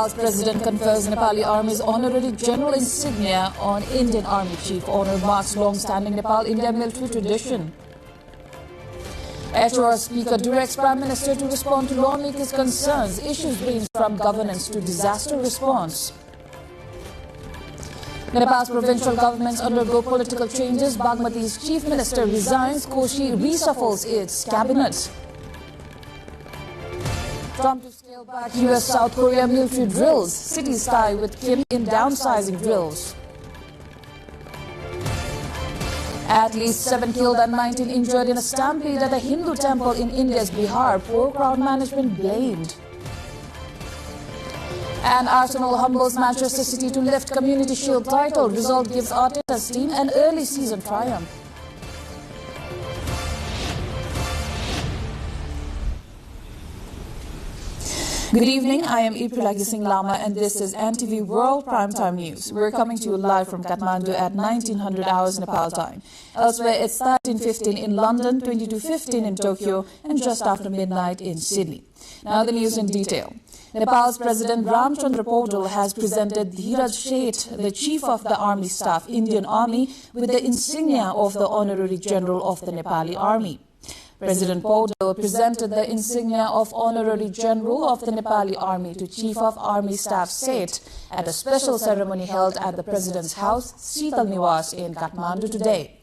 Nepal's president confers Nepali Army's honorary general insignia on Indian Army Chief. Honor marks long-standing Nepal-India military tradition. HOR Speaker directs Prime Minister to respond to lawmakers' concerns. Issues range from governance to disaster response. Nepal's provincial governments undergo political changes. Bagmati's chief minister resigns. Koshi reshuffles its cabinet. Trump to scale back US-South Korea military drills. Cities tie with Kim in downsizing drills. At least 7 killed and 19 injured in a stampede at a Hindu temple in India's Bihar. Poor crowd management blamed. And Arsenal humbles Manchester City to lift Community Shield title. Result gives Arteta's team an early season triumph. Good evening, I am Ipulagi Singh Lama and this is NTV World Primetime News. We're coming to you live from Kathmandu at 1900 hours Nepal time. Elsewhere it's 13:15 in London, 22:15 in Tokyo and just after midnight in Sydney. Now the news in detail. Nepal's President Ramchandra Paudel has presented Dhiraj Sheth, the Chief of the Army Staff, Indian Army, with the insignia of the Honorary General of the Nepali Army. President Paudel presented the insignia of Honorary General of the Nepali Army to Chief of Army Staff Sheth at a special ceremony held at the President's house, Sital Niwas in Kathmandu today.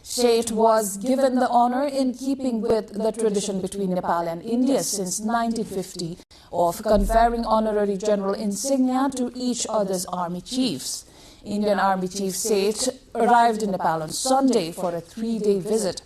Sheth was given the honor in keeping with the tradition between Nepal and India since 1950 of conferring Honorary General insignia to each other's army chiefs. Indian Army Chief Sheth arrived in Nepal on Sunday for a 3-day visit.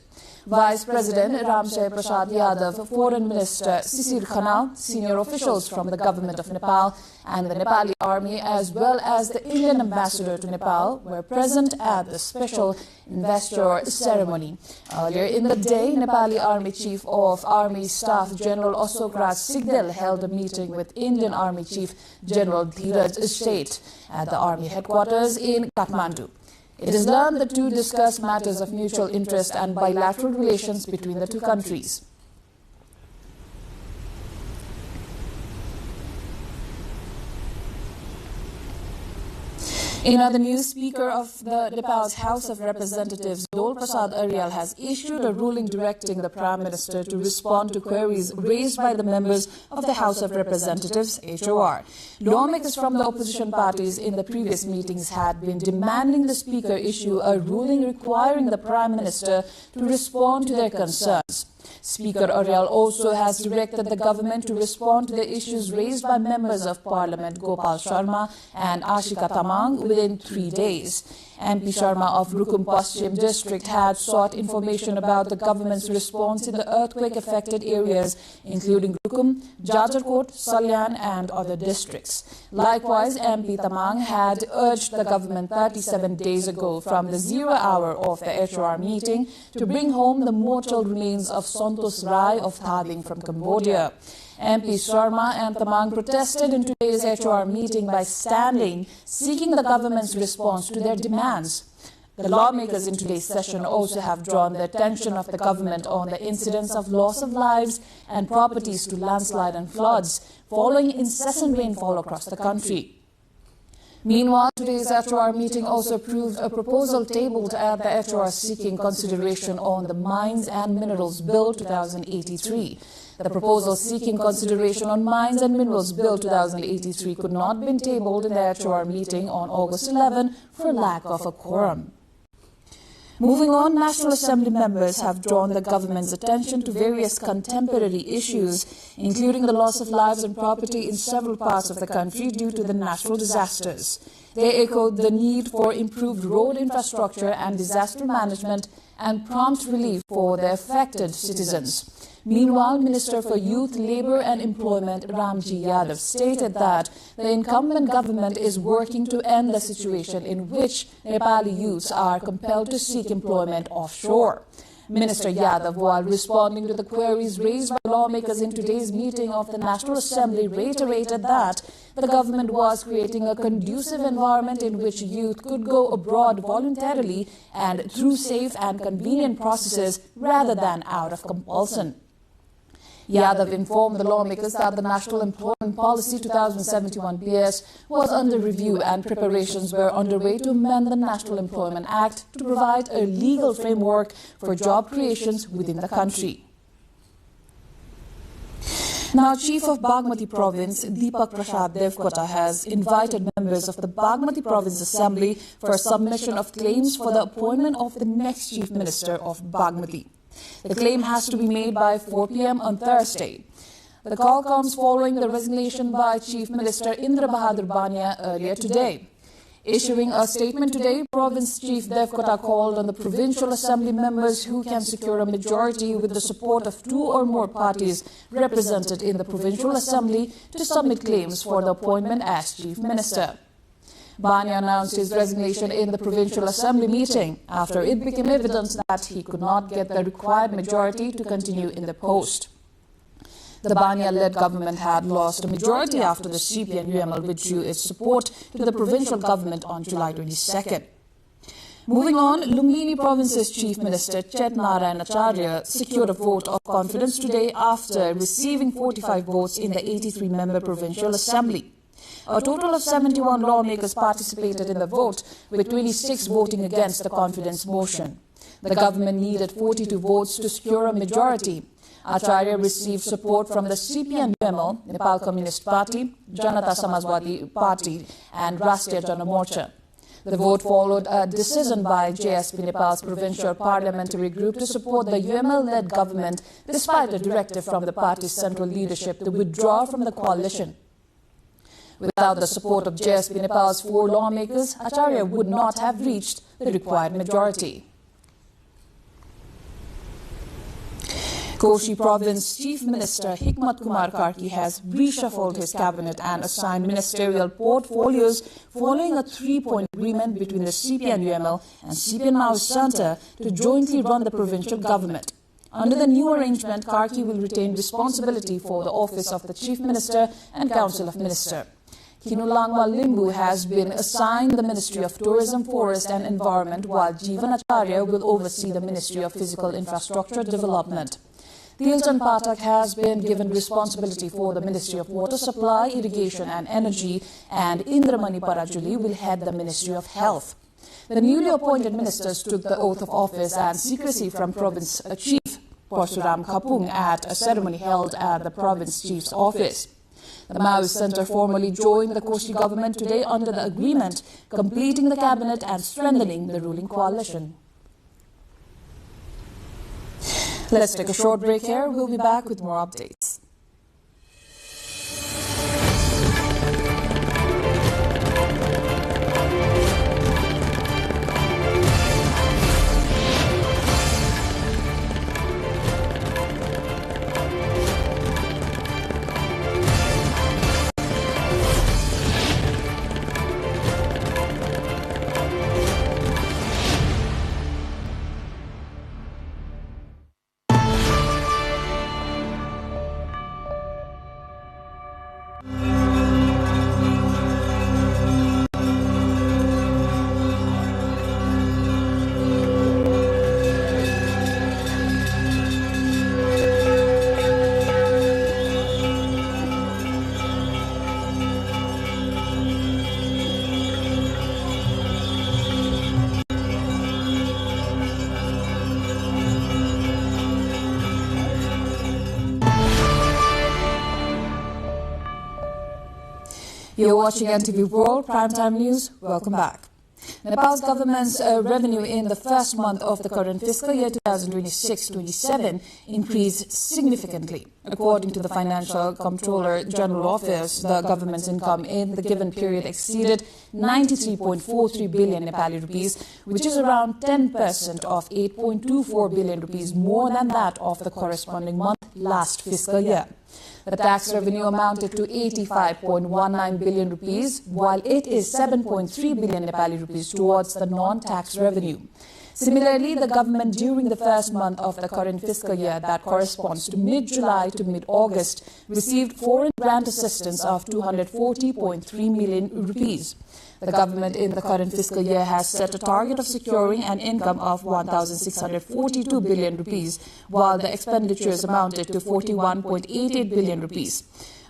Vice President Ramshay Prasad Yadav, Foreign Minister Sisir Khanal, senior officials from the government of Nepal and the Nepali Army, as well as the Indian ambassador to Nepal, were present at the special investiture ceremony. Earlier in the day, Nepali Army Chief of Army Staff General Ashok Raj Sigdel held a meeting with Indian Army Chief General Dhiraj Sheth at the Army headquarters in Kathmandu. It is learned the two discussed matters of mutual interest and bilateral relations between the two countries. In other news, Speaker of the Nepal's House of Representatives, Dol Prasad Aryal, has issued a ruling directing the Prime Minister to respond to queries raised by the members of the House of Representatives, HOR. Lawmakers from the opposition parties in the previous meetings had been demanding the Speaker issue a ruling requiring the Prime Minister to respond to their concerns. Speaker Aryal also has directed the government to respond to the issues raised by members of Parliament Gopal Sharma and Ashika Tamang within 3 days. MP Sharma of Rukum Paschim district had sought information about the government's response in the earthquake-affected areas, including Rukum, Jajarkot, Salyan and other districts. Likewise, MP Tamang had urged the government 37 days ago from the 0 hour of the HOR meeting to bring home the mortal remains of Santos Rai of Thading from Cambodia. MP Sharma and Tamang protested in today's HOR meeting by standing, seeking the government's response to their demands. The lawmakers in today's session also have drawn the attention of the government on the incidents of loss of lives and properties to landslide and floods following incessant rainfall across the country. Meanwhile, today's HOR meeting also approved a proposal tabled at the HOR seeking consideration on the Mines and Minerals Bill 2083. The proposal seeking consideration on Mines and Minerals Bill 2083 could not have been tabled in the HOR meeting on August 11 for lack of a quorum. Moving on, National Assembly members have drawn the government's attention to various contemporary issues, including the loss of lives and property in several parts of the country due to the natural disasters. They echoed the need for improved road infrastructure and disaster management and prompt relief for the affected citizens. Meanwhile, Minister for Youth, Labour and Employment Ramji Yadav stated that the incumbent government is working to end the situation in which Nepali youths are compelled to seek employment offshore. Minister Yadav, while responding to the queries raised by lawmakers in today's meeting of the National Assembly, reiterated that the government was creating a conducive environment in which youth could go abroad voluntarily and through safe and convenient processes rather than out of compulsion. Yadav informed the lawmakers that the National Employment Policy 2071 PS was under review and preparations were underway to amend the National Employment Act to provide a legal framework for job creations within the country. Now, Chief of Bagmati Province, Deepak Prasad Devkota, has invited members of the Bagmati Province Assembly for a submission of claims for the appointment of the next Chief Minister of Bagmati. The claim has to be made by 4 p.m. on Thursday. The call comes following the resignation by Chief Minister Indra Bahadur Bania earlier today. Issuing a statement today, Province Chief Devkota called on the Provincial Assembly members who can secure a majority with the support of 2 or more parties represented in the Provincial Assembly to submit claims for the appointment as Chief Minister. Bania announced his resignation in the Provincial Assembly meeting after it became evident that he could not get the required majority to continue in the post. The Bania-led government had lost a majority after the CPN-UML withdrew its support to the provincial government on July 22nd. Moving on, Lumbini Province's Chief Minister Chet Narayan Acharya secured a vote of confidence today after receiving 45 votes in the 83-member Provincial Assembly. A total of 71 lawmakers participated in the vote, with 26 voting against the confidence motion. The government needed 42 votes to secure a majority. Acharya received support from the CPN-UML, Nepal Communist Party, Janata Samajwadi Party and Rashtriya Jana Morcha. The vote followed a decision by JSP Nepal's provincial parliamentary group to support the UML-led government despite a directive from the party's central leadership to withdraw from the coalition. Without the support of JSP Nepal's 4 lawmakers, Acharya would not have reached the required majority. Koshi Province Chief Minister Hikmat Kumar Karki has reshuffled his cabinet and assigned ministerial portfolios following a 3-point agreement between the CPN-UML and CPN-Maoist Center to jointly run the provincial government. Under the new arrangement, Karki will retain responsibility for the office of the Chief Minister and Council of Minister. Kinulangwa Limbu has been assigned the Ministry of Tourism, Forest and Environment, while Jeevan Acharya will oversee the Ministry of Physical Infrastructure Development. Tilton Pathak has been given responsibility for the Ministry of Water Supply, Irrigation and Energy, and Indramani Parajuli will head the Ministry of Health. The newly appointed ministers took the oath of office and secrecy from Province Chief Parsuram Kapung at a ceremony held at the Province Chief's office. The Maoist Center formally joined the Koshi government today under the agreement, completing the cabinet and strengthening the ruling coalition. Let's take a short break here. We'll be back with more updates. You're watching NTV World Primetime News. Welcome back. Nepal's government's revenue in the first month of the current fiscal year 2026-27 increased significantly. According to the Financial Comptroller General Office, the government's income in the given period exceeded 93.43 billion Nepali rupees, which is around 10% of 8.24 billion rupees more than that of the corresponding month last fiscal year. The tax revenue amounted to 85.19 billion rupees, while it is 7.3 billion Nepali rupees towards the non-tax revenue. Similarly, the government during the first month of the current fiscal year, that corresponds to mid-July to mid-August, received foreign grant assistance of 240.3 million rupees. The government in the current fiscal year has set a target of securing an income of 1,642 billion rupees, while the expenditures amounted to 41.88 billion rupees.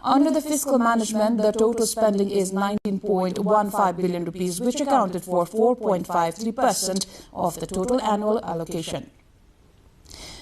Under the fiscal management, the total spending is 19.15 billion rupees, which accounted for 4.53% of the total annual allocation.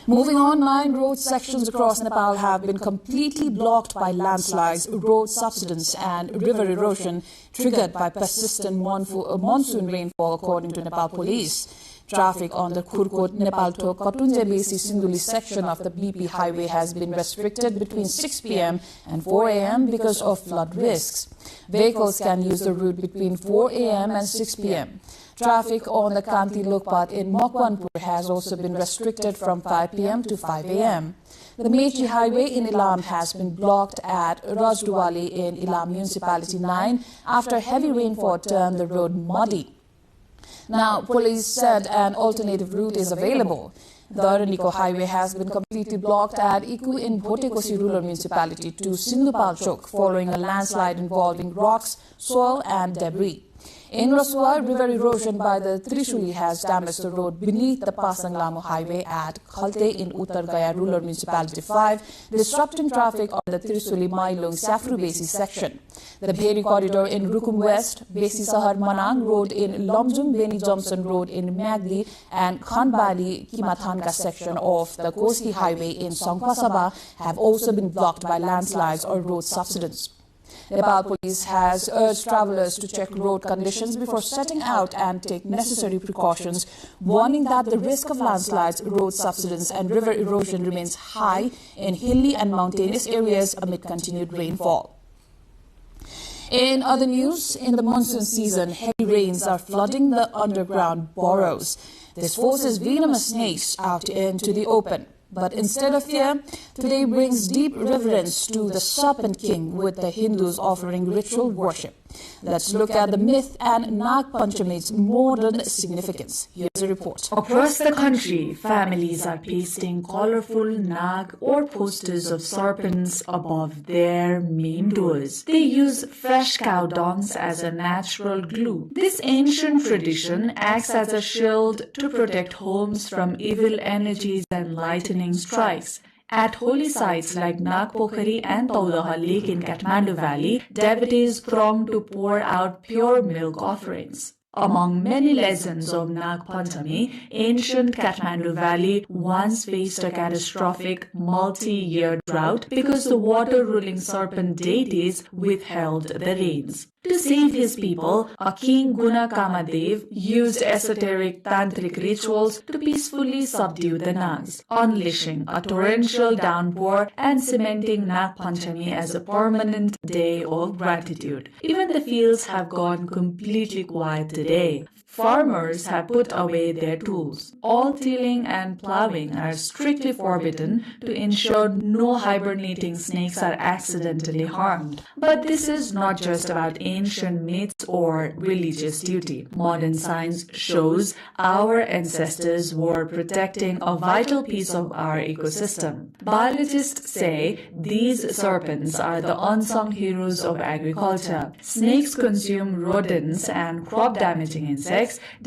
Moving on, 9 road sections across Nepal have been completely blocked by landslides, road subsidence and river erosion triggered by persistent monsoon rainfall, according to Nepal Police. Traffic on the Khurkot Nepal to Katunje Besi Sinduli section of the BP highway has been restricted between 6 p.m. and 4 a.m. because of flood risks. Vehicles can use the route between 4 a.m. and 6 p.m. Traffic on the Kanti Lokpat in Mokwanpur has also been restricted from 5 p.m. to 5 a.m. The Mechi Highway in Ilam has been blocked at Rajduwali in Ilam Municipality 9 after heavy rainfall turned the road muddy. Now, police said an alternative route is available. The Araniko Highway has been completely blocked at Iku in Bhotekosi Rural Municipality to Sindupal Chok following a landslide involving rocks, soil and debris. In Rasua, river erosion by the Trishuli has damaged the road beneath the Pasang-Lamu Highway at Khalte in Uttar Gaya Rural Municipality 5, disrupting traffic on the Trishuli-Mailung-Safru Besi section. The Bheri Corridor in Rukum West, Besi Sahar Manang Road in Lomjung Beni Johnson Road in Magdi, and Khanbali Kimathanka section of the Kosi Highway in Songkhla have also been blocked by landslides or road subsidence. Nepal Police has urged travelers to check road conditions before setting out and take necessary precautions, warning that the risk of landslides, road subsidence and river erosion remains high in hilly and mountainous areas amid continued rainfall. In other news, in the monsoon season, heavy rains are flooding the underground burrows. This forces venomous snakes out into the open. But instead of fear, today brings deep reverence to the serpent king, with the Hindus offering ritual worship. Let's look at the myth and Nag Panchami's modern significance. Here's a report. Across the country, families are pasting colorful Nag or posters of serpents above their main doors. They use fresh cow dungs as a natural glue. This ancient tradition acts as a shield to protect homes from evil energies and lightning strikes. At holy sites like Nagpokhari and Taudaha Lake in Kathmandu Valley, devotees throng to pour out pure milk offerings. Among many legends of Nag Panchami, ancient Kathmandu Valley once faced a catastrophic multi-year drought because the water-ruling serpent deities withheld the rains. To save his people, a king Guna Kamadev used esoteric tantric rituals to peacefully subdue the Nags, unleashing a torrential downpour and cementing Nag Panchami as a permanent day of gratitude. Even the fields have gone completely quiet today. Farmers have put away their tools. All tilling and plowing are strictly forbidden to ensure no hibernating snakes are accidentally harmed. But this is not just about ancient myths or religious duty. Modern science shows our ancestors were protecting a vital piece of our ecosystem. Biologists say these serpents are the unsung heroes of agriculture. Snakes consume rodents and crop-damaging insects,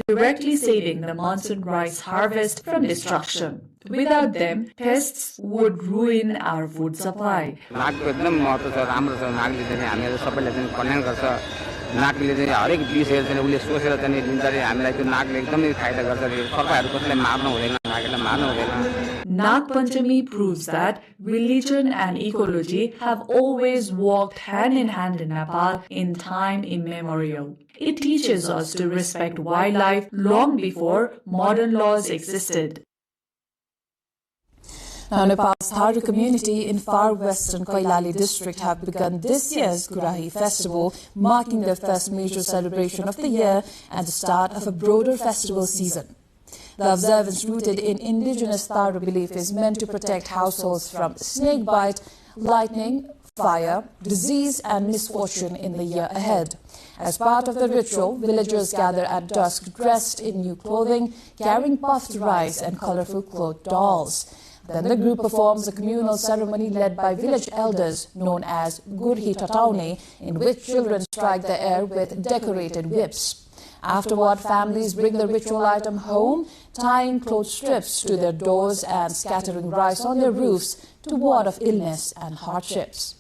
directly saving the monsoon rice harvest from destruction. Without them, pests would ruin our food supply. Nag Panchami proves that religion and ecology have always walked hand in hand in Nepal in time immemorial. It teaches us to respect wildlife long before modern laws existed. Now, Nepal's Tharu community in far western Kailali district have begun this year's Gurahi festival, marking their first major celebration of the year and the start of a broader festival season. The observance, rooted in indigenous Tharu belief, is meant to protect households from snake bite, lightning, fire, disease and misfortune in the year ahead. As part of the ritual, villagers gather at dusk dressed in new clothing, carrying puffed rice and colorful cloth dolls. Then the group performs a communal ceremony led by village elders known as Gurhi Tataune, in which children strike the air with decorated whips. Afterward, families bring the ritual item home, tying cloth strips to their doors and scattering rice on their roofs to ward off illness and hardships.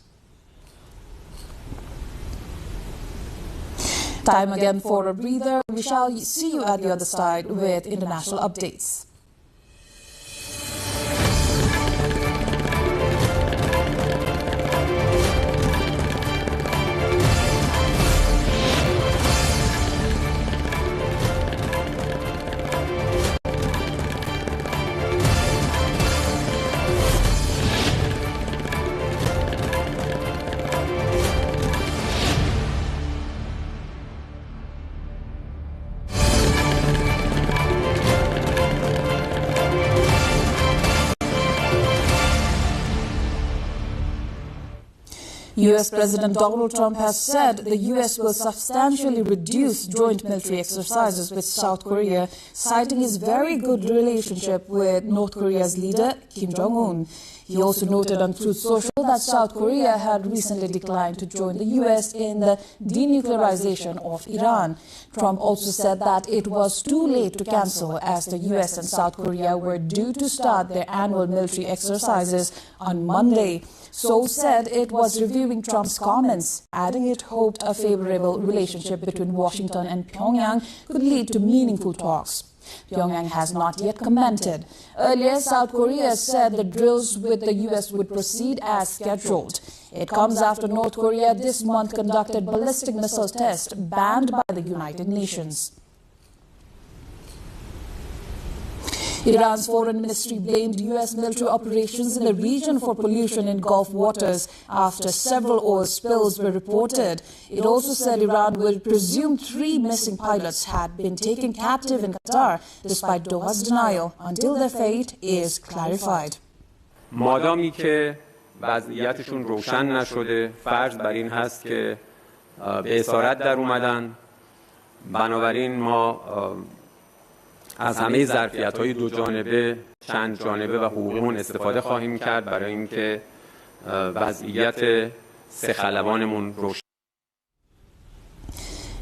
Time again for a breather. We shall see you at the other side with international updates. U.S. President Donald Trump has said the U.S. will substantially reduce joint military exercises with South Korea, citing his very good relationship with North Korea's leader, Kim Jong-un. He also noted on Truth Social that South Korea had recently declined to join the U.S. in the denuclearization of Iran. Trump also said that it was too late to cancel, as the U.S. and South Korea were due to start their annual military exercises on Monday. Seoul said it was reviewing Trump's comments, adding it hoped a favorable relationship between Washington and Pyongyang could lead to meaningful talks. Pyongyang has not yet commented. Earlier, South Korea said the drills with the U.S. would proceed as scheduled. It comes after North Korea this month conducted ballistic missile tests banned by the United Nations. Iran's foreign ministry blamed U.S. military operations in the region for pollution in Gulf waters after several oil spills were reported. It also said Iran would presume 3 missing pilots had been taken captive in Qatar, despite Doha's denial, until their fate is clarified. مادامی که وضعیتشون روشن نشده، فرض بر این هست که به اسارت در اومدن، بنابراین ما از همه ظرفیت‌های دو جانبه، چند جانبه و حقوقیمون استفاده خواهیم کرد برای اینکه وضعیت سه خلبانمون روشن.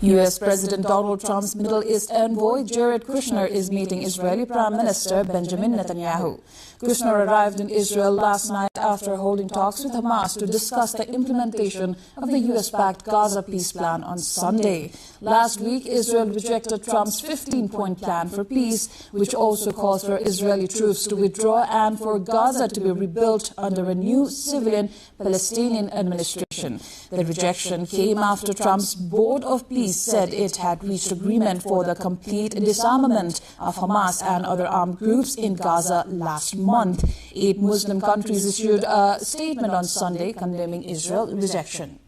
U.S. President Donald Trump's Middle East envoy Jared Kushner is meeting Israeli Prime Minister Benjamin Netanyahu. Kushner arrived in Israel last night after holding talks with Hamas to discuss the implementation of the U.S.-backed Gaza peace plan on Sunday. Last week, Israel rejected Trump's 15-point plan for peace, which also calls for Israeli troops to withdraw and for Gaza to be rebuilt under a new civilian Palestinian administration. The rejection came after Trump's Board of Peace said it had reached agreement for the complete disarmament of Hamas and other armed groups in Gaza last month. 8 Muslim countries issued a statement on Sunday condemning Israel's rejection.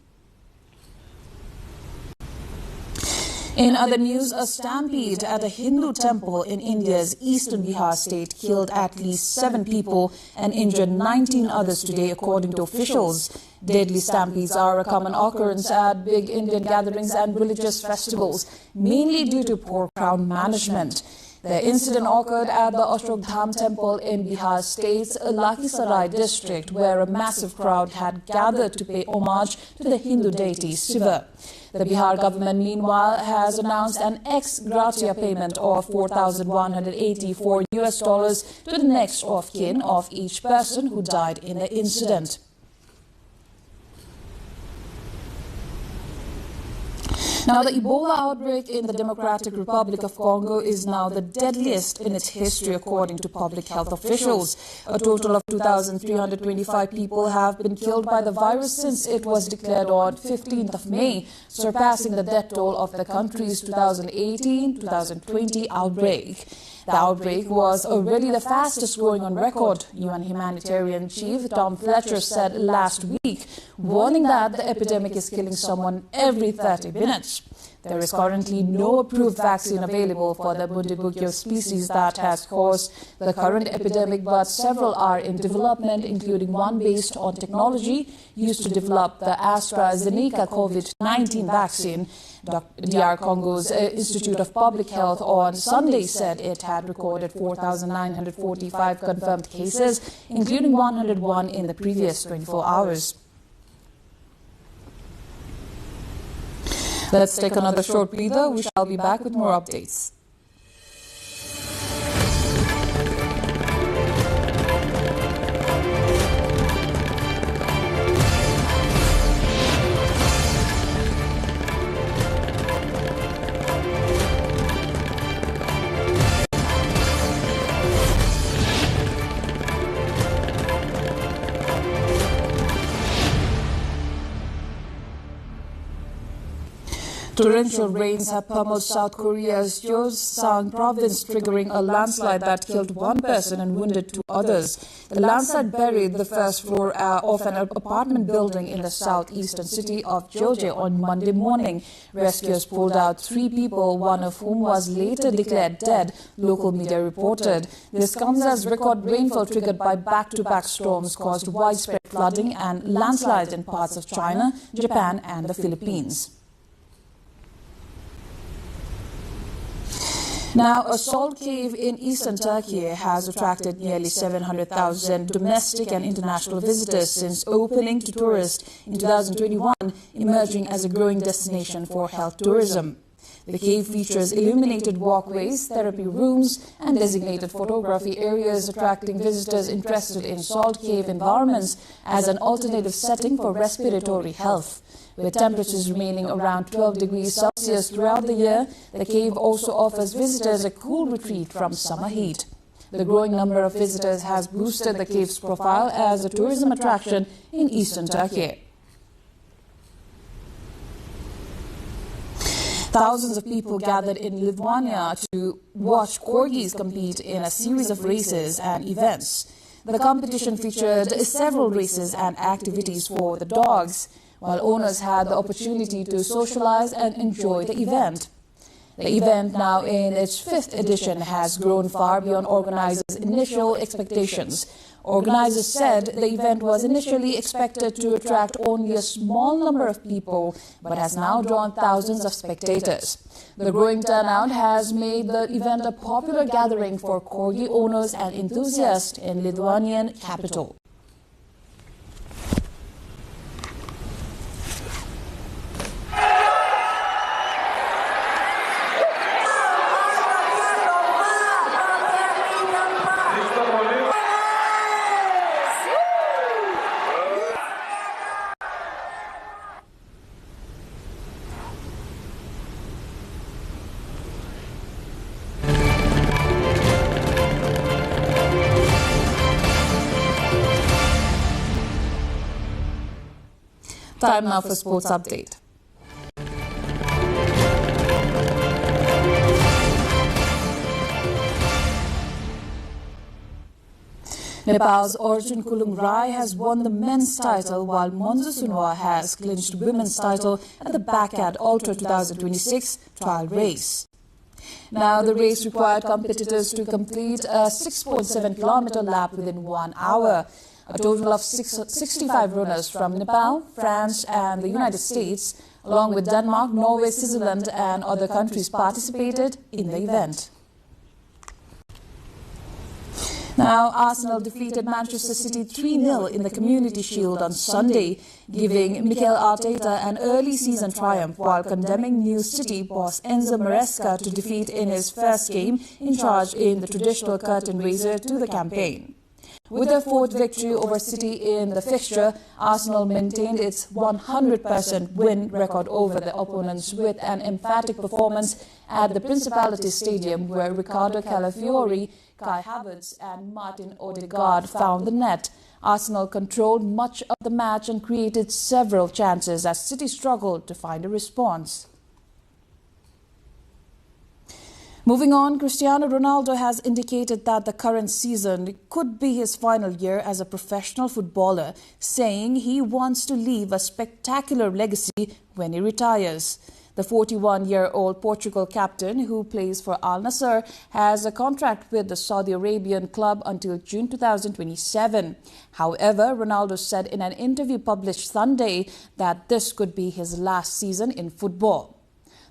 In other news, a stampede at a Hindu temple in India's eastern Bihar state killed at least 7 people and injured 19 others today, according to officials. Deadly stampedes are a common occurrence at big Indian gatherings and religious festivals, mainly due to poor crowd management. The incident occurred at the Ashok temple in Bihar state's Lakhisarai district, where a massive crowd had gathered to pay homage to the Hindu deity Shiva. The Bihar government, meanwhile, has announced an ex gratia payment of $4,184 to the next of kin of each person who died in the incident. Now, the Ebola outbreak in the Democratic Republic of Congo is now the deadliest in its history, according to public health officials. A total of 2,325 people have been killed by the virus since it was declared on 15th of May, surpassing the death toll of the country's 2018-2020 outbreak. The outbreak was already the fastest growing on record, UN humanitarian chief Tom Fletcher said last week, warning that the epidemic is killing someone every 30 minutes. There is currently no approved vaccine available for the Bundibugyo species that has caused the current epidemic, but several are in development, including one based on technology used to develop the AstraZeneca COVID-19 vaccine. DR Congo's Institute of Public Health on Sunday said it had recorded 4,945 confirmed cases, including 101 in the previous 24 hours. Let's take another short breather. We shall be back with more updates. Torrential rains have pummeled South Korea's Gyeongsang province, triggering a landslide that killed one person and wounded two others. The landslide buried the first floor of an apartment building in the southeastern city of Gyeonggi on Monday morning. Rescuers pulled out 3 people, one of whom was later declared dead, local media reported. This comes as record rainfall triggered by back-to-back storms caused widespread flooding and landslides in parts of China, Japan and the Philippines. Now, a salt cave in eastern Turkey has attracted nearly 700,000 domestic and international visitors since opening to tourists in 2021, emerging as a growing destination for health tourism. The cave features illuminated walkways, therapy rooms, and designated photography areas, attracting visitors interested in salt cave environments as an alternative setting for respiratory health. With temperatures remaining around 12 degrees Celsius throughout the year, the cave also offers visitors a cool retreat from summer heat. The growing number of visitors has boosted the cave's profile as a tourism attraction in eastern Turkey. Thousands of people gathered in Lithuania to watch corgis compete in a series of races and events. The competition featured several races and activities for the dogs, while owners had the opportunity to socialize and enjoy the event. The event, now in its 5th edition, has grown far beyond organizers' initial expectations. Organizers said the event was initially expected to attract only a small number of people, but has now drawn thousands of spectators. The growing turnout has made the event a popular gathering for corgi owners and enthusiasts in Lithuanian capital. Time now for sports update. Nepal's Arjun Kulung-Rai has won the men's title, while Monzo Sunwa has clinched women's title at the Backyard Ultra 2026 trial race. Now, the race required competitors to complete a 6.7-kilometer lap within 1 hour. A total of 65 runners from Nepal, France and the United States, along with Denmark, Norway, Switzerland and other countries participated in the event. Now, Arsenal defeated Manchester City 3-0 in the Community Shield on Sunday, giving Mikel Arteta an early season triumph while condemning new City boss Enzo Maresca to defeat in his first game in charge in the traditional curtain raiser to the campaign. With their 4th victory over City in the fixture, Arsenal maintained its 100% win record over the opponents with an emphatic performance at the Principality Stadium, where Riccardo Calafiori, Kai Havertz and Martin Odegaard found the net. Arsenal controlled much of the match and created several chances as City struggled to find a response. Moving on, Cristiano Ronaldo has indicated that the current season could be his final year as a professional footballer, saying he wants to leave a spectacular legacy when he retires. The 41-year-old Portugal captain, who plays for Al Nassr, has a contract with the Saudi Arabian club until June 2027. However, Ronaldo said in an interview published Sunday that this could be his last season in football.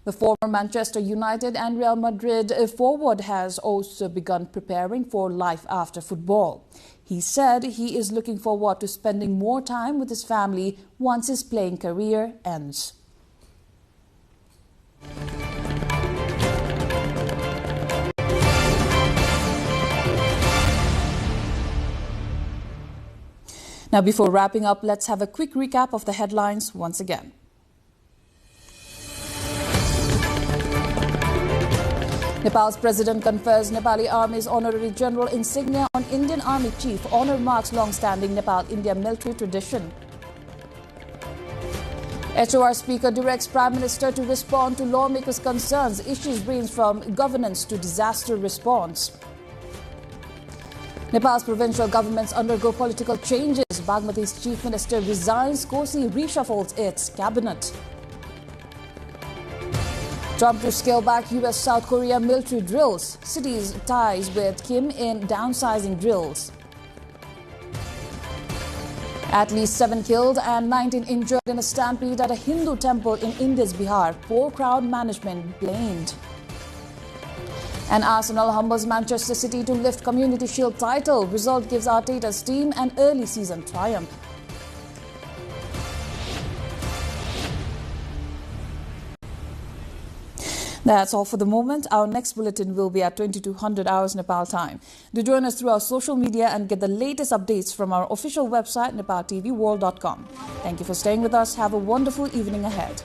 The former Manchester United and Real Madrid forward has also begun preparing for life after football. He said he is looking forward to spending more time with his family once his playing career ends. Now, before wrapping up, let's have a quick recap of the headlines once again. Nepal's president confers Nepali Army's honorary general insignia on Indian Army chief. Honor marks long-standing Nepal-India military tradition. HOR Speaker directs Prime Minister to respond to lawmakers' concerns. Issues range from governance to disaster response. Nepal's provincial governments undergo political changes. Bagmati's chief minister resigns. Kosi reshuffles its cabinet. Trump to scale back U.S.-South Korea military drills. Cities ties with Kim in downsizing drills. At least 7 killed and 19 injured in a stampede at a Hindu temple in India's Bihar. Poor crowd management blamed. And Arsenal humbles Manchester City to lift Community Shield title. Result gives Arteta's team an early season triumph. That's all for the moment. Our next bulletin will be at 2200 hours Nepal time. Do join us through our social media and get the latest updates from our official website, nepaltelevision.com. Thank you for staying with us. Have a wonderful evening ahead.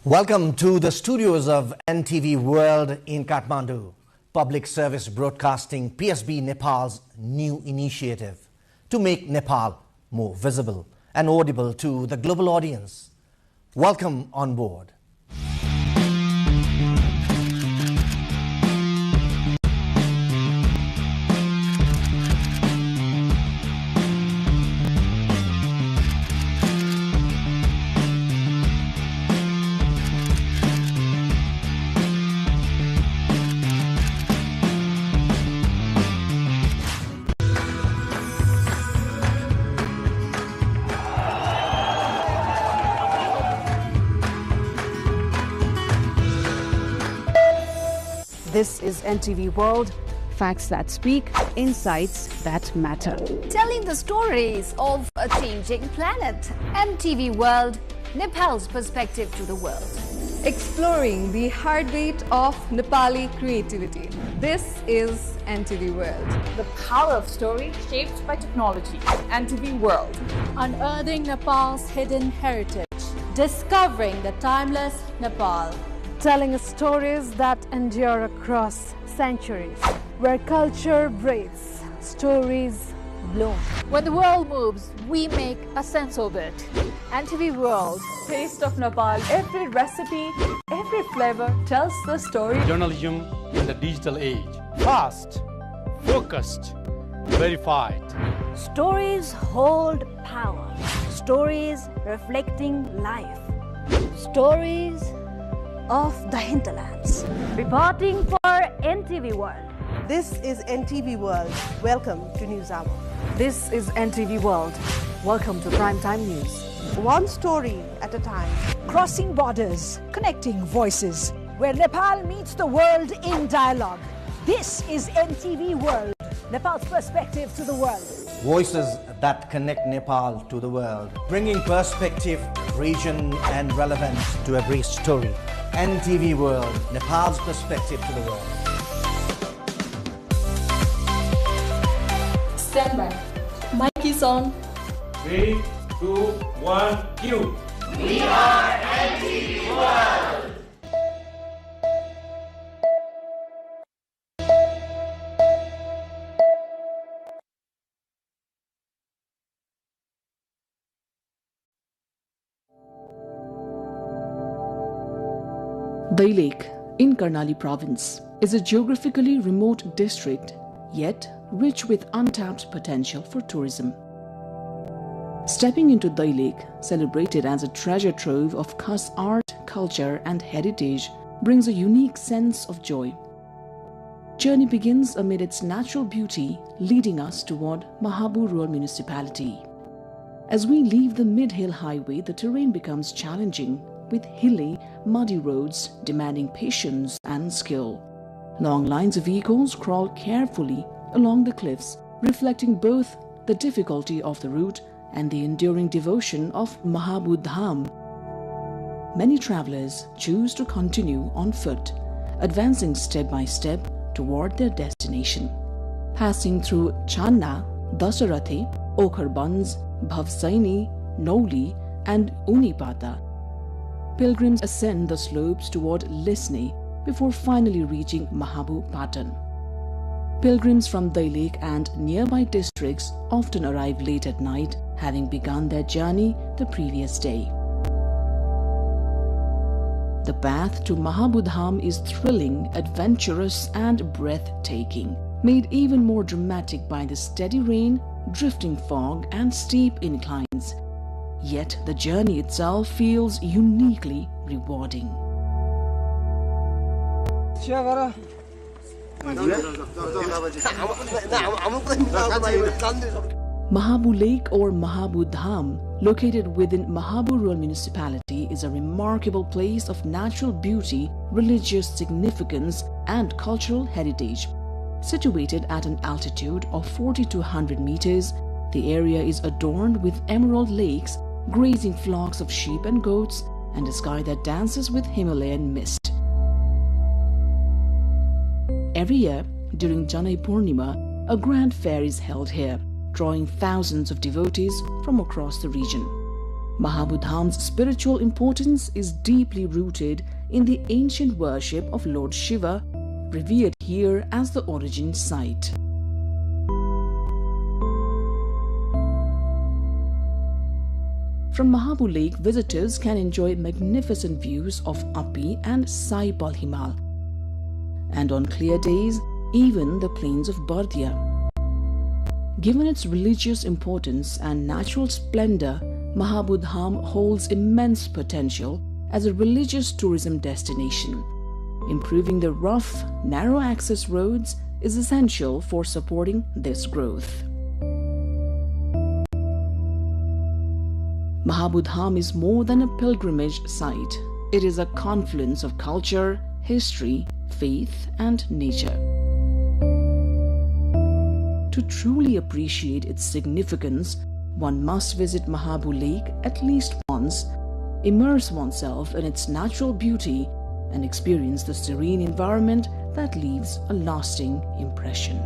Welcome to the studios of NTV World in Kathmandu. Public Service Broadcasting, PSB Nepal's new initiative to make Nepal more visible and audible to the global audience. Welcome on board. This is NTV World, facts that speak, insights that matter. Telling the stories of a changing planet. NTV World, Nepal's perspective to the world. Exploring the heartbeat of Nepali creativity. This is NTV World. The power of story shaped by technology. NTV World. Unearthing Nepal's hidden heritage. Discovering the timeless Nepal. Telling stories that endure across centuries. Where culture breathes, stories bloom. When the world moves, we make a sense of it. NTV World. Taste of Nepal. Every recipe, every flavor tells the story. Journalism in the digital age. Fast, focused, verified. Stories hold power. Stories reflecting life. Stories of the hinterlands. Reporting for NTV World. This is NTV World. Welcome to News Hour. This is NTV World. Welcome to Primetime News. One story at a time. Crossing borders, connecting voices, where Nepal meets the world in dialogue. This is NTV World, Nepal's perspective to the world. Voices that connect Nepal to the world, bringing perspective, region and relevance to every story. NTV World, Nepal's perspective to the world. Stand by. Mic is on. 3, 2, 1, cue. We are NTV World. Dai Lake in Karnali province is a geographically remote district, yet rich with untapped potential for tourism. Stepping into Dai Lake, celebrated as a treasure trove of Khas art, culture and heritage, brings a unique sense of joy. Journey begins amid its natural beauty, leading us toward Mahabu Rural Municipality. As we leave the mid-hill highway, the terrain becomes challenging, with hilly, muddy roads demanding patience and skill. Long lines of vehicles crawl carefully along the cliffs, reflecting both the difficulty of the route and the enduring devotion of Mahabu Dham. Many travelers choose to continue on foot, advancing step by step toward their destination. Passing through Channa, Dasarathe, Okharbans, Bhavsaini, Noli and Unipata, pilgrims ascend the slopes toward Lisne before finally reaching Mahabu Patan. Pilgrims from Dai Lake and nearby districts often arrive late at night, having begun their journey the previous day. The path to Mahabu Dham is thrilling, adventurous and breathtaking, made even more dramatic by the steady rain, drifting fog and steep inclines. Yet the journey itself feels uniquely rewarding. Mahabu Lake or Mahabu Dham, located within Mahabu Rural Municipality, is a remarkable place of natural beauty, religious significance and cultural heritage. Situated at an altitude of 4,200 meters, the area is adorned with emerald lakes, grazing flocks of sheep and goats, and a sky that dances with Himalayan mist. Every year, during Janai Purnima, a grand fair is held here, drawing thousands of devotees from across the region. Mahabu Dham's spiritual importance is deeply rooted in the ancient worship of Lord Shiva, revered here as the origin site. From Mahabu Lake, visitors can enjoy magnificent views of Api and Sai Palhimal, and on clear days, even the plains of Bardia. Given its religious importance and natural splendor, Mahabu Dham holds immense potential as a religious tourism destination. Improving the rough, narrow access roads is essential for supporting this growth. Mahabu Dham is more than a pilgrimage site. It is a confluence of culture, history, faith, and nature. To truly appreciate its significance, one must visit Mahabu Lake at least once, immerse oneself in its natural beauty, and experience the serene environment that leaves a lasting impression.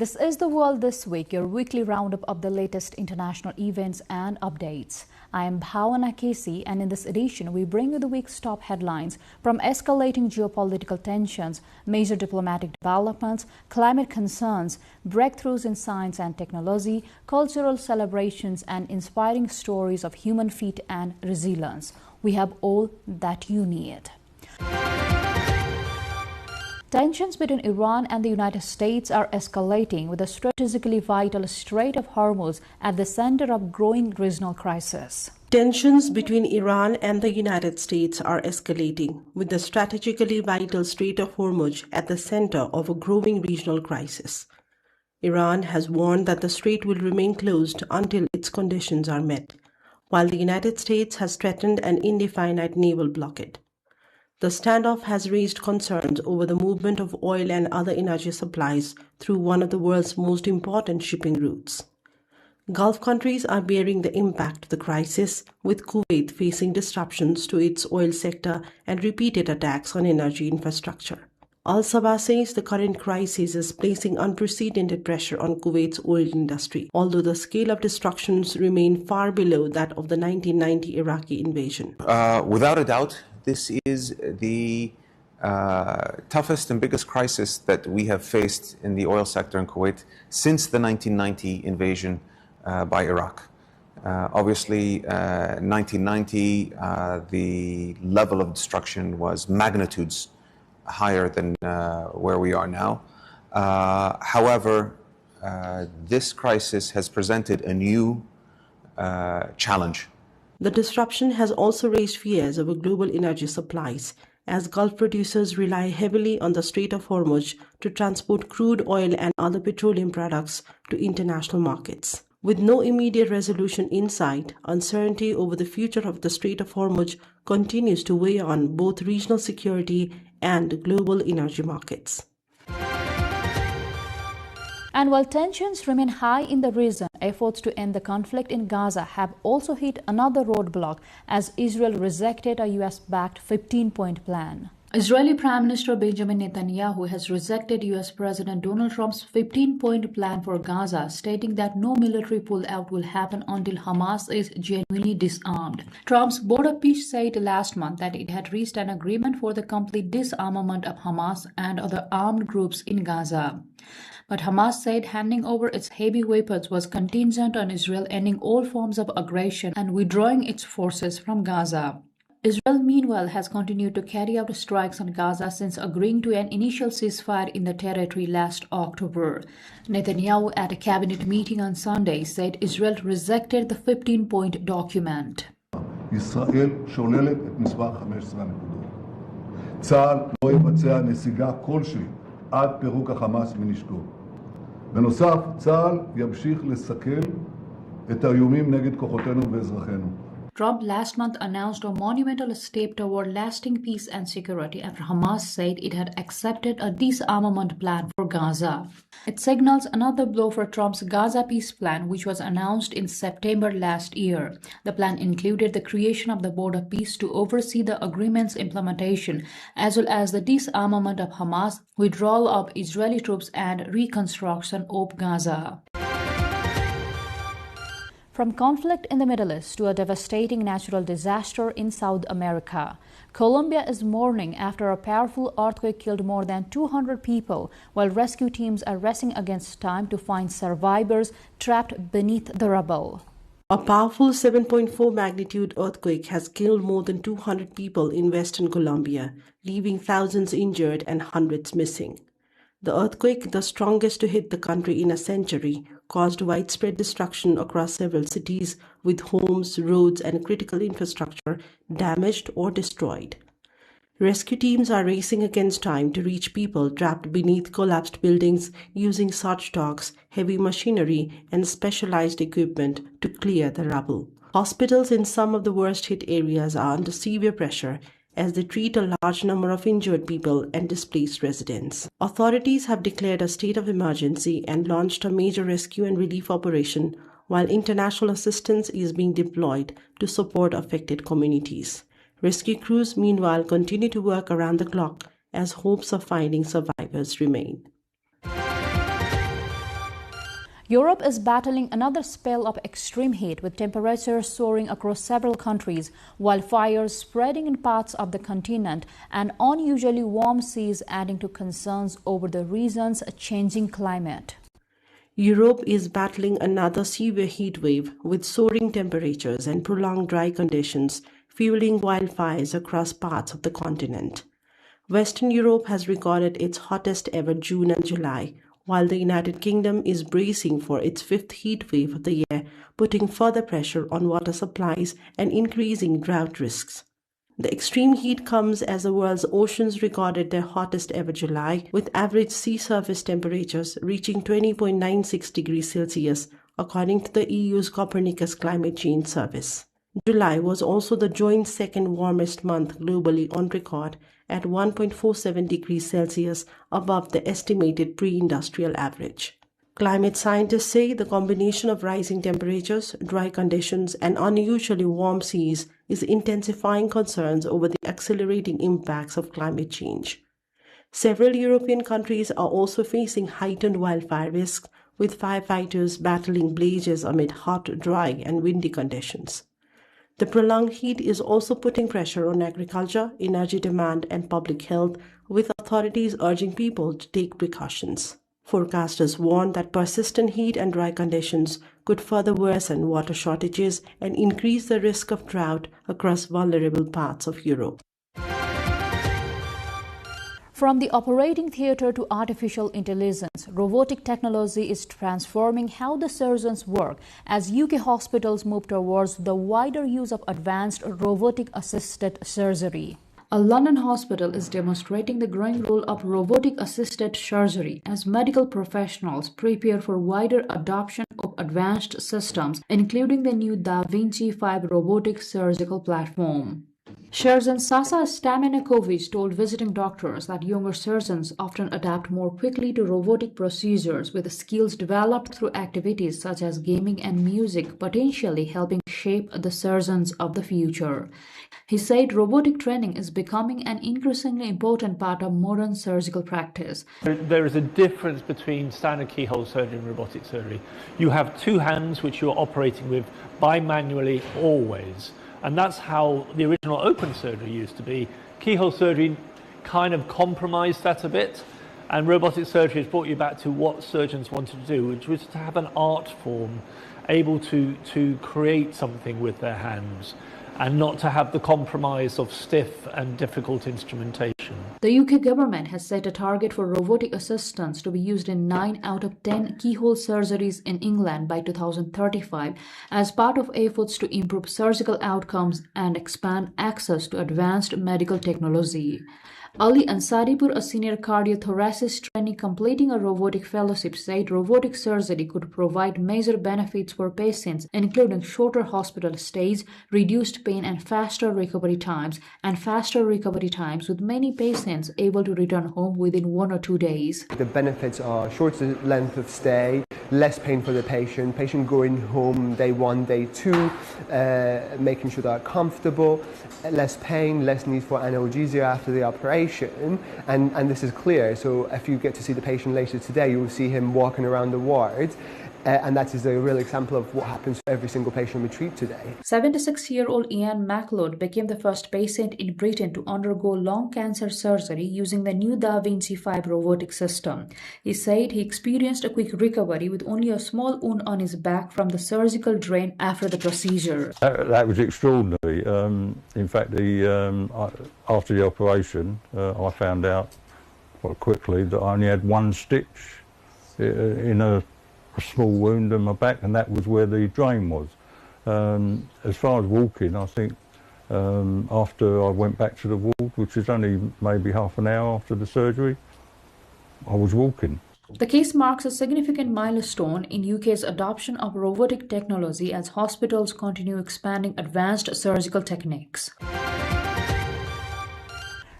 This is The World This Week, your weekly roundup of the latest international events and updates. I am Bhavana Casey, and in this edition, we bring you the week's top headlines from escalating geopolitical tensions, major diplomatic developments, climate concerns, breakthroughs in science and technology, cultural celebrations, and inspiring stories of human feat and resilience. We have all that you need. Tensions between Iran and the United States are escalating, with the strategically vital Strait of Hormuz at the center of growing regional crisis. Tensions between Iran and the United States are escalating, with the strategically vital Strait of Hormuz at the center of a growing regional crisis. Iran has warned that the strait will remain closed until its conditions are met, while the United States has threatened an indefinite naval blockade. The standoff has raised concerns over the movement of oil and other energy supplies through one of the world's most important shipping routes. Gulf countries are bearing the impact of the crisis, with Kuwait facing disruptions to its oil sector and repeated attacks on energy infrastructure. Al-Sabah says the current crisis is placing unprecedented pressure on Kuwait's oil industry, although the scale of destructions remain far below that of the 1990 Iraqi invasion. Without a doubt, this is the toughest and biggest crisis that we have faced in the oil sector in Kuwait since the 1990 invasion by Iraq. Obviously, 1990, the level of destruction was magnitudes higher than where we are now. However, this crisis has presented a new challenge. The disruption has also raised fears over global energy supplies, as Gulf producers rely heavily on the Strait of Hormuz to transport crude oil and other petroleum products to international markets. With no immediate resolution in sight, uncertainty over the future of the Strait of Hormuz continues to weigh on both regional security and global energy markets. And while tensions remain high in the region, efforts to end the conflict in Gaza have also hit another roadblock as Israel rejected a US-backed 15-point plan. Israeli Prime Minister Benjamin Netanyahu has rejected US President Donald Trump's 15-point plan for Gaza, stating that no military pullout will happen until Hamas is genuinely disarmed. Trump's Board of Peace said last month that it had reached an agreement for the complete disarmament of Hamas and other armed groups in Gaza. But Hamas said handing over its heavy weapons was contingent on Israel ending all forms of aggression and withdrawing its forces from Gaza. Israel, meanwhile, has continued to carry out strikes on Gaza since agreeing to an initial ceasefire in the territory last October. Netanyahu, at a cabinet meeting on Sunday, said Israel rejected the 15-point document. ישראל שוללת את מספר 15 הנקודות. צה"ל לא יבצע נסיגה כלשהי עד פירוק החמאס מנשקו. בנוסף, צה"ל ימשיך לסכל את האיומים נגד כוחותינו ואזרחינו. Trump last month announced a monumental step toward lasting peace and security after Hamas said it had accepted a disarmament plan for Gaza. It signals another blow for Trump's Gaza peace plan, which was announced in September last year. The plan included the creation of the Board of Peace to oversee the agreement's implementation, as well as the disarmament of Hamas, withdrawal of Israeli troops, and reconstruction of Gaza. From conflict in the Middle East to a devastating natural disaster in South America, Colombia is mourning after a powerful earthquake killed more than 200 people, while rescue teams are racing against time to find survivors trapped beneath the rubble. A powerful 7.4 magnitude earthquake has killed more than 200 people in western Colombia, leaving thousands injured and hundreds missing. The earthquake, the strongest to hit the country in a century, caused widespread destruction across several cities, with homes, roads, and critical infrastructure damaged or destroyed. Rescue teams are racing against time to reach people trapped beneath collapsed buildings using search dogs, heavy machinery, and specialized equipment to clear the rubble. Hospitals in some of the worst-hit areas are under severe pressure as they treat a large number of injured people and displaced residents. Authorities have declared a state of emergency and launched a major rescue and relief operation, while international assistance is being deployed to support affected communities. Rescue crews, meanwhile, continue to work around the clock as hopes of finding survivors remain. Europe is battling another spell of extreme heat, with temperatures soaring across several countries, wildfires spreading in parts of the continent, and unusually warm seas adding to concerns over the region's changing climate. Europe is battling another severe heat wave, with soaring temperatures and prolonged dry conditions fueling wildfires across parts of the continent. Western Europe has recorded its hottest ever June and July, while the United Kingdom is bracing for its fifth heat wave of the year, putting further pressure on water supplies and increasing drought risks. The extreme heat comes as the world's oceans recorded their hottest ever July, with average sea surface temperatures reaching 20.96 degrees Celsius, according to the EU's Copernicus Climate Change Service. July was also the joint second warmest month globally on record, at 1.47 degrees Celsius above the estimated pre-industrial average. Climate scientists say the combination of rising temperatures, dry conditions, and unusually warm seas is intensifying concerns over the accelerating impacts of climate change. Several European countries are also facing heightened wildfire risks, with firefighters battling blazes amid hot, dry, and windy conditions. The prolonged heat is also putting pressure on agriculture, energy demand, and public health, with authorities urging people to take precautions. Forecasters warn that persistent heat and dry conditions could further worsen water shortages and increase the risk of drought across vulnerable parts of Europe. From the operating theatre to artificial intelligence, robotic technology is transforming how the surgeons work as UK hospitals move towards the wider use of advanced robotic-assisted surgery. A London hospital is demonstrating the growing role of robotic-assisted surgery as medical professionals prepare for wider adoption of advanced systems, including the new Da Vinci 5 robotic surgical platform. Surgeon Sasa Stamenikovic told visiting doctors that younger surgeons often adapt more quickly to robotic procedures with skills developed through activities such as gaming and music, potentially helping shape the surgeons of the future. He said robotic training is becoming an increasingly important part of modern surgical practice. There is a difference between standard keyhole surgery and robotic surgery. You have two hands which you're operating with bimanually always. And that's how the original open surgery used to be. Keyhole surgery kind of compromised that a bit, and robotic surgery has brought you back to what surgeons wanted to do, which was to have an art form, able to create something with their hands, and not to have the compromise of stiff and difficult instrumentation. The UK government has set a target for robotic assistants to be used in 9 out of 10 keyhole surgeries in England by 2035 as part of efforts to improve surgical outcomes and expand access to advanced medical technology. Ali Ansaripur, a senior cardiothoracic trainee completing a robotic fellowship, said robotic surgery could provide major benefits for patients, including shorter hospital stays, reduced pain and faster recovery times, with many patients able to return home within 1 or 2 days. The benefits are shorter length of stay, less pain for the patient going home day 1, day 2, making sure they're comfortable, less pain, less need for analgesia after the operation. And this is clear, so if you get to see the patient later today, you will see him walking around the ward, and that is a real example of what happens to every single patient we treat today. 76-year-old Ian MacLeod became the first patient in Britain to undergo lung cancer surgery using the new Da Vinci 5 robotic system. He said he experienced a quick recovery with only a small wound on his back from the surgical drain after the procedure. That was extraordinary. In fact, after the operation, I found out quite quickly that I only had 1 stitch in a small wound on my back, and that was where the drain was. As far as walking, I think after I went back to the ward, which was only maybe half an hour after the surgery, I was walking. The case marks a significant milestone in UK's adoption of robotic technology as hospitals continue expanding advanced surgical techniques.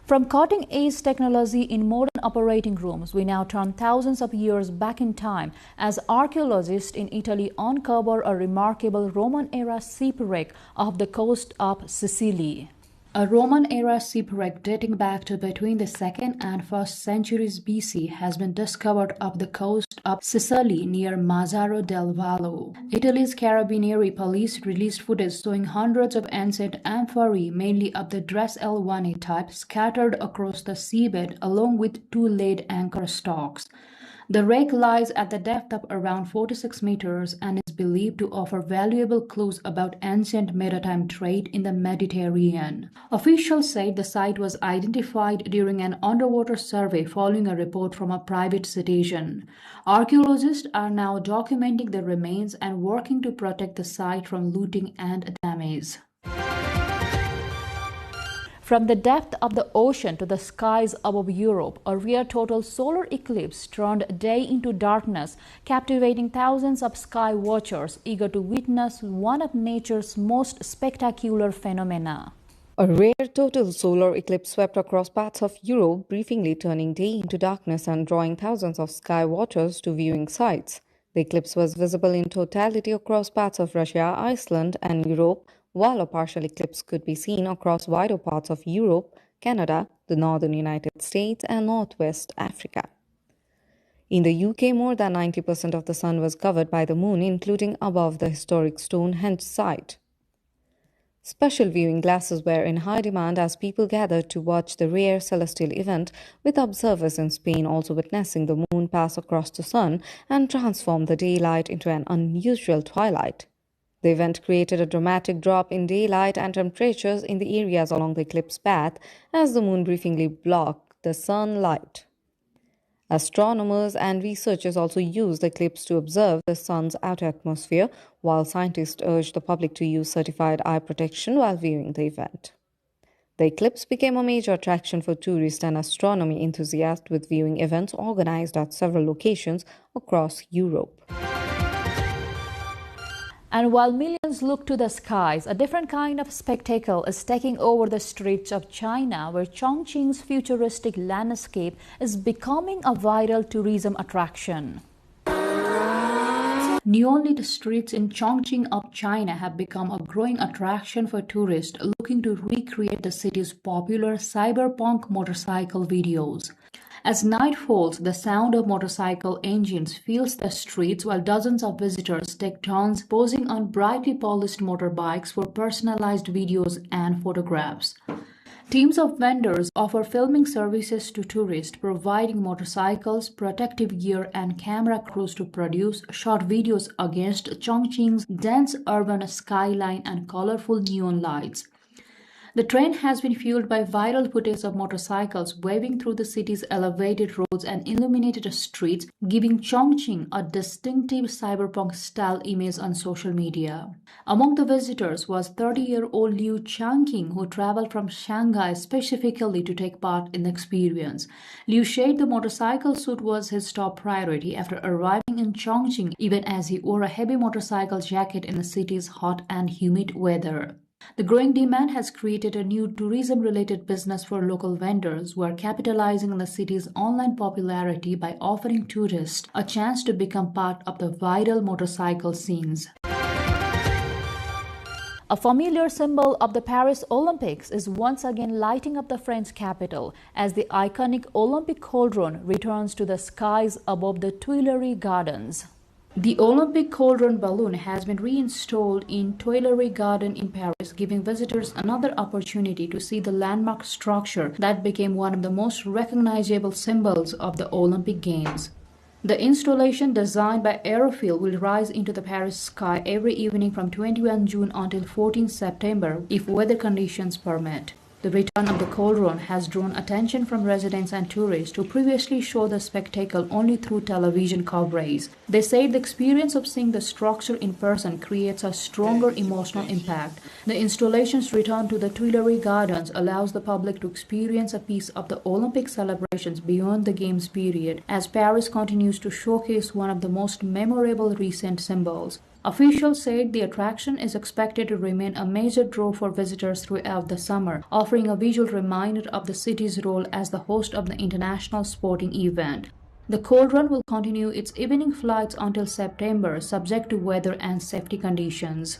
From cutting-edge technology in modern operating rooms, we now turn thousands of years back in time as archaeologists in Italy uncover a remarkable Roman-era shipwreck off the coast of Sicily. A Roman-era shipwreck dating back to between the 2nd and 1st centuries BC has been discovered off the coast of Sicily near Mazzaro del Vallo. Italy's Carabinieri police released footage showing hundreds of ancient amphorae, mainly of the Dress L1 type, scattered across the seabed along with 2 laid anchor stocks. The wreck lies at the depth of around 46 meters and is believed to offer valuable clues about ancient maritime trade in the Mediterranean. Officials said the site was identified during an underwater survey following a report from a private citizen. Archaeologists are now documenting the remains and working to protect the site from looting and damage. From the depth of the ocean to the skies above Europe, a rare total solar eclipse turned day into darkness, captivating thousands of sky watchers eager to witness one of nature's most spectacular phenomena. A rare total solar eclipse swept across parts of Europe, briefly turning day into darkness and drawing thousands of sky watchers to viewing sites. The eclipse was visible in totality across parts of Russia, Iceland, and Europe, while a partial eclipse could be seen across wider parts of Europe, Canada, the northern United States, and northwest Africa. In the UK, more than 90% of the sun was covered by the moon, including above the historic Stonehenge site. Special viewing glasses were in high demand as people gathered to watch the rare celestial event, with observers in Spain also witnessing the moon pass across the sun and transform the daylight into an unusual twilight. The event created a dramatic drop in daylight and temperatures in the areas along the eclipse path as the moon briefly blocked the sunlight. Astronomers and researchers also used the eclipse to observe the sun's outer atmosphere, while scientists urged the public to use certified eye protection while viewing the event. The eclipse became a major attraction for tourists and astronomy enthusiasts, with viewing events organized at several locations across Europe. And while millions look to the skies, a different kind of spectacle is taking over the streets of China, where Chongqing's futuristic landscape is becoming a viral tourism attraction. Neon-lit streets in Chongqing of China have become a growing attraction for tourists looking to recreate the city's popular cyberpunk motorcycle videos. As night falls, the sound of motorcycle engines fills the streets while dozens of visitors take turns posing on brightly polished motorbikes for personalized videos and photographs. Teams of vendors offer filming services to tourists, providing motorcycles, protective gear, and camera crews to produce short videos against Chongqing's dense urban skyline and colorful neon lights. The trend has been fueled by viral footage of motorcycles waving through the city's elevated roads and illuminated streets, giving Chongqing a distinctive cyberpunk-style image on social media. Among the visitors was 30-year-old Liu Changqing, who traveled from Shanghai specifically to take part in the experience. Liu said the motorcycle suit was his top priority after arriving in Chongqing, even as he wore a heavy motorcycle jacket in the city's hot and humid weather. The growing demand has created a new tourism-related business for local vendors who are capitalizing on the city's online popularity by offering tourists a chance to become part of the viral motorcycle scenes. A familiar symbol of the Paris Olympics is once again lighting up the French capital as the iconic Olympic cauldron returns to the skies above the Tuileries Gardens. The Olympic cauldron balloon has been reinstalled in Tuileries Garden in Paris, giving visitors another opportunity to see the landmark structure that became one of the most recognizable symbols of the Olympic Games. The installation, designed by Aerophil, will rise into the Paris sky every evening from 21 June until 14 September if weather conditions permit. The return of the cauldron has drawn attention from residents and tourists who previously saw the spectacle only through television coverage. They say the experience of seeing the structure in person creates a stronger emotional impact. The installation's return to the Tuileries Gardens allows the public to experience a piece of the Olympic celebrations beyond the Games period, as Paris continues to showcase one of the most memorable recent symbols. Officials said the attraction is expected to remain a major draw for visitors throughout the summer, offering a visual reminder of the city's role as the host of the international sporting event. The cauldron will continue its evening flights until September, subject to weather and safety conditions.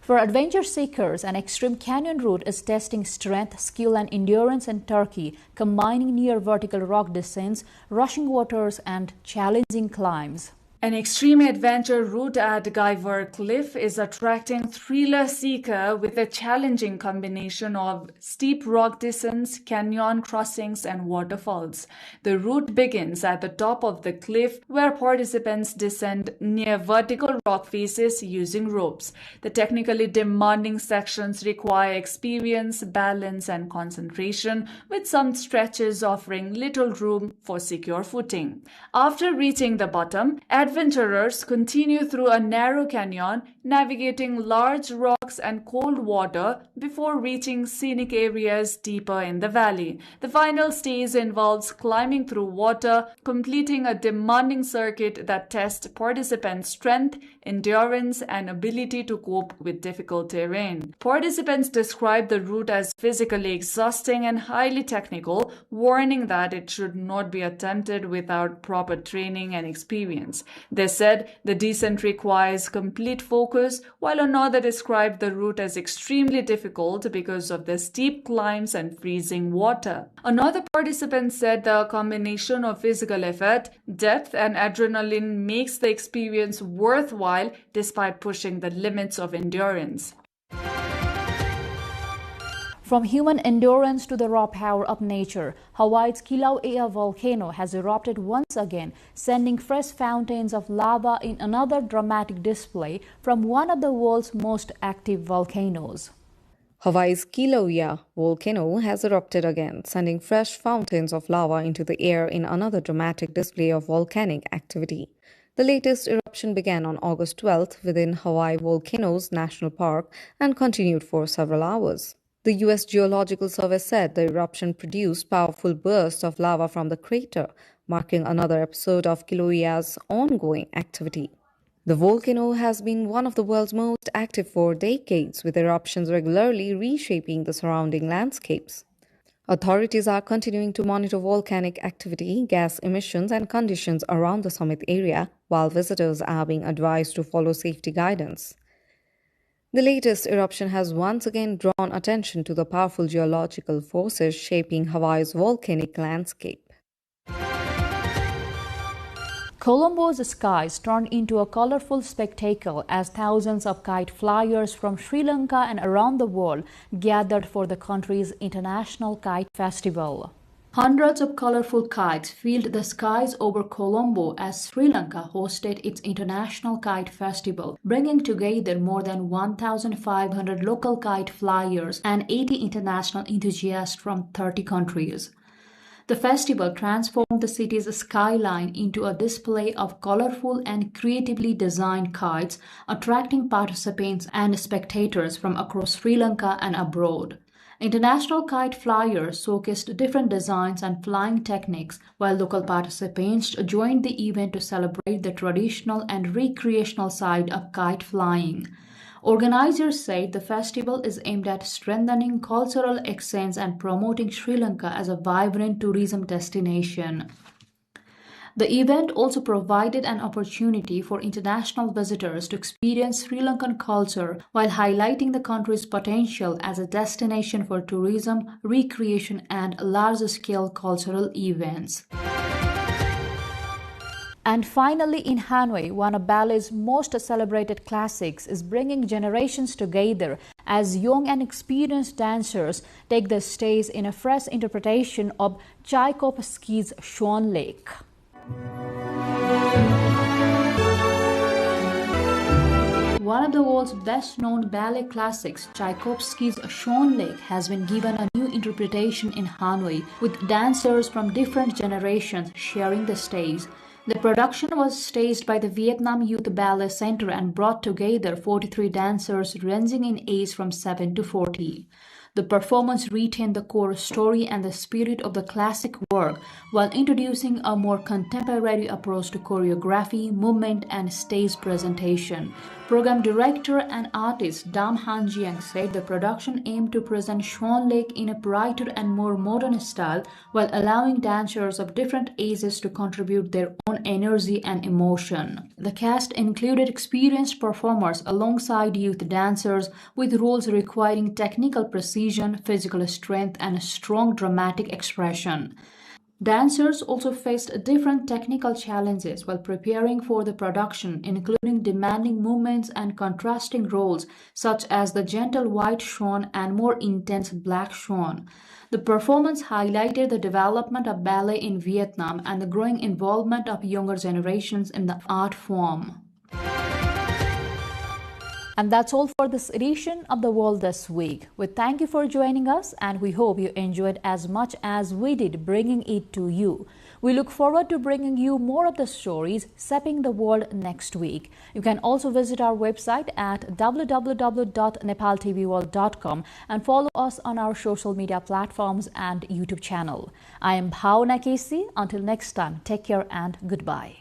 For adventure seekers, an extreme canyon route is testing strength, skill and endurance in Turkey, combining near vertical rock descents, rushing waters and challenging climbs. An extreme adventure route at Guyver Cliff is attracting thriller seeker with a challenging combination of steep rock descents, canyon crossings and waterfalls. The route begins at the top of the cliff where participants descend near vertical rock faces using ropes. The technically demanding sections require experience, balance and concentration, with some stretches offering little room for secure footing. After reaching the bottom, adventurers continue through a narrow canyon, navigating large rocks and cold water before reaching scenic areas deeper in the valley. The final stage involves climbing through water, completing a demanding circuit that tests participants' strength, endurance, and ability to cope with difficult terrain. Participants describe the route as physically exhausting and highly technical, warning that it should not be attempted without proper training and experience. They said the descent requires complete focus, while another described the route as extremely difficult because of the steep climbs and freezing water. Another participant said the combination of physical effort, depth, and adrenaline makes the experience worthwhile despite pushing the limits of endurance. From human endurance to the raw power of nature, Hawaii's Kilauea volcano has erupted once again, sending fresh fountains of lava in another dramatic display from one of the world's most active volcanoes. Hawaii's Kilauea volcano has erupted again, sending fresh fountains of lava into the air in another dramatic display of volcanic activity. The latest eruption began on August 12th within Hawaii Volcanoes National Park and continued for several hours. The U.S. Geological Survey said the eruption produced powerful bursts of lava from the crater, marking another episode of Kilauea's ongoing activity. The volcano has been one of the world's most active for decades, with eruptions regularly reshaping the surrounding landscapes. Authorities are continuing to monitor volcanic activity, gas emissions, and conditions around the summit area, while visitors are being advised to follow safety guidance. The latest eruption has once again drawn attention to the powerful geological forces shaping Hawaii's volcanic landscape. Colombo's skies turned into a colorful spectacle as thousands of kite flyers from Sri Lanka and around the world gathered for the country's International Kite Festival. Hundreds of colorful kites filled the skies over Colombo as Sri Lanka hosted its International Kite Festival, bringing together more than 1,500 local kite flyers and 80 international enthusiasts from 30 countries. The festival transformed the city's skyline into a display of colorful and creatively designed kites, attracting participants and spectators from across Sri Lanka and abroad. International kite flyers showcased different designs and flying techniques, while local participants joined the event to celebrate the traditional and recreational side of kite flying. Organizers said the festival is aimed at strengthening cultural exchange and promoting Sri Lanka as a vibrant tourism destination. The event also provided an opportunity for international visitors to experience Sri Lankan culture while highlighting the country's potential as a destination for tourism, recreation, and large-scale cultural events. And finally, in Hanoi, one of ballet's most celebrated classics is bringing generations together as young and experienced dancers take the stage in a fresh interpretation of Tchaikovsky's Swan Lake. One of the world's best-known ballet classics, Tchaikovsky's Swan Lake, has been given a new interpretation in Hanoi, with dancers from different generations sharing the stage. The production was staged by the Vietnam Youth Ballet Center and brought together 43 dancers ranging in age from 7 to 40. The performance retained the core story and the spirit of the classic work while introducing a more contemporary approach to choreography, movement, and stage presentation. Program director and artist Dam Han Jiang said the production aimed to present Swan Lake in a brighter and more modern style while allowing dancers of different ages to contribute their own energy and emotion. The cast included experienced performers alongside youth dancers with roles requiring technical precision, physical strength, and strong dramatic expression. Dancers also faced different technical challenges while preparing for the production, including demanding movements and contrasting roles such as the gentle white swan and more intense black swan. The performance highlighted the development of ballet in Vietnam and the growing involvement of younger generations in the art form. And that's all for this edition of The World This Week. We thank you for joining us and we hope you enjoyed as much as we did bringing it to you. We look forward to bringing you more of the stories shaping the world next week. You can also visit our website at www.nepaltelevision.com and follow us on our social media platforms and YouTube channel. I am Bhavna Kesi. Until next time, take care and goodbye.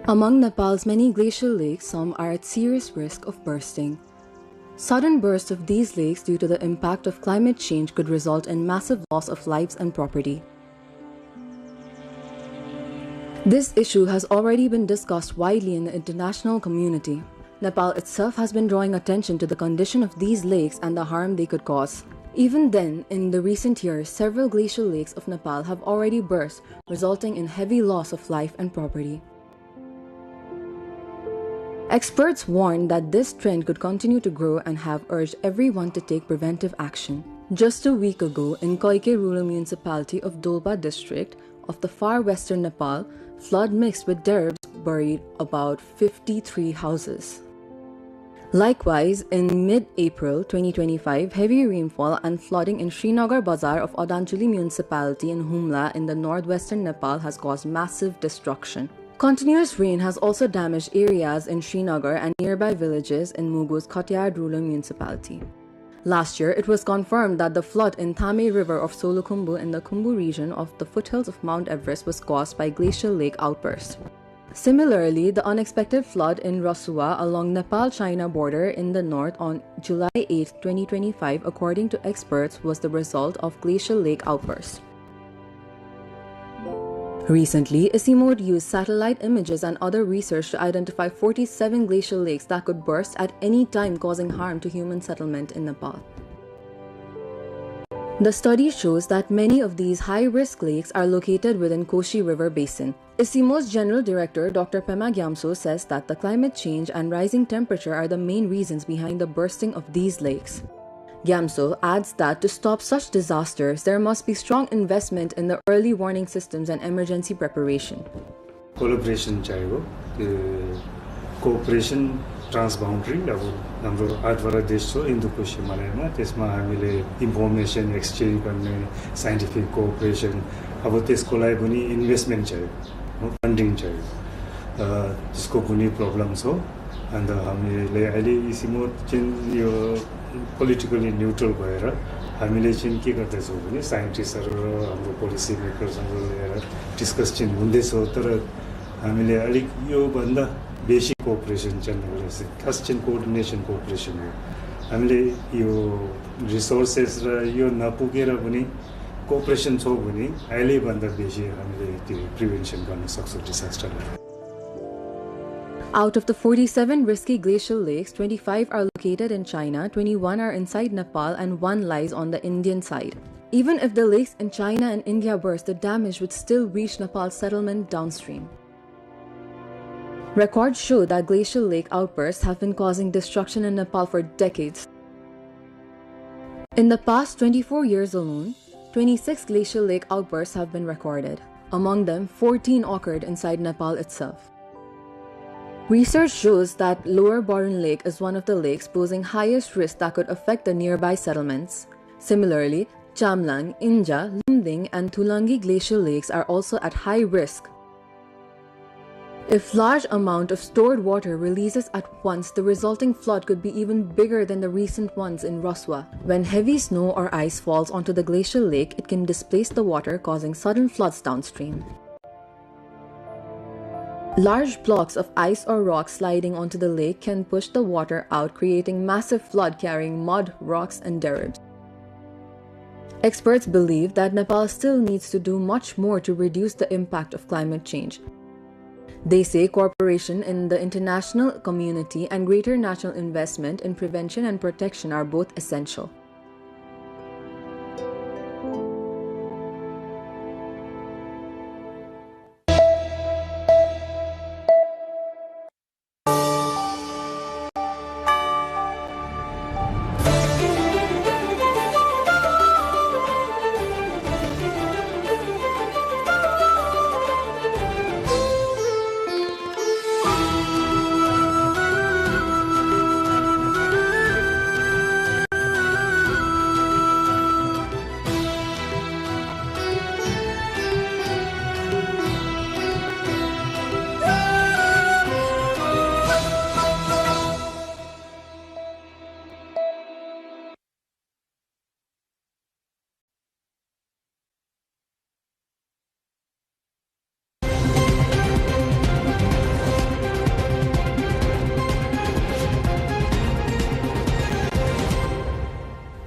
Among Nepal's many glacial lakes, some are at serious risk of bursting. Sudden bursts of these lakes due to the impact of climate change could result in massive loss of lives and property. This issue has already been discussed widely in the international community. Nepal itself has been drawing attention to the condition of these lakes and the harm they could cause. Even then, in the recent years, several glacial lakes of Nepal have already burst, resulting in heavy loss of life and property. Experts warned that this trend could continue to grow and have urged everyone to take preventive action. Just a week ago, in Koike rural municipality of Dolba district of the far western Nepal, flood mixed with derbs buried about 53 houses. Likewise, in mid-April 2025, heavy rainfall and flooding in Srinagar Bazar of Odanchuli municipality in Humla in the northwestern Nepal has caused massive destruction. Continuous rain has also damaged areas in Srinagar and nearby villages in Mugu's Khatiar rural municipality. Last year, it was confirmed that the flood in Thame River of Solukhumbu in the Khumbu region of the foothills of Mount Everest was caused by glacial lake outburst. Similarly, the unexpected flood in Rasua along Nepal-China border in the north on July 8, 2025, according to experts, was the result of glacial lake outburst. Recently, ICIMOD used satellite images and other research to identify 47 glacial lakes that could burst at any time, causing harm to human settlement in Nepal. The study shows that many of these high-risk lakes are located within Koshi River Basin. ICIMOD's General Director, Dr. Pema Gyamso, says that the climate change and rising temperature are the main reasons behind the bursting of these lakes. Gyamso adds that to stop such disasters, there must be strong investment in the early warning systems and emergency preparation. Collaboration चाहिए, cooperation transboundary. अब हाम्रो 8 वटा देश छ इन्दो-कोशी हिमालयमा, त्यसमा हामीले information exchange गर्ने, scientific cooperation, अब त्यसको लागि पनि इन्भेस्टमेन्ट चाहियो, फन्डिङ चाहियो, त्यसको कुनै प्रब्लम छ, अन्त हामीले अहिले इसिमोड चाहिँ यो पोलिटिकली न्युट्रल भएर हामीले चाहिँ के गर्दैछौँ भने साइन्टिस्टहरू र हाम्रो पोलिसी मेकरसँग लिएर डिस्कस चाहिँ हुँदैछ, तर हामीले अलिक यो भन्दा बेसी कोअपरेसन चाहिँ गर्दैछ, खास चाहिँ कोअर्डिनेसन कोअपरेसन हो। हामीले यो रिसोर्सेस र यो नपुगेर पनि कोअपरेसन छ भने अहिले भन्दा बेसी हामीले त्यो प्रिभेन्सन गर्न सक्छौँ डिसास्टरलाई। Out of the 47 risky glacial lakes, 25 are located in China, 21 are inside Nepal, and 1 lies on the Indian side. Even if the lakes in China and India burst, the damage would still reach Nepal's settlement downstream. Records show that glacial lake outbursts have been causing destruction in Nepal for decades. In the past 24 years alone, 26 glacial lake outbursts have been recorded. Among them, 14 occurred inside Nepal itself. Research shows that Lower Boran Lake is one of the lakes posing highest risk that could affect the nearby settlements. Similarly, Chamlang, Inja, Lumding, and Tulangi glacial lakes are also at high risk. If large amount of stored water releases at once, the resulting flood could be even bigger than the recent ones in Raswa. When heavy snow or ice falls onto the glacial lake, it can displace the water, causing sudden floods downstream. Large blocks of ice or rock sliding onto the lake can push the water out, creating massive flood carrying mud, rocks, and debris. Experts believe that Nepal still needs to do much more to reduce the impact of climate change. They say cooperation in the international community and greater national investment in prevention and protection are both essential.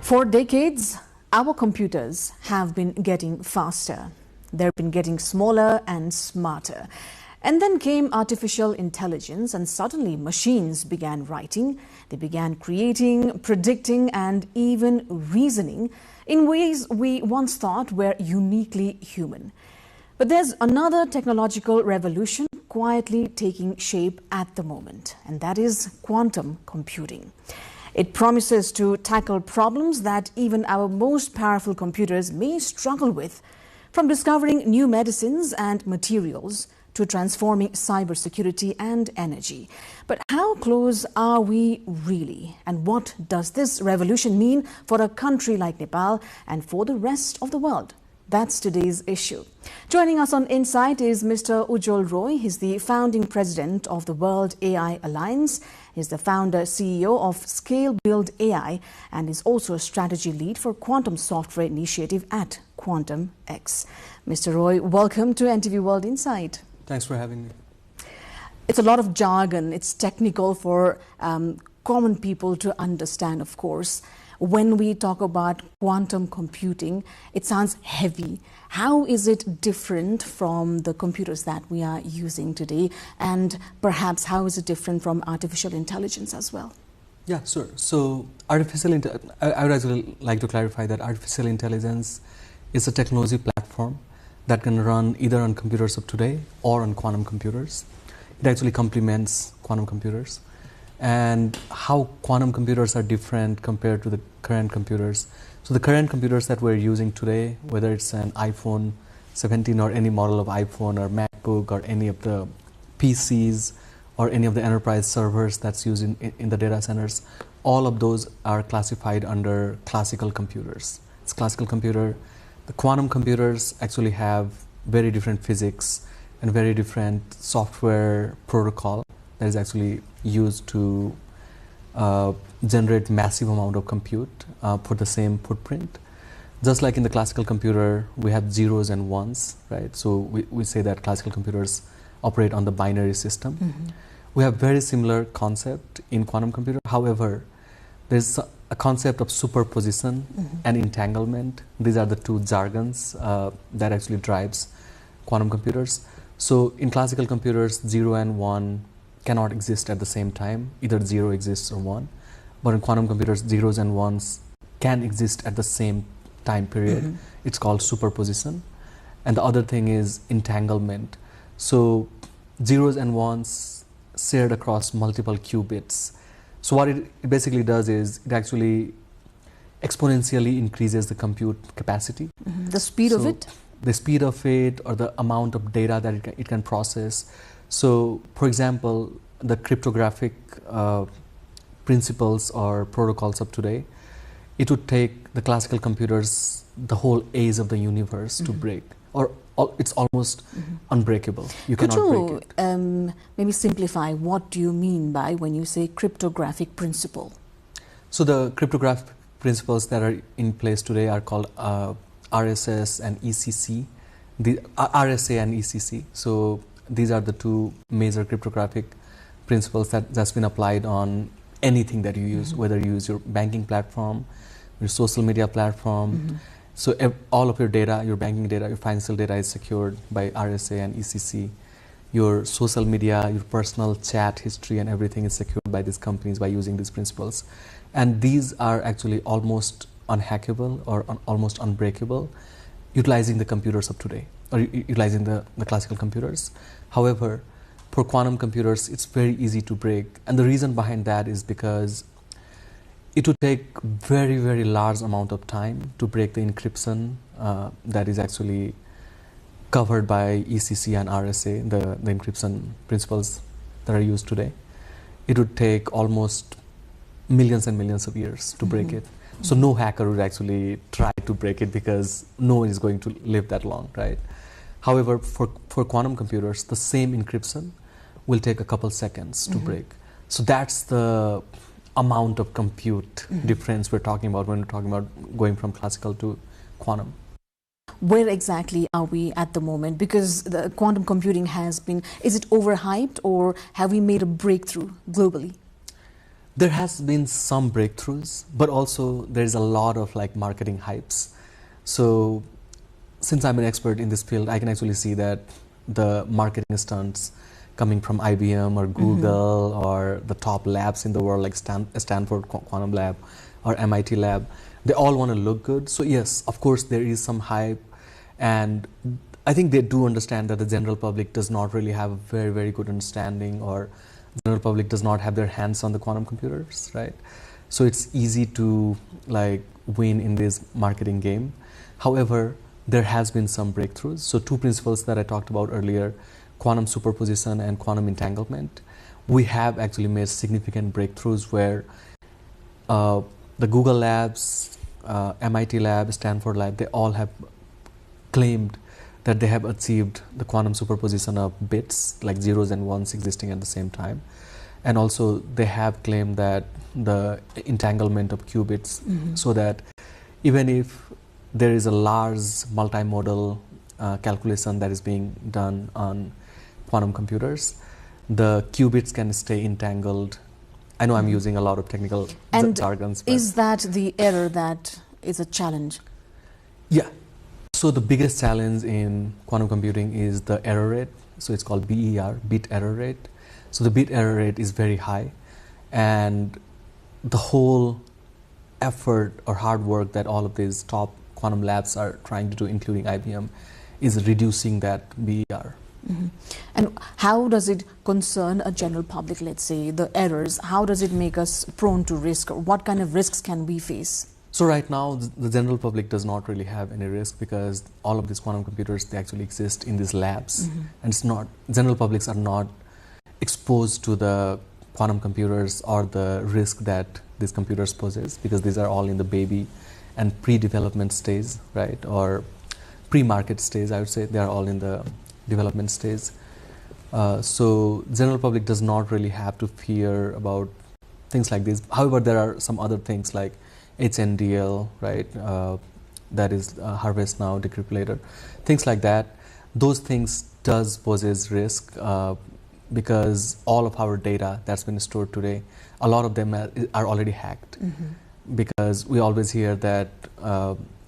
For decades, our computers have been getting faster. They've been getting smaller and smarter. And then came artificial intelligence, and suddenly machines began writing. They began creating, predicting, and even reasoning in ways we once thought were uniquely human. But there's another technological revolution quietly taking shape at the moment, and that is quantum computing. It promises to tackle problems that even our most powerful computers may struggle with, from discovering new medicines and materials to transforming cybersecurity and energy. But how close are we really? And what does this revolution mean for a country like Nepal and for the rest of the world? That's today's issue. Joining us on Insight is Mr. Ujjwal Roy. He's the founding president of the World AI Alliance. He's the founder CEO of Scale Build AI and is also a strategy lead for quantum software initiative at Quantum X. Mr. Roy, welcome to NTV World Insight. Thanks for having me. It's a lot of jargon. It's technical for common people to understand, of course. When we talk about quantum computing, it sounds heavy. How is it different from the computers that we are using today? And perhaps how is it different from artificial intelligence as well? Yeah, sure. So I would actually like to clarify that artificial intelligence is a technology platform that can run either on computers of today or on quantum computers. It actually complements quantum computers. And how quantum computers are different compared to the current computers. So the current computers that we're using today, whether it's an iPhone 17 or any model of iPhone or MacBook or any of the PCs or any of the enterprise servers that's used in the data centers, all of those are classified under classical computers. It's classical computer. The quantum computers actually have very different physics and very different software protocol that is actually used to generate massive amount of compute for the same footprint. Just like in the classical computer, we have zeros and ones, right? So we say that classical computers operate on the binary system. Mm-hmm. We have very similar concept in quantum computer. However, there's a concept of superposition and entanglement. These are the two jargons that actually drives quantum computers. So in classical computers, 0 and 1 cannot exist at the same time. Either 0 exists or 1. But in quantum computers, zeros and ones can exist at the same time period. It's called superposition. And the other thing is entanglement. So zeros and ones shared across multiple qubits. So what it basically does is it actually exponentially increases the compute capacity. The speed of it? The speed of it, or the amount of data that it can process. So, for example, the cryptographic principles or protocols of today, it would take the classical computers the whole age of the universe to break, or it's almost unbreakable. You cannot break it. Maybe simplify, what do you mean by when you say cryptographic principle? So the cryptographic principles that are in place today are called RSS and ECC, the RSA and ECC. So these are the two major cryptographic principles that's been applied on anything that you use, whether you use your banking platform, your social media platform. So all of your data, your banking data, your financial data is secured by RSA and ECC. Your social media, your personal chat history and everything is secured by these companies by using these principles. And these are actually almost unhackable or almost unbreakable, utilizing the computers of today, or utilizing the classical computers. However, for quantum computers, it's very easy to break. And the reason behind that is because it would take very, very large amount of time to break the encryption that is actually covered by ECC and RSA, the encryption principles that are used today. It would take almost millions and millions of years to break it. So no hacker would actually try to break it because no one is going to live that long, right? However, for quantum computers, the same encryption will take a couple seconds to break. So that's the amount of compute difference we're talking about when we're talking about going from classical to quantum. Where exactly are we at the moment? Because the quantum computing has been, is it overhyped, or have we made a breakthrough globally? There has been some breakthroughs, but also there's a lot of marketing hypes. So since I'm an expert in this field, I can actually see that the marketing stunts coming from IBM or Google or the top labs in the world like Stanford Quantum Lab or MIT Lab, they all want to look good. So yes, of course there is some hype, and I think they do understand that the general public does not really have a very, very good understanding, or the general public does not have their hands on the quantum computers, right? So it's easy to win in this marketing game. However, there has been some breakthroughs. So two principles that I talked about earlier, quantum superposition and quantum entanglement, we have actually made significant breakthroughs where the Google labs, MIT lab, Stanford lab, they all have claimed that they have achieved the quantum superposition of bits, like zeros and ones existing at the same time. And also they have claimed that the entanglement of qubits, so that even if there is a large multimodal calculation that is being done on quantum computers, the qubits can stay entangled. I know I'm using a lot of technical jargons. And is that the error that is a challenge? Yeah. So the biggest challenge in quantum computing is the error rate. So it's called BER, bit error rate. So the bit error rate is very high, and the whole effort or hard work that all of these top quantum labs are trying to do, including IBM, is reducing that BER. And how does it concern a general public, let's say, the errors? How does it make us prone to risk, or what kind of risks can we face? So right now, the general public does not really have any risk, because all of these quantum computers, they actually exist in these labs. And it's not, general publics are not exposed to the quantum computers or the risk that these computers poses, because these are all in the baby and pre-development stage, right? Or pre-market stage, I would say. They are all in the development stage. So general public does not really have to fear about things like this. However, there are some other things like HNDL, right? That is harvest now defibrillator, things like that. Those things does poses risk because all of our data that's been stored today, a lot of them are already hacked. Because we always hear that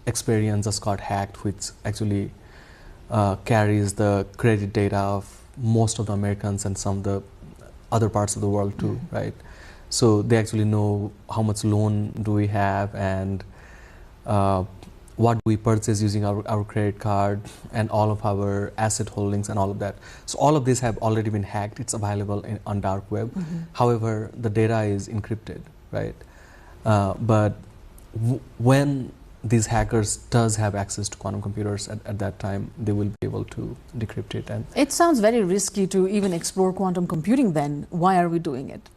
Experian just got hacked, which actually carries the credit data of most of the Americans and some of the other parts of the world too, right? So they actually know how much loan do we have and what we purchase using our credit card and all of our asset holdings and all of that. So all of this have already been hacked. It's available on dark web. However, the data is encrypted, right? But when these hackers does have access to quantum computers at that time, they will be able to decrypt it. And it sounds very risky to even explore quantum computing then. Why are we doing it?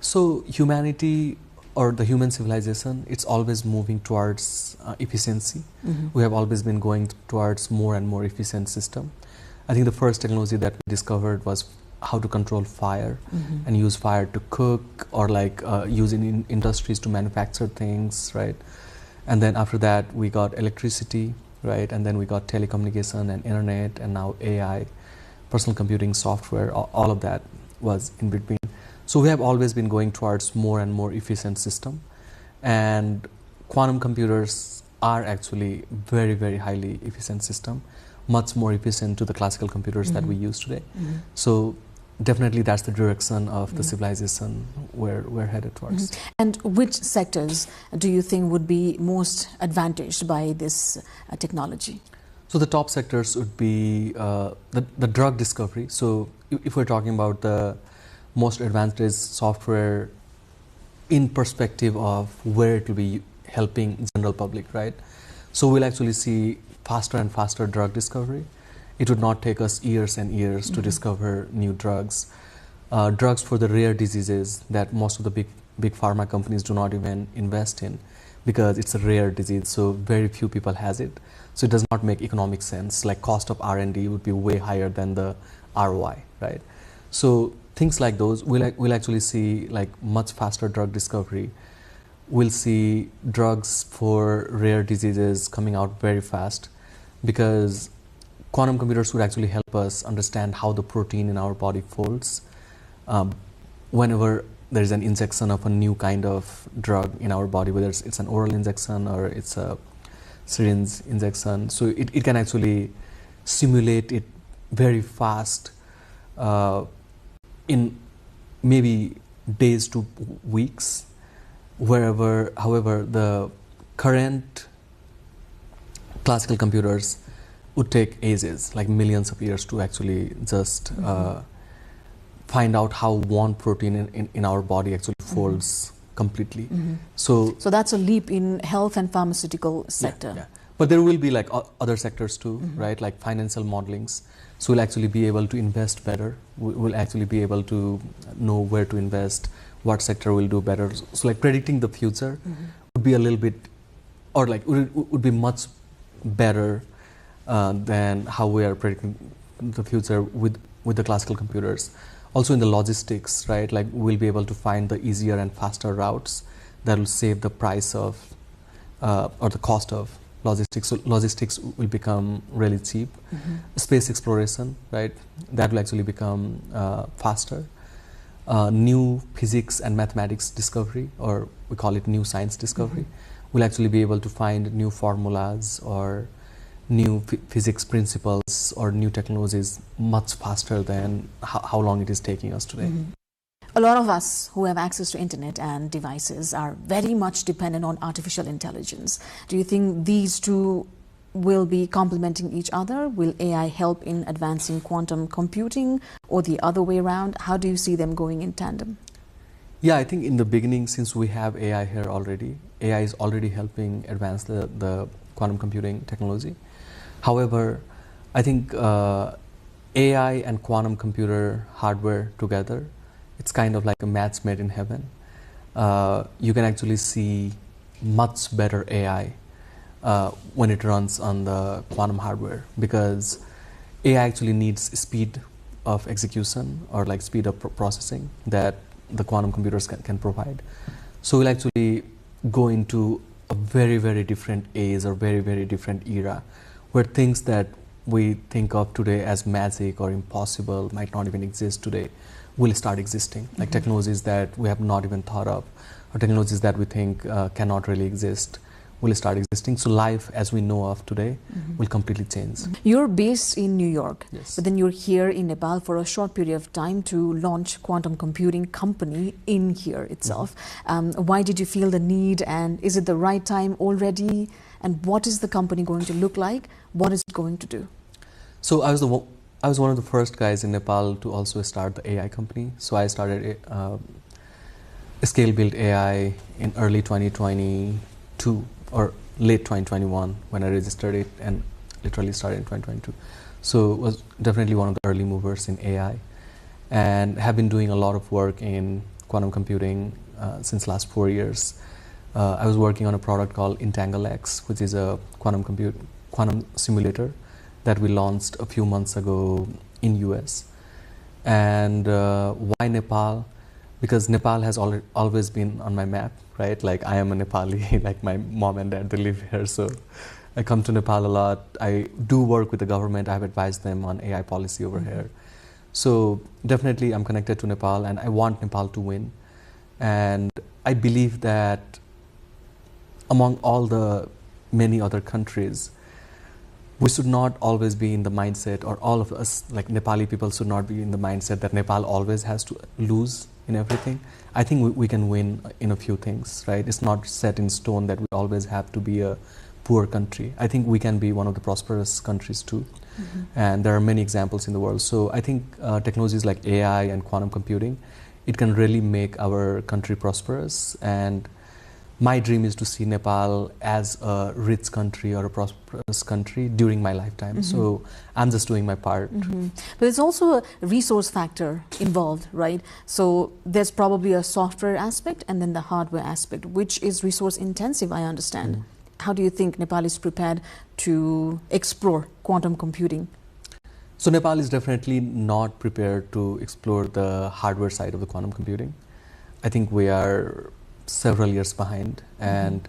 So humanity, or the human civilization, it's always moving towards efficiency. We have always been going towards more and more efficient system. I think the first technology that we discovered was how to control fire and use fire to cook, or like use in industries to manufacture things, right? And then after that we got electricity, right? And then we got telecommunication and internet, and now AI, personal computing software, all of that was in between. So we have always been going towards more and more efficient system, and quantum computers are actually very, very highly efficient system, much more efficient to the classical computers that we use today. So definitely that's the direction of the civilization we're headed towards. And which sectors do you think would be most advantaged by this technology? So the top sectors would be the drug discovery. So if we're talking about the most advanced software in perspective of where it will be helping general public, right? So we'll actually see faster and faster drug discovery. It would not take us years and years to discover new drugs. Drugs for the rare diseases that most of the big pharma companies do not even invest in, because it's a rare disease, so very few people has it. So it does not make economic sense. Like cost of R&D would be way higher than the ROI, right? So things like those, we'll actually see like much faster drug discovery. We'll see drugs for rare diseases coming out very fast, because quantum computers would actually help us understand how the protein in our body folds. Whenever there's an injection of a new kind of drug in our body, whether it's an oral injection or it's a syringe injection, so it can actually simulate it very fast in maybe days to weeks. However, the current classical computers would take ages, like millions of years, to actually just find out how one protein in our body actually folds completely. So that's a leap in health and pharmaceutical sector. Yeah. But there will be like other sectors too, right? Like financial modelings. So we'll actually be able to invest better. We'll actually be able to know where to invest, what sector will do better. So like predicting the future would be a little bit, or like would be much better than how we are predicting the future with the classical computers. Also in the logistics, right? Like we'll be able to find the easier and faster routes that will save the price of or the cost of logistics. So logistics will become really cheap. Space exploration, right? That will actually become faster. New physics and mathematics discovery, or we call it new science discovery, we'll actually be able to find new formulas or new physics principles or new technologies much faster than how long it is taking us today. A lot of us who have access to internet and devices are very much dependent on artificial intelligence. Do you think these two will be complementing each other? Will AI help in advancing quantum computing, or the other way around? How do you see them going in tandem? Yeah, I think in the beginning, since we have AI here already, AI is already helping advance the quantum computing technology. However, I think AI and quantum computer hardware together, it's kind of like a match made in heaven. You can actually see much better AI when it runs on the quantum hardware, because AI actually needs speed of execution, or like speed of processing that the quantum computers can provide. So we'll actually go into a very, very different age or very, very different era, where things that we think of today as magic or impossible, might not even exist today, will start existing. Like technologies that we have not even thought of, or technologies that we think cannot really exist, will start existing. So life as we know of today will completely change. You're based in New York, yes, but then you're here in Nepal for a short period of time to launch quantum computing company in here itself. Why did you feel the need, and is it the right time already? And what is the company going to look like? What is it going to do? So I was one of the first guys in Nepal to also start the AI company. So I started Scale Build AI in early 2022 or late 2021 when I registered it, and literally started in 2022. So it was definitely one of the early movers in AI, and have been doing a lot of work in quantum computing since last 4 years. I was working on a product called EntangleX, which is a quantum simulator that we launched a few months ago in US. And why Nepal? Because Nepal has always been on my map, right? Like I am a Nepali, like my mom and dad, they live here. So I come to Nepal a lot. I do work with the government. I have advised them on AI policy over here. So definitely I'm connected to Nepal, and I want Nepal to win. And I believe that among all the many other countries, we should not always be in the mindset, or all of us, like Nepali people, should not be in the mindset that Nepal always has to lose in everything. I think we can win in a few things, right? It's not set in stone that we always have to be a poor country. I think we can be one of the prosperous countries too. And there are many examples in the world. So I think technologies like AI and quantum computing, it can really make our country prosperous. And my dream is to see Nepal as a rich country or a prosperous country during my lifetime. So I'm just doing my part. But there's also a resource factor involved, right? So there's probably a software aspect and then the hardware aspect, which is resource intensive, I understand. How do you think Nepal is prepared to explore quantum computing? So Nepal is definitely not prepared to explore the hardware side of the quantum computing. I think we are several years behind, and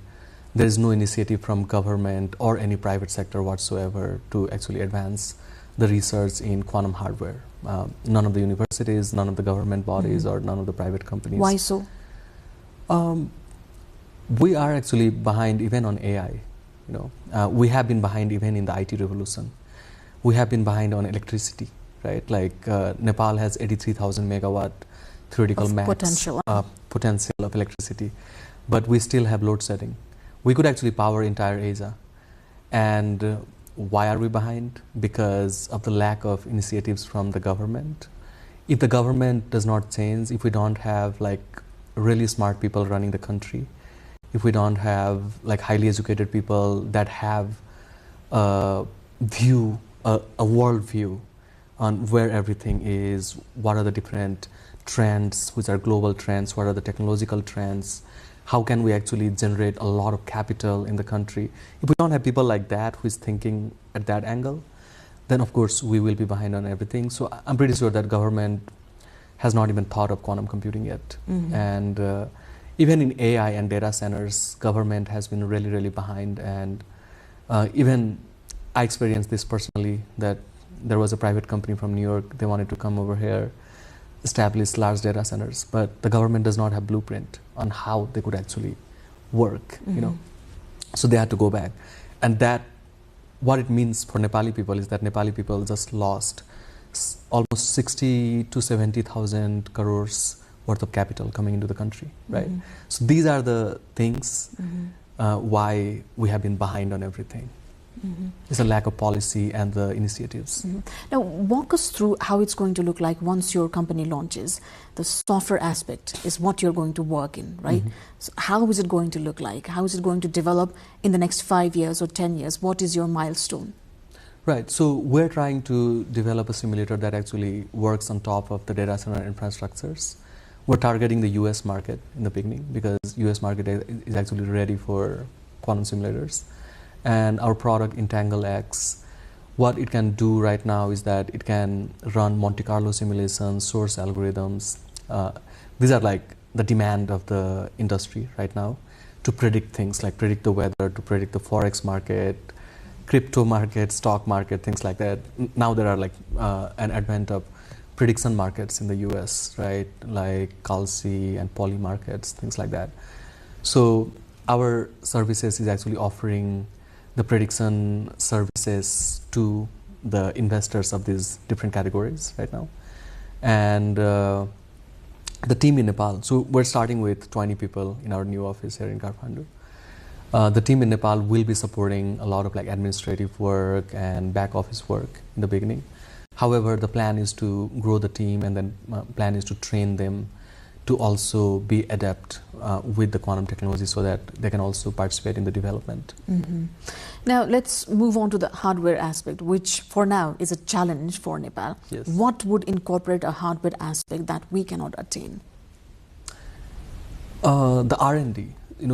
there is no initiative from government or any private sector whatsoever to actually advance the research in quantum hardware. None of the universities, none of the government bodies, or none of the private companies. Why so? We are actually behind even on AI. We have been behind even in the IT revolution. We have been behind on electricity, right? Like Nepal has 83,000 megawatt theoretical max potential of electricity, but we still have load shedding. We could actually power entire Asia. And why are we behind? Because of the lack of initiatives from the government. If the government does not change, if we don't have like really smart people running the country, if we don't have like highly educated people that have a view, a world view on where everything is, what are the different trends, which are global trends, what are the technological trends, how can we actually generate a lot of capital in the country. If we don't have people like that who is thinking at that angle, then of course we will be behind on everything. So I'm pretty sure that government has not even thought of quantum computing yet. And even in AI and data centers, government has been really, really behind. And even I experienced this personally, that there was a private company from New York, they wanted to come over here, establish large data centers, but the government does not have blueprint on how they could actually work, So they had to go back. And that, what it means for Nepali people is that Nepali people just lost almost 60 to 70,000 crores worth of capital coming into the country, right? So these are the things why we have been behind on everything. It's a lack of policy and the initiatives. Now, walk us through how it's going to look like once your company launches. The software aspect is what you're going to work in, right? So how is it going to look like? How is it going to develop in the next 5 years or 10 years? What is your milestone? Right, so we're trying to develop a simulator that actually works on top of the data center infrastructures. We're targeting the US market in the beginning because US market is actually ready for quantum simulators. And our product EntangleX, what it can do right now is that it can run Monte Carlo simulations, source algorithms. These are like the demand of the industry right now to predict things, like predict the weather, to predict the forex market, crypto market, stock market, things like that. Now there are like an advent of prediction markets in the US, right? Like Calci and Poly markets, things like that. So our services is actually offering the prediction services to the investors of these different categories right now. And the team in Nepal, so we're starting with 20 people in our new office here in Kathmandu. The team in Nepal will be supporting a lot of like administrative work and back office work in the beginning. However, the plan is to grow the team, and then plan is to train them to also be adept with the quantum technology so that they can also participate in the development. Now let's move on to the hardware aspect, which for now is a challenge for Nepal. Yes. What would incorporate a hardware aspect that we cannot attain? The R&D,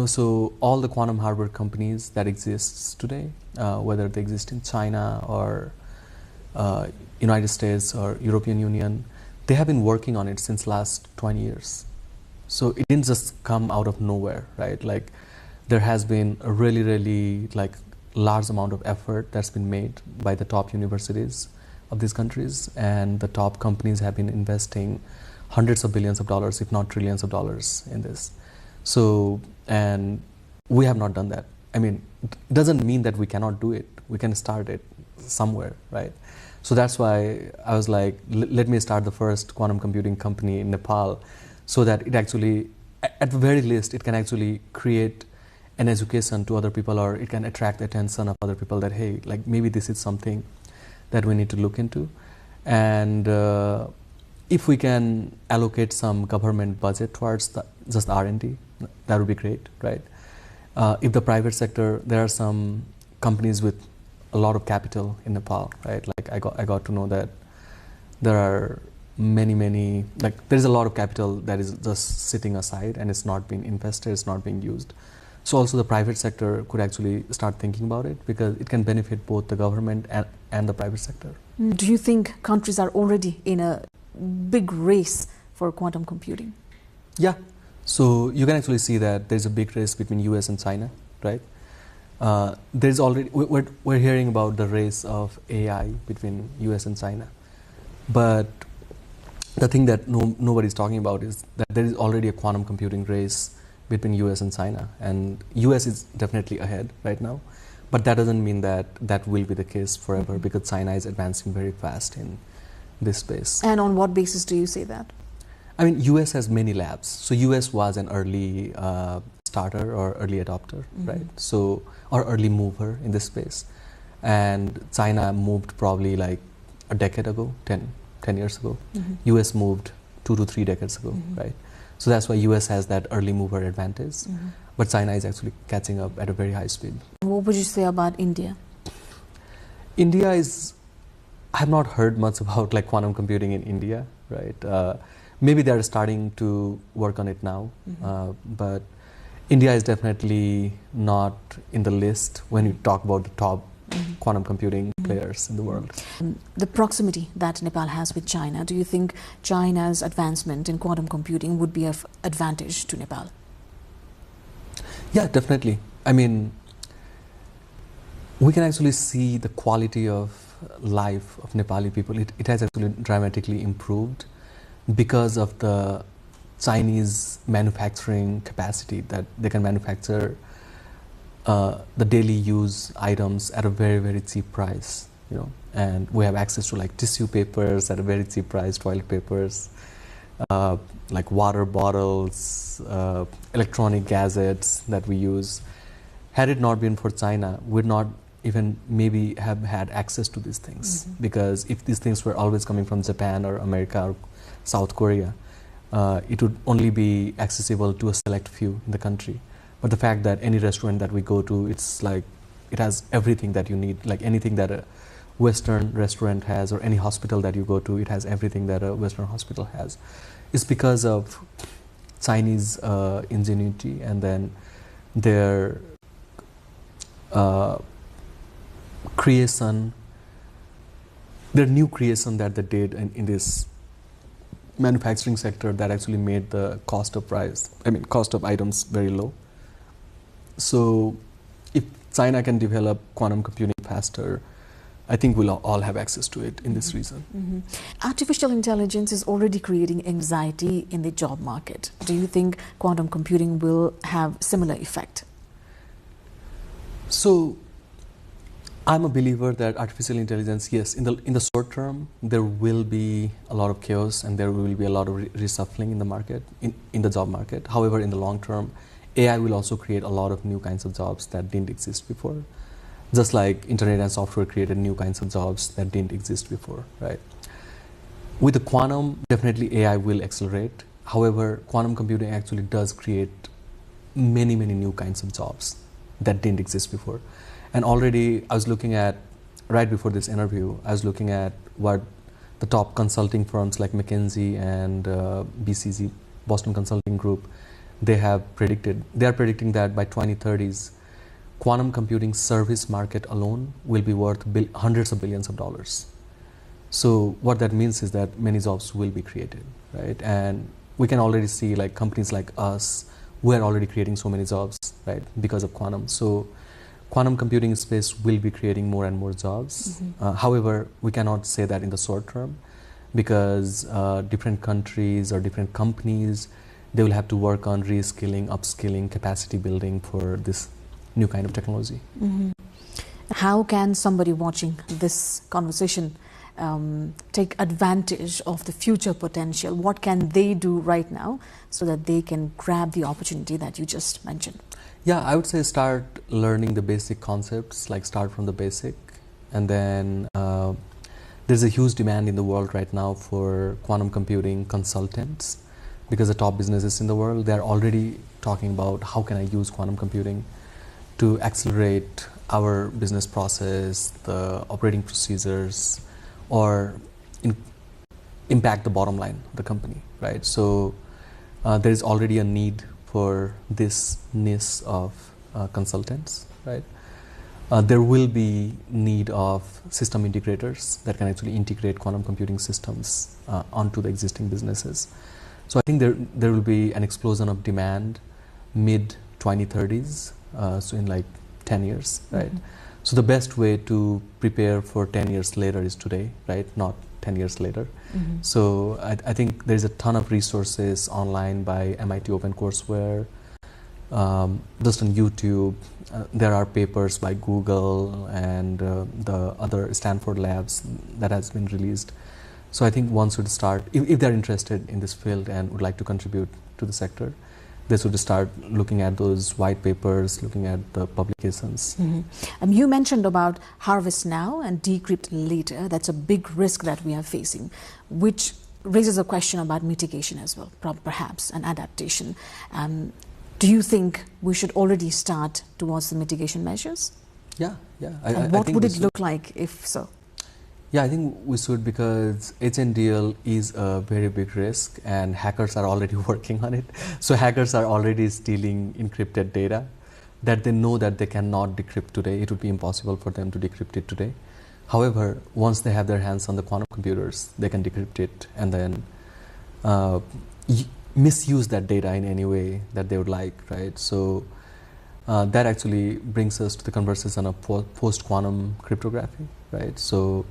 so all the quantum hardware companies that exists today, whether they exist in China or United States or European Union, they have been working on it since last 20 years. So it didn't just come out of nowhere, right? Like there has been a really like large amount of effort that's been made by the top universities of these countries, and the top companies have been investing hundreds of billions of dollars, if not trillions of dollars in this. So, and we have not done that. I mean, it doesn't mean that we cannot do it. We can start it somewhere, right? So that's why I was like, let me start the first quantum computing company in Nepal, so that it actually, at the very least, it can actually create an education to other people, or it can attract the attention of other people that, hey, like maybe this is something that we need to look into. And if we can allocate some government budget towards just R&D, that would be great, right? If the private sector, there are some companies with a lot of capital in Nepal, right? Like I got to know that there are many, like there's a lot of capital that is just sitting aside and it's not being invested, it's not being used. So also the private sector could actually start thinking about it, because it can benefit both the government and the private sector. Do you think countries are already in a big race for quantum computing? Yeah. So you can actually see that there's a big race between US and China, right? There's already, we're hearing about the race of AI between US and China. But the thing that nobody's talking about is that there is already a quantum computing race between US and China. And US is definitely ahead right now. But that doesn't mean that that will be the case forever, because China is advancing very fast in this space. And on what basis do you say that? I mean, US has many labs. So US was an early starter or early adopter, right? So, or early mover in this space. And China moved probably like a decade ago, 10 years ago. US moved 2 to 3 decades ago, right? So that's why US has that early mover advantage. But China is actually catching up at a very high speed. What would you say about India? India is, I have not heard much about like quantum computing in India, right? Maybe they're starting to work on it now, but India is definitely not in the list when you talk about the top quantum computing players in the world. The proximity that Nepal has with China, do you think China's advancement in quantum computing would be of advantage to Nepal? Yeah, definitely. I mean, we can actually see the quality of life of Nepali people. It has actually dramatically improved because of the Chinese manufacturing capacity, that they can manufacture the daily use items at a very cheap price, and we have access to like tissue papers at a very cheap price, toilet papers, like water bottles, electronic gadgets that we use. Had it not been for China, we'd not even maybe have had access to these things, because if these things were always coming from Japan or America or South Korea, it would only be accessible to a select few in the country. But the fact that any restaurant that we go to, it's like it has everything that you need, like anything that a Western restaurant has, or any hospital that you go to, it has everything that a Western hospital has. It's because of Chinese ingenuity, and then their creation, their new creation that they did in this manufacturing sector, that actually made the cost of items very low. So if China can develop quantum computing faster, I think we'll all have access to it in this region. Artificial intelligence is already creating anxiety in the job market. Do you think quantum computing will have similar effect? So I'm a believer that artificial intelligence, yes, in the short term, there will be a lot of chaos and there will be a lot of reshuffling in the market, in the job market. However, in the long term, AI will also create a lot of new kinds of jobs that didn't exist before. Just like internet and software created new kinds of jobs that didn't exist before, right? With the quantum, definitely AI will accelerate. However, quantum computing actually does create many, many new kinds of jobs that didn't exist before. And already I was looking at, right before this interview, I was looking at what the top consulting firms like McKinsey and BCG, Boston Consulting Group, they are predicting that by 2030s, quantum computing service market alone will be worth hundreds of billions of dollars. So what that means is that many jobs will be created, right? And we can already see like companies like us, we're already creating so many jobs, right, because of quantum. So quantum computing space will be creating more and more jobs. However, we cannot say that in the short term because different countries or different companies, they will have to work on reskilling, upskilling, capacity building for this new kind of technology. How can somebody watching this conversation take advantage of the future potential? What can they do right now so that they can grab the opportunity that you just mentioned? Yeah, I would say start learning the basic concepts, like start from the basic. And then there's a huge demand in the world right now for quantum computing consultants because the top businesses in the world, they're already talking about how can I use quantum computing to accelerate our business process, the operating procedures, or impact the bottom line of the company, right? So there is already a need for this niche of consultants, right? There will be need of system integrators that can actually integrate quantum computing systems onto the existing businesses. So I think there will be an explosion of demand mid 2030s, so in like 10 years, right? So the best way to prepare for 10 years later is today, right? Not 10 years later. So I think there's a ton of resources online by MIT OpenCourseware, just on YouTube. There are papers by Google and the other Stanford labs that has been released. So I think one should start, if they're interested in this field and would like to contribute to the sector, they should start looking at those white papers, looking at the publications. You mentioned about harvest now and decrypt later. That's a big risk that we are facing, which raises a question about mitigation as well, perhaps, and adaptation. Do you think we should already start towards the mitigation measures? Yeah. And what would it look like if so? Yeah, I think we should, because HNDL is a very big risk and hackers are already working on it. So hackers are already stealing encrypted data that they know that they cannot decrypt today. It would be impossible for them to decrypt it today. However, once they have their hands on the quantum computers, they can decrypt it and then misuse that data in any way that they would like, right? So that actually brings us to the conversation of post-quantum cryptography, right? So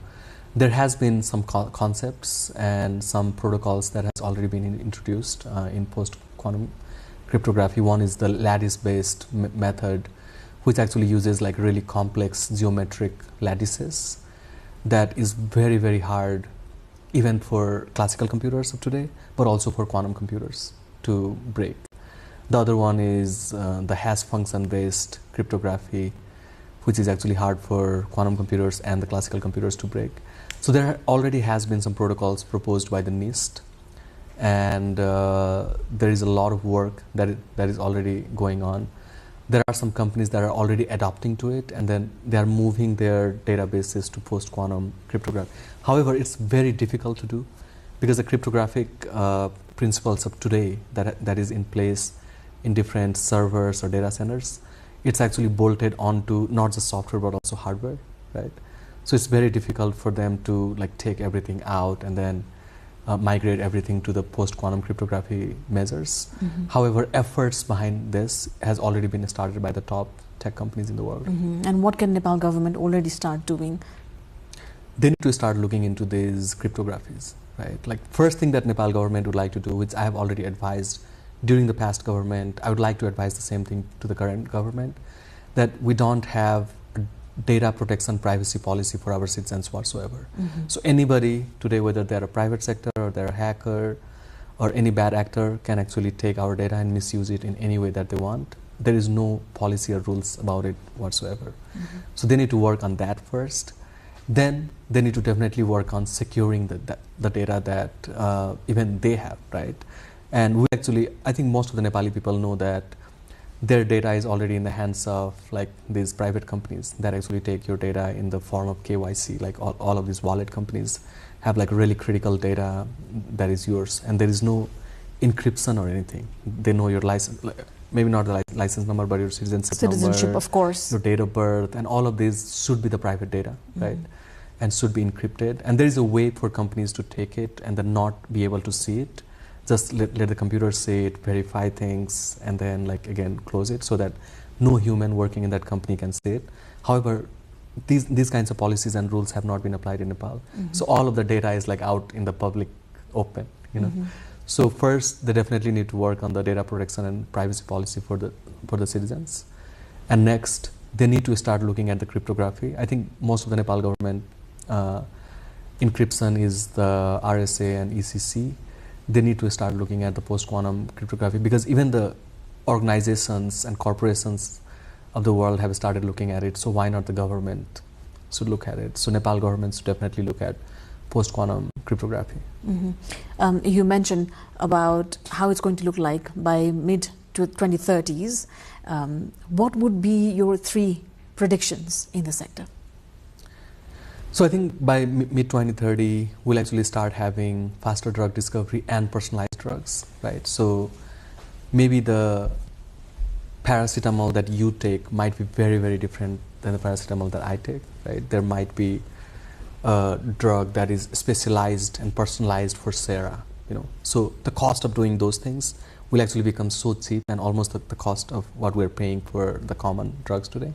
there has been some concepts and some protocols that has already been introduced in post-quantum cryptography. One is the lattice-based method, which actually uses like really complex geometric lattices that is very, very hard even for classical computers of today, but also for quantum computers to break. The other one is the hash function-based cryptography, which is actually hard for quantum computers and the classical computers to break. So there already has been some protocols proposed by the NIST, and there is a lot of work that is already going on. There are some companies that are already adapting to it, and then they are moving their databases to post-quantum cryptography. However, it's very difficult to do because the cryptographic principles of today that is in place in different servers or data centers, it's actually bolted onto not just software but also hardware, right? So it's very difficult for them to like take everything out and then migrate everything to the post-quantum cryptography measures. However, efforts behind this has already been started by the top tech companies in the world. And what can Nepal government already start doing? They need to start looking into these cryptographies, right? Like first thing that Nepal government would like to do, which I have already advised during the past government, I would like to advise the same thing to the current government, that we don't have a data protection privacy policy for our citizens whatsoever. So anybody today, whether they're a private sector or they're a hacker or any bad actor, can actually take our data and misuse it in any way that they want. There is no policy or rules about it whatsoever. So they need to work on that first. Then they need to definitely work on securing the data that even they have, right? And we actually, I think most of the Nepali people know that their data is already in the hands of like these private companies that actually take your data in the form of KYC. Like all of these wallet companies have like really critical data that is yours, and there is no encryption or anything. They know your license, maybe not the license number, but your citizenship number, of course, your date of birth, and all of these should be the private data, right? And should be encrypted. And there is a way for companies to take it and then not be able to see it. Just let the computer see it, verify things, and then like again close it so that no human working in that company can see it. However, these kinds of policies and rules have not been applied in Nepal. So all of the data is like out in the public open, you know. So first, they definitely need to work on the data protection and privacy policy for the citizens. And next, they need to start looking at the cryptography. I think most of the Nepal government encryption is the RSA and ECC. They need to start looking at the post-quantum cryptography, because even the organizations and corporations of the world have started looking at it. So why not the government should look at it? So Nepal government should definitely look at post-quantum cryptography. You mentioned about how it's going to look like by mid-2030s. What would be your 3 predictions in the sector? So I think by mid-2030, we'll actually start having faster drug discovery and personalized drugs, right? So maybe the paracetamol that you take might be very, very different than the paracetamol that I take, right? There might be a drug that is specialized and personalized for Sarah, you know. So the cost of doing those things will actually become so cheap and almost the cost of what we're paying for the common drugs today.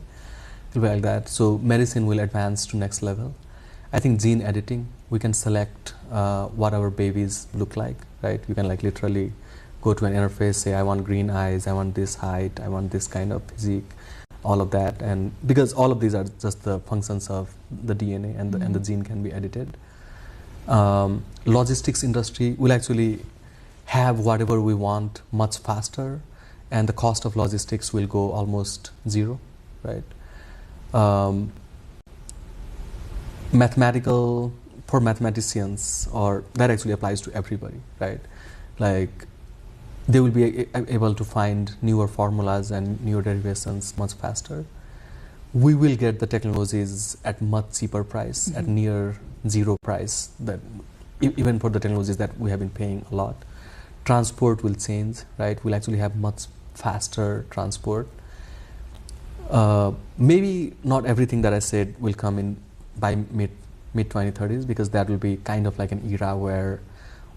It'll be like that. So medicine will advance to next level. I think gene editing, we can select what our babies look like, right? You can like literally go to an interface, say I want green eyes, I want this height, I want this kind of physique, all of that. And because all of these are just the functions of the DNA, and the gene can be edited. Logistics industry will actually have whatever we want much faster, and the cost of logistics will go almost zero, right? For mathematicians, or that actually applies to everybody, right? Like they will be able to find newer formulas and newer derivations much faster. We will get the technologies at much cheaper price, at near zero price, that even for the technologies that we have been paying a lot. Transport will change, right? We'll actually have much faster transport. Maybe not everything that I said will come in by mid-2030s, because that will be kind of like an era where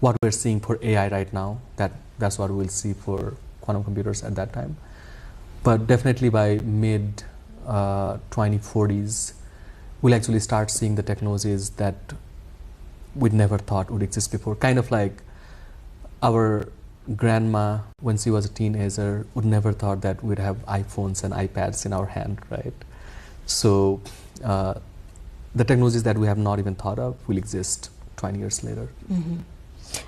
what we're seeing for AI right now, that's what we'll see for quantum computers at that time. But definitely by mid-2040s, we'll actually start seeing the technologies that we'd never thought would exist before. Kind of like our grandma, when she was a teenager, would never thought that we'd have iPhones and iPads in our hand, right? So the technologies that we have not even thought of will exist 20 years later.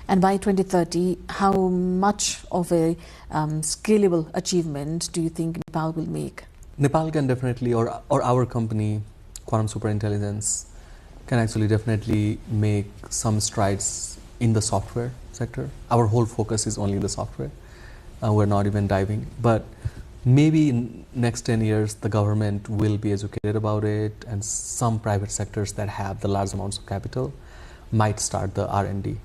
And by 2030, how much of a scalable achievement do you think Nepal will make? Nepal can definitely, or our company, Quantum Superintelligence, can actually definitely make some strides in the software sector. Our whole focus is only in the software. We're not even diving. But maybe in next 10 years, the government will be educated about it, and some private sectors that have the large amounts of capital might start the R&D.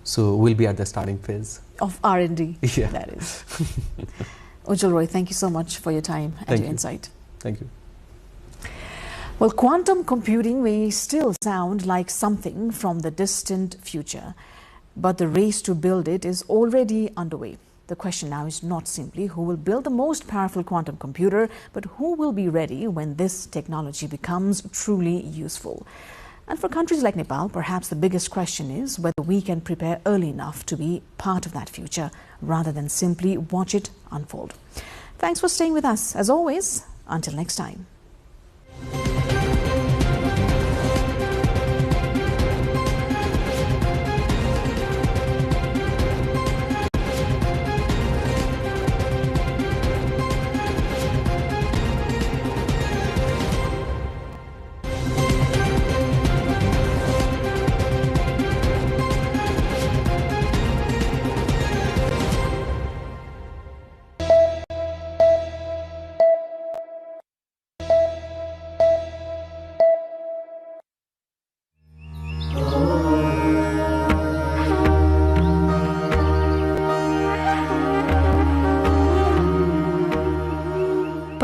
So we'll be at the starting phase. Of R&D, yeah. That is. Ujjwal Roy, thank you so much for your time and your insight. Thank you. Well, quantum computing may still sound like something from the distant future, but the race to build it is already underway. The question now is not simply who will build the most powerful quantum computer, but who will be ready when this technology becomes truly useful. And for countries like Nepal, perhaps the biggest question is whether we can prepare early enough to be part of that future rather than simply watch it unfold. Thanks for staying with us. As always, Until next time.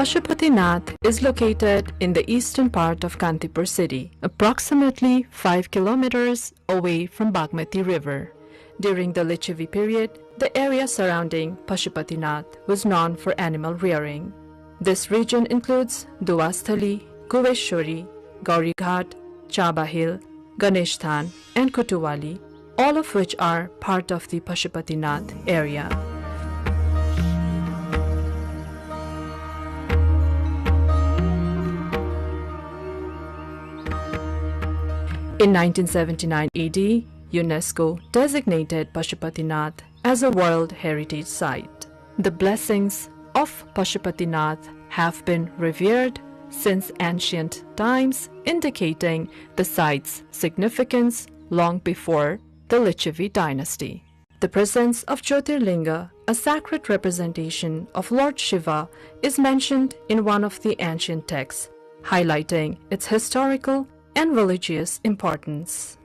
Pashupatinath is located in the eastern part of Kantipur city, approximately 5 kilometers away from Bagmati River. During the Lichavi period, the area surrounding Pashupatinath was known for animal rearing. This region includes Duasthali, Kuveshwari, Gaurighat, Chaba Hill, Ganeshtan, and Kutuwali, all of which are part of the Pashupatinath area. In 1979 AD, UNESCO designated Pashupatinath as a World Heritage Site. The blessings of Pashupatinath have been revered since ancient times, indicating the site's significance long before the Lichavi dynasty. The presence of Jyotirlinga, a sacred representation of Lord Shiva, is mentioned in one of the ancient texts, highlighting its historical and religious importance.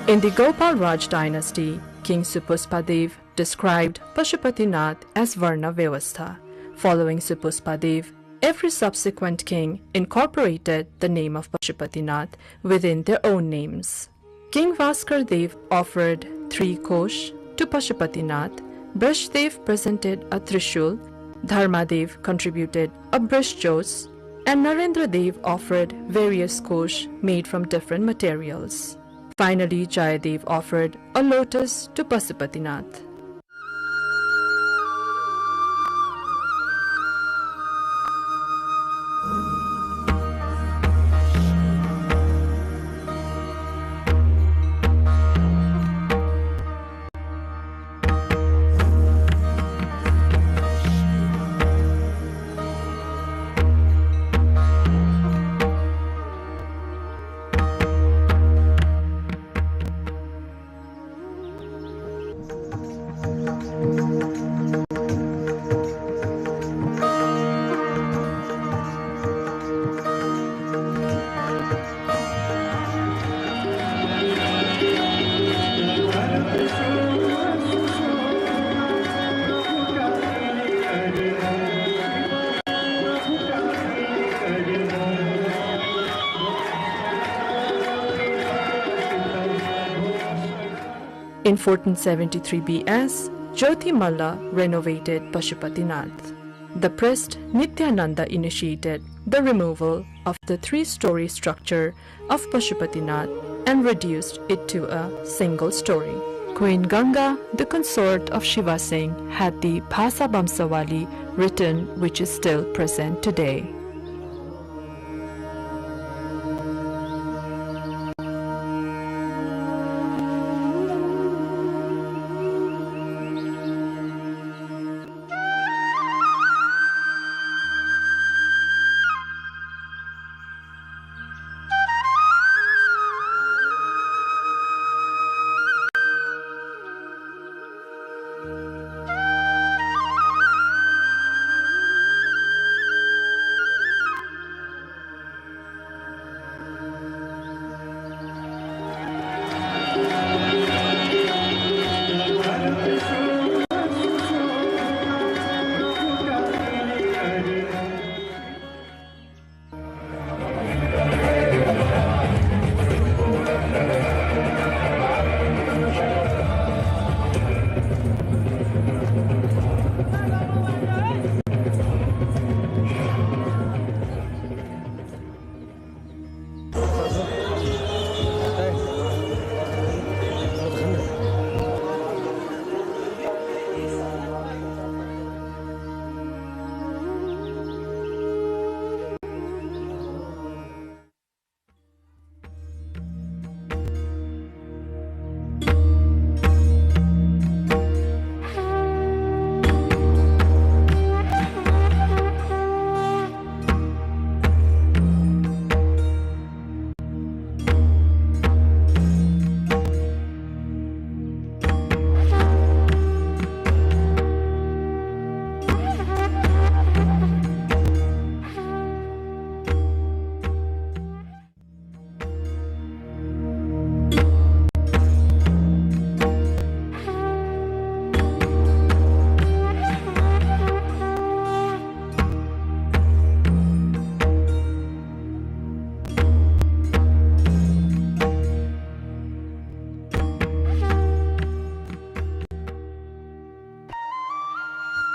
In the Gopal Raj dynasty, King Supuspadev described Pashupatinath as Varna Vyavastha. Following Supuspadev, every subsequent king incorporated the name of Pashupatinath within their own names. King Vaskar Dev offered 3 kosh to Pashupatinath, Brishdev presented a Trishul, Dharmadev contributed a Brishjos, and Narendra Dev offered various kosh made from different materials. Finally, Jayadev offered a lotus to Pashupatinath. In 1473 BS, Jyoti Malla renovated Pashupatinath. The priest Nityananda initiated the removal of the 3-story structure of Pashupatinath and reduced it to a single story. Queen Ganga, the consort of Shiva Singh, had the Bhasa Bamsawali written, which is still present today.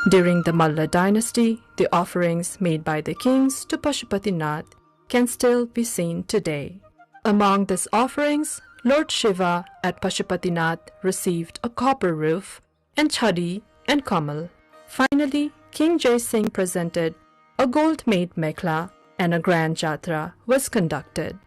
During the Malla dynasty, the offerings made by the kings to Pashupatinath can still be seen today. Among these offerings, Lord Shiva at Pashupatinath received a copper roof and chhadi and kamal. Finally, King Jai Singh presented a gold-made mekhla and a grand jatra was conducted.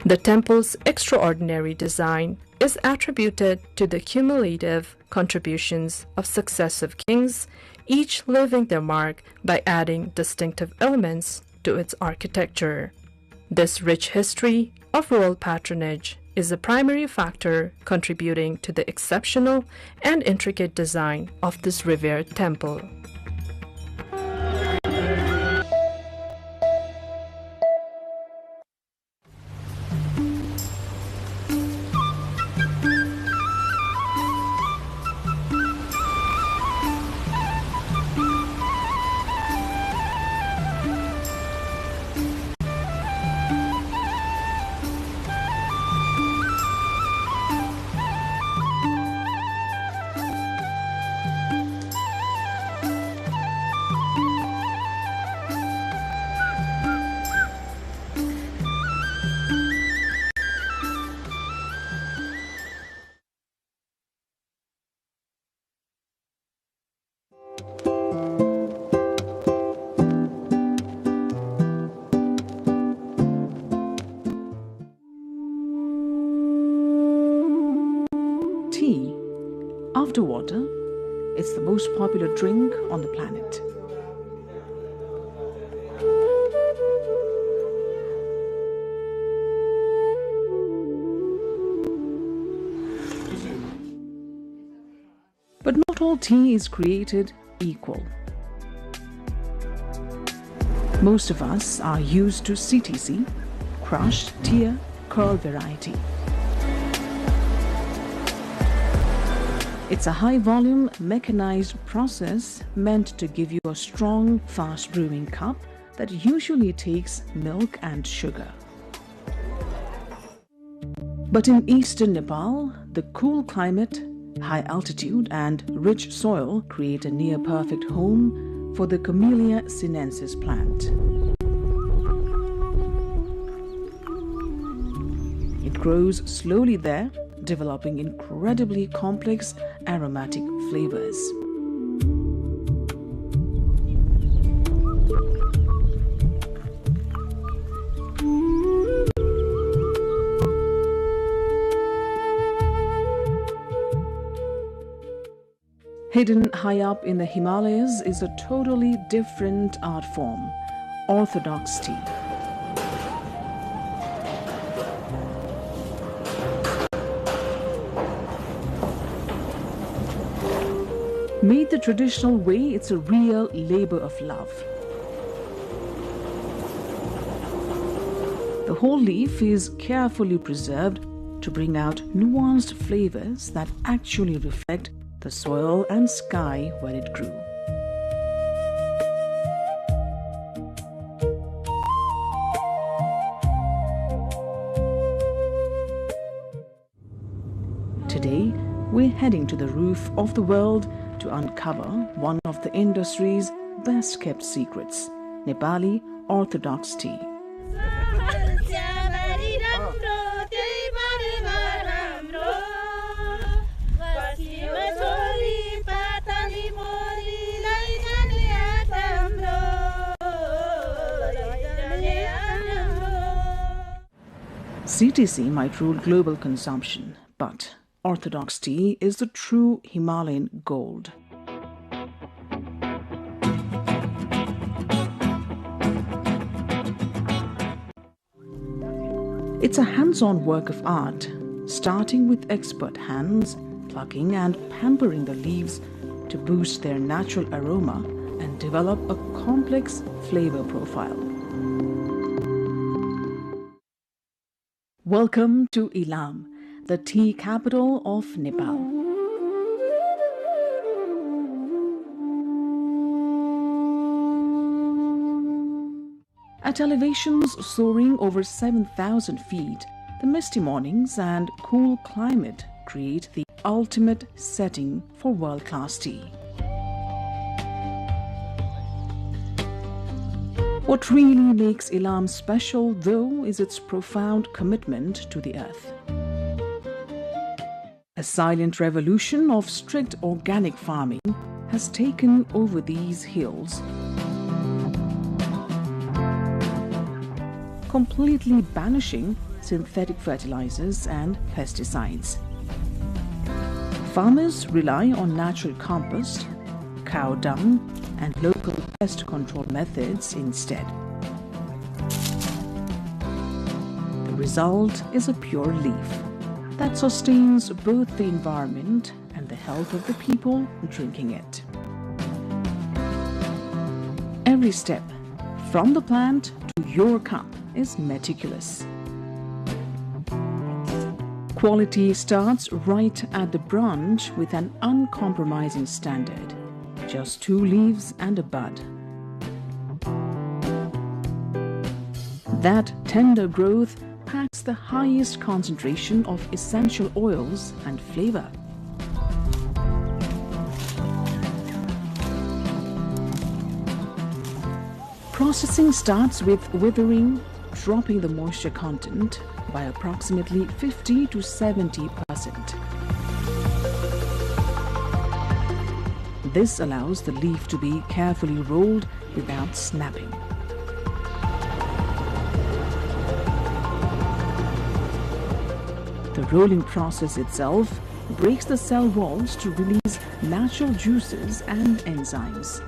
The temple's extraordinary design is attributed to the cumulative contributions of successive kings, each leaving their mark by adding distinctive elements to its architecture. This rich history of royal patronage is a primary factor contributing to the exceptional and intricate design of this revered temple. Tea, after water, it's the most popular drink on the planet. But not all tea is created equal. Most of us are used to CTC, crushed tier curl variety. It's a high-volume, mechanized process meant to give you a strong, fast-brewing cup that usually takes milk and sugar. But in eastern Nepal, the cool climate, high altitude and rich soil create a near-perfect home for the Camellia sinensis plant. It grows slowly there, developing incredibly complex aromatic flavors. Hidden high up in the Himalayas is a totally different art form, Orthodox tea. Made the traditional way, it's a real labor of love. The whole leaf is carefully preserved to bring out nuanced flavors that actually reflect the soil and sky where it grew. Today, we're heading to the roof of the world to uncover one of the industry's best-kept secrets, Nepali Orthodox tea. CTC might rule global consumption, but Orthodox tea is the true Himalayan gold. It's a hands-on work of art, starting with expert hands, plucking and pampering the leaves to boost their natural aroma and develop a complex flavor profile. Welcome to Ilam, the tea capital of Nepal. At elevations soaring over 7,000 feet, the misty mornings and cool climate create the ultimate setting for world-class tea. What really makes Ilam special, though, is its profound commitment to the earth. A silent revolution of strict organic farming has taken over these hills, completely banishing synthetic fertilizers and pesticides. Farmers rely on natural compost, cow dung, and local pest control methods instead. The result is a pure leaf that sustains both the environment and the health of the people drinking it. Every step, from the plant to your cup, is meticulous. Quality starts right at the branch with an uncompromising standard. Just 2 leaves and a bud. That tender growth packs the highest concentration of essential oils and flavor. Processing starts with withering, dropping the moisture content by approximately 50 to 70%. This allows the leaf to be carefully rolled without snapping. The rolling process itself breaks the cell walls to release natural juices and enzymes.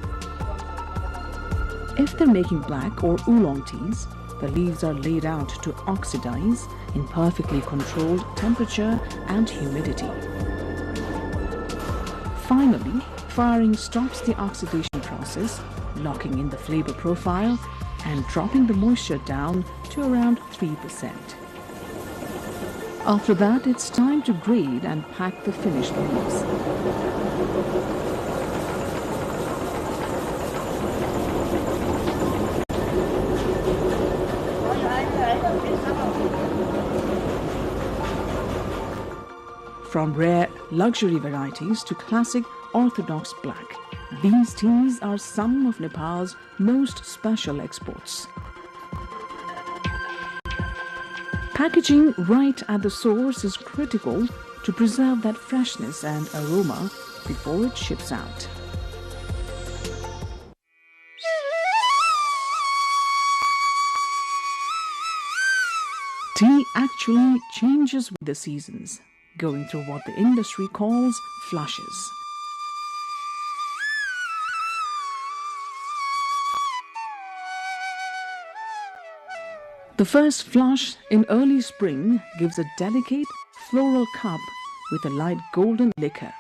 If they're making black or oolong teas, the leaves are laid out to oxidize in perfectly controlled temperature and humidity. Finally, firing stops the oxidation process, locking in the flavor profile and dropping the moisture down to around 3%. After that, it's time to grade and pack the finished leaves. From rare luxury varieties to classic orthodox black, these teas are some of Nepal's most special exports. Packaging right at the source is critical to preserve that freshness and aroma before it ships out. Tea actually changes with the seasons, going through what the industry calls flushes. The first flush in early spring gives a delicate floral cup with a light golden liquor.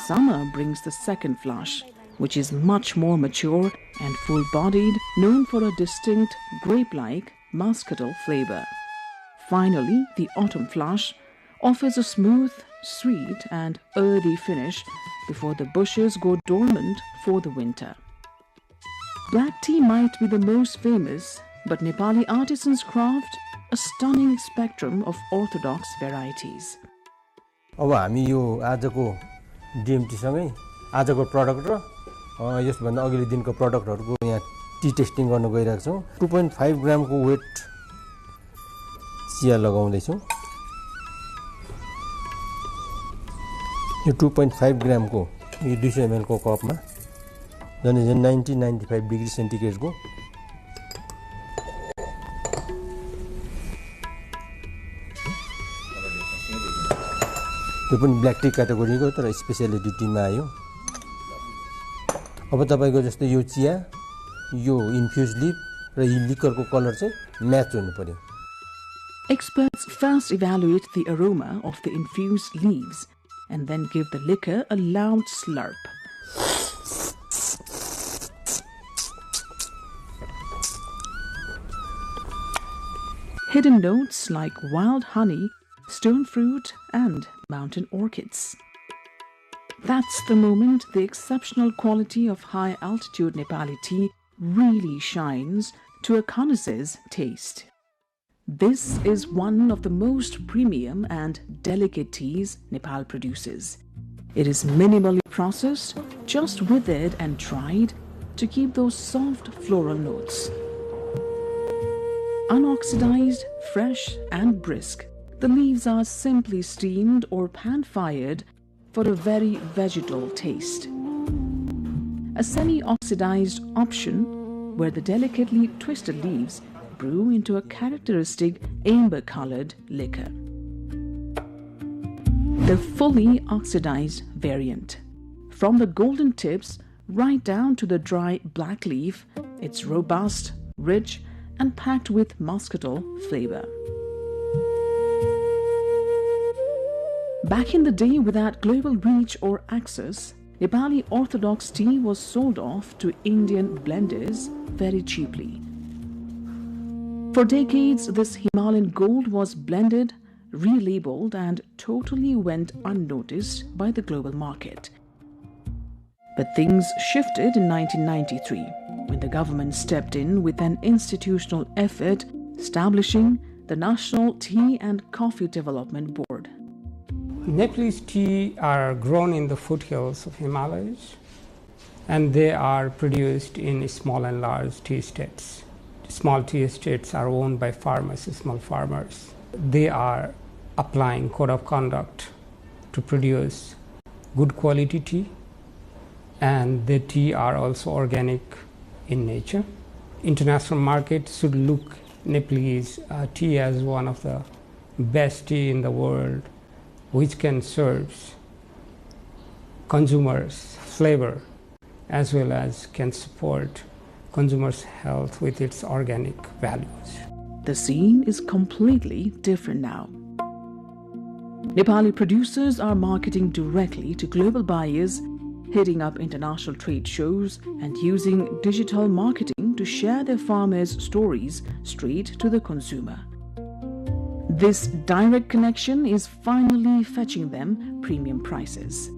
Summer brings the second flush, which is much more mature and full-bodied, known for a distinct grape-like muscatel flavor. Finally, the autumn flush offers a smooth, sweet and earthy finish before the bushes go dormant for the winter. Black tea might be the most famous, but Nepali artisans craft a stunning spectrum of orthodox varieties. अब हामी यो आजको DMT सँगै आजको product र यसभन्दा अघिल्लो दिनको प्रोडक्टहरुको यहाँ T testing गर्न गइरहेको छौं 2.5 ग्रामको वेट चिया लगाउँदै छौं यो 2.5 ग्रामको यो 200 ml को कपमा जने 90-95 डिग्री सेन्टिग्रेडको यो पनि ब्ल्याक टी क्याटेगोरीको तर स्पेशलिटी टीमा आयो अब तपाईको जस्तो यो चिया यो इन्फ्युज लिप र यो लिकरको कलर चाहिँ म्याच हुनु पर्यो Experts first evaluate the aroma of the infused leaves and then give the liquor a loud slurp. Hidden notes like wild honey, stone fruit and mountain orchids. That's the moment the exceptional quality of high-altitude Nepali tea really shines to a connoisseur's taste. This is one of the most premium and delicate teas Nepal produces. It is minimally processed, just withered and dried to keep those soft floral notes. Unoxidized, fresh and brisk, the leaves are simply steamed or pan-fired for a very vegetal taste. A semi-oxidized option where the delicately twisted leaves brew into a characteristic amber-colored liquor. The fully oxidized variant. From the golden tips right down to the dry black leaf, it's robust, rich, and packed with muscatel flavor. Back in the day, without global reach or access, Nepali orthodox tea was sold off to Indian blenders very cheaply. For decades, this Himalayan gold was blended, relabeled, and totally went unnoticed by the global market. But things shifted in 1993 when the government stepped in with an institutional effort establishing the National Tea and Coffee Development Board. Nepalese tea are grown in the foothills of Himalayas, and they are produced in small and large tea estates. Small tea estates are owned by farmers, small farmers. They are applying code of conduct to produce good quality tea, and the tea are also organic in nature. International market should look Nepalese tea as one of the best tea in the world, which can serve consumers flavor as well as can support consumers' health with its organic values. The scene is completely different now. Nepali producers are marketing directly to global buyers, hitting up international trade shows and using digital marketing to share their farmers' stories straight to the consumer. This direct connection is finally fetching them premium prices.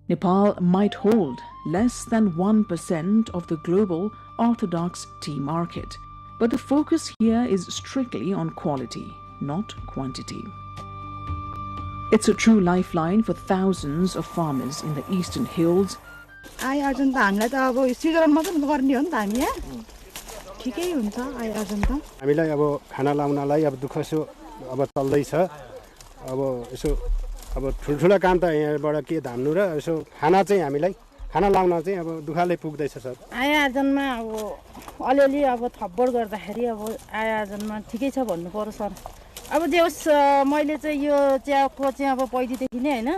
Nepal might hold less than 1% of the global orthodox tea market, but the focus here is strictly on quality, not quantity. It's a true lifeline for thousands of farmers in the eastern hills. हामीलाई अब खाना लाउनलाई अब दुःख सो अब चल्दैछ अब यसो अब ठुलठुला काम त यहाँबाट के धान्नु र यसो खाना चाहिँ हामीलाई खाना लाउन चाहिँ अब दुःखले पुग्दैछ सर आयोजनमा अब अलिअलि अब थप्बड गर्दाखेरि अब आयोजनमा ठिकै छ भन्नु पर्यो सर अब जे होस् मैले चाहिँ यो चियाको चाहिँ अब पहिलेदेखि नै हैन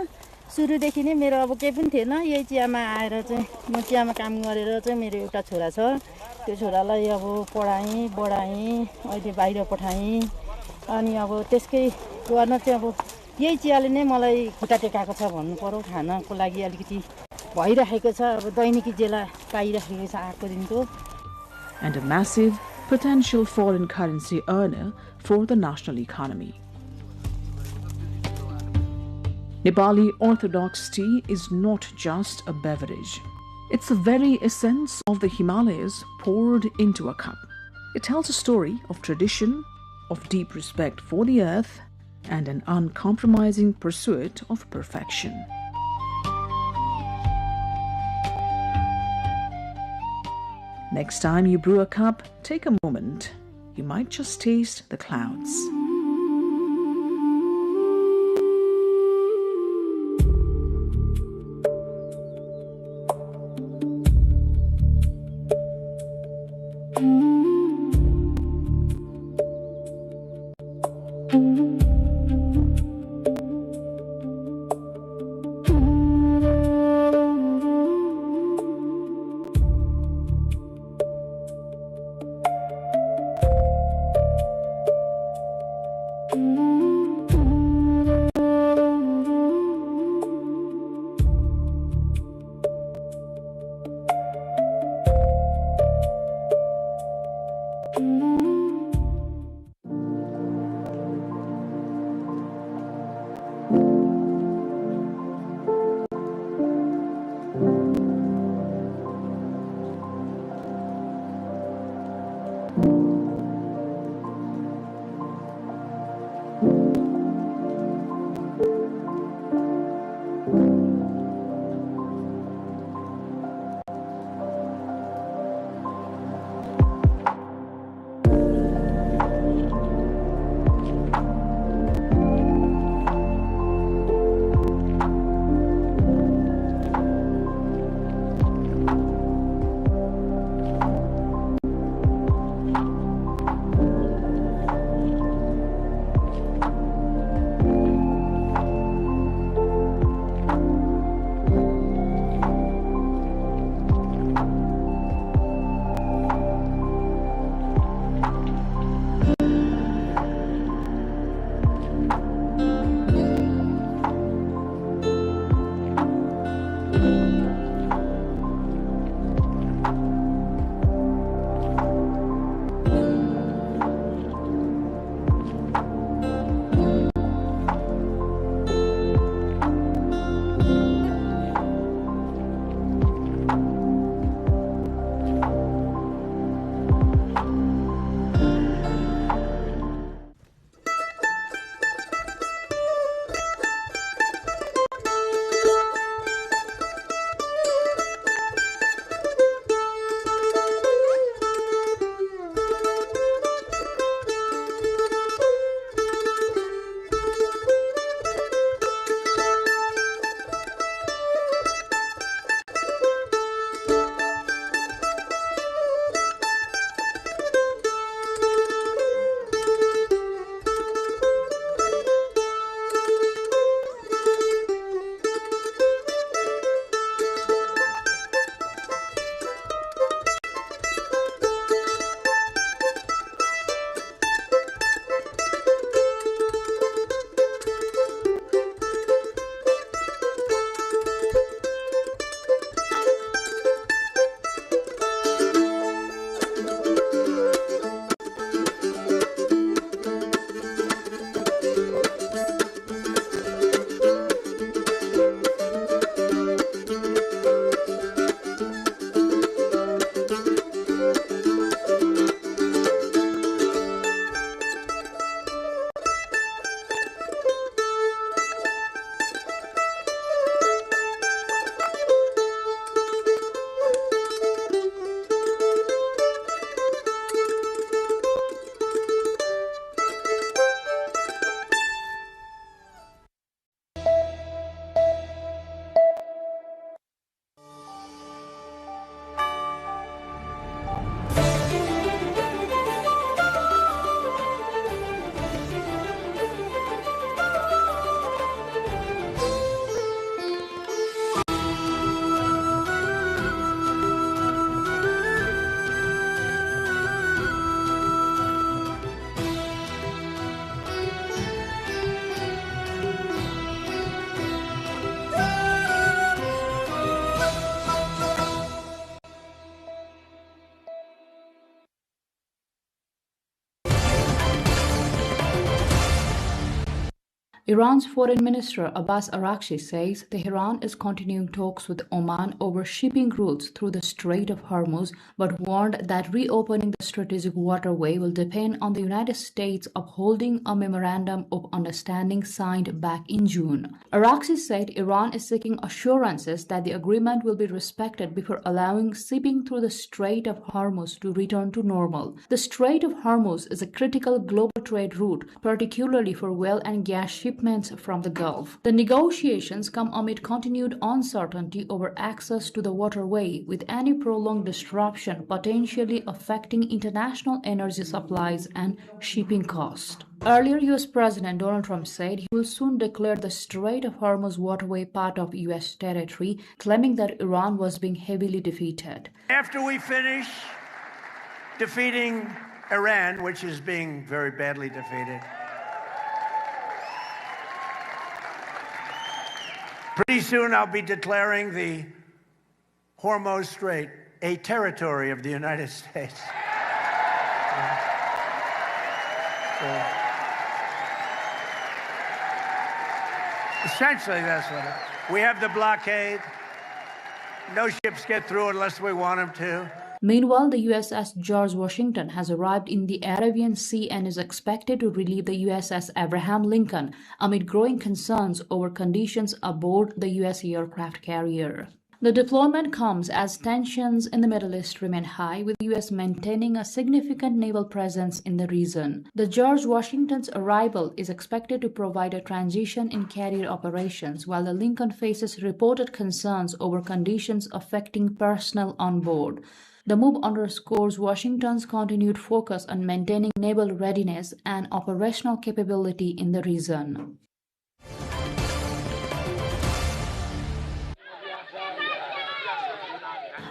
सुरुदेखि नै मेरो अब केही पनि थिएन यही चियामा आएर चाहिँ म चियामा काम गरेर चाहिँ मेरो एउटा छोरा छ त्यो छोरालाई अब पढाएँ बढाएँ अहिले बाहिर पठाएँ अनि अब त्यसकै गर्न चाहिँ अब यही चियाले नै मलाई खुट्टा टेकाएको छ भन्नु पर्यो खानको लागि अलिकति भइरहेको छ अब दैनिकी जेला पाइरहेको छ आएको दिनको And a massive potential foreign currency earner for the national economy. Nepali Orthodox tea is not just a beverage. It's the very essence of the Himalayas poured into a cup. It tells a story of tradition, of deep respect for the earth, and an uncompromising pursuit of perfection. Next time you brew a cup, take a moment. You might just taste the clouds. Iran's Foreign Minister Abbas Araghchi says Tehran is continuing talks with Oman over shipping routes through the Strait of Hormuz, but warned that reopening the strategic waterway will depend on the United States upholding a memorandum of understanding signed back in June. Araghchi said Iran is seeking assurances that the agreement will be respected before allowing shipping through the Strait of Hormuz to return to normal. The Strait of Hormuz is a critical global trade route, particularly for oil and gas shipments from the Gulf. The negotiations come amid continued uncertainty over access to the waterway, with any prolonged disruption potentially affecting international energy supplies and shipping costs. Earlier, U.S. President Donald Trump said he will soon declare the Strait of Hormuz waterway part of U.S. territory, claiming that Iran was being heavily defeated. After we finish defeating Iran, which is being very badly defeated, pretty soon I'll be declaring the Hormuz Strait a territory of the United States. Essentially, that's what it is. We have the blockade. No ships get through unless we want them to. Meanwhile, the USS George Washington has arrived in the Arabian Sea and is expected to relieve the USS Abraham Lincoln amid growing concerns over conditions aboard the U.S. aircraft carrier. The deployment comes as tensions in the Middle East remain high, with the U.S. maintaining a significant naval presence in the region. The George Washington's arrival is expected to provide a transition in carrier operations, while the Lincoln faces reported concerns over conditions affecting personnel on board. The move underscores Washington's continued focus on maintaining naval readiness and operational capability in the region.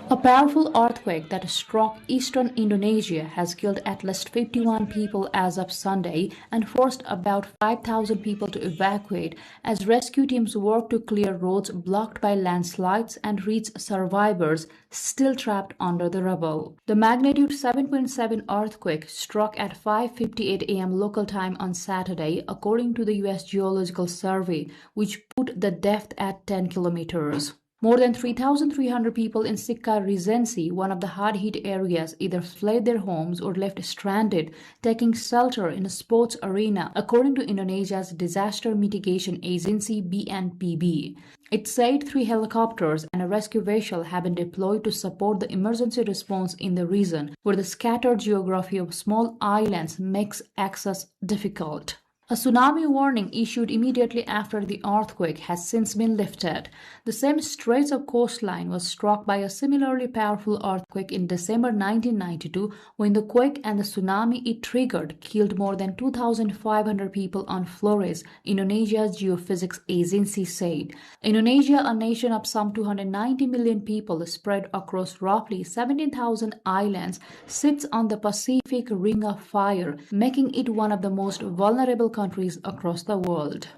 A powerful earthquake that struck eastern Indonesia has killed at least 51 people as of Sunday and forced about 5,000 people to evacuate as rescue teams work to clear roads blocked by landslides and reach survivors still trapped under the rubble. The magnitude 7.7 earthquake struck at 5:58 a.m. local time on Saturday, according to the U.S. Geological Survey, which put the depth at 10 kilometers. More than 3,300 people in Sikka Regency, one of the hard-hit areas, either fled their homes or left stranded, taking shelter in a sports arena, according to Indonesia's disaster mitigation agency BNPB. It said 3 helicopters and a rescue vessel have been deployed to support the emergency response in the region, where the scattered geography of small islands makes access difficult. A tsunami warning issued immediately after the earthquake has since been lifted. The same stretch of coastline was struck by a similarly powerful earthquake in December 1992, when the quake and the tsunami it triggered killed more than 2,500 people on Flores, Indonesia's geophysics agency said. Indonesia, a nation of some 290 million people spread across roughly 17,000 islands, sits on the Pacific Ring of Fire, making it one of the most vulnerable countries across the world.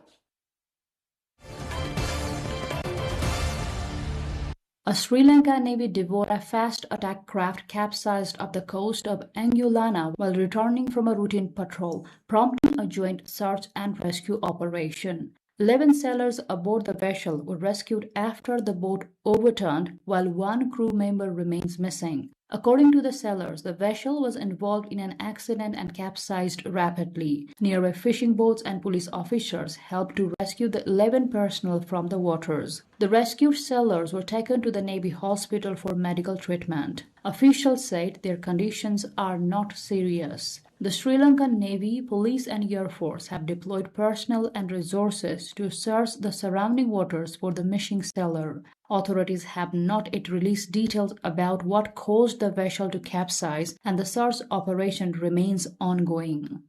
A Sri Lanka Navy Devora fast attack craft capsized off the coast of Angulana while returning from a routine patrol, prompting a joint search and rescue operation. 11 sailors aboard the vessel were rescued after the boat overturned, while one crew member remains missing. According to the sailors, the vessel was involved in an accident and capsized rapidly. Nearby fishing boats and police officers helped to rescue the 11 personnel from the waters. The rescued sailors were taken to the Navy hospital for medical treatment. Officials said their conditions are not serious. The Sri Lankan Navy, Police and Air Force have deployed personnel and resources to search the surrounding waters for the missing sailor. Authorities have not yet released details about what caused the vessel to capsize, and the search operation remains ongoing.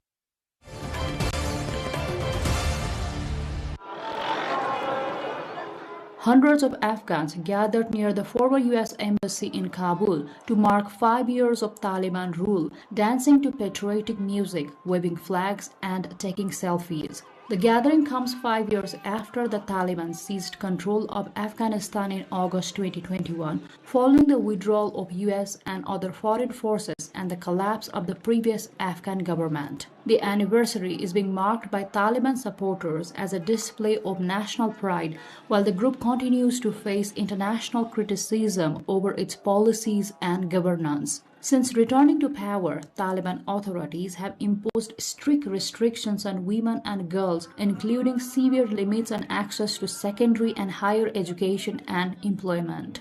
Hundreds of Afghans gathered near the former U.S. Embassy in Kabul to mark 5 years of Taliban rule, dancing to patriotic music, waving flags, and taking selfies. The gathering comes 5 years after the Taliban seized control of Afghanistan in August 2021, following the withdrawal of US and other foreign forces and the collapse of the previous Afghan government. The anniversary is being marked by Taliban supporters as a display of national pride, while the group continues to face international criticism over its policies and governance. Since returning to power, Taliban authorities have imposed strict restrictions on women and girls, including severe limits on access to secondary and higher education and employment.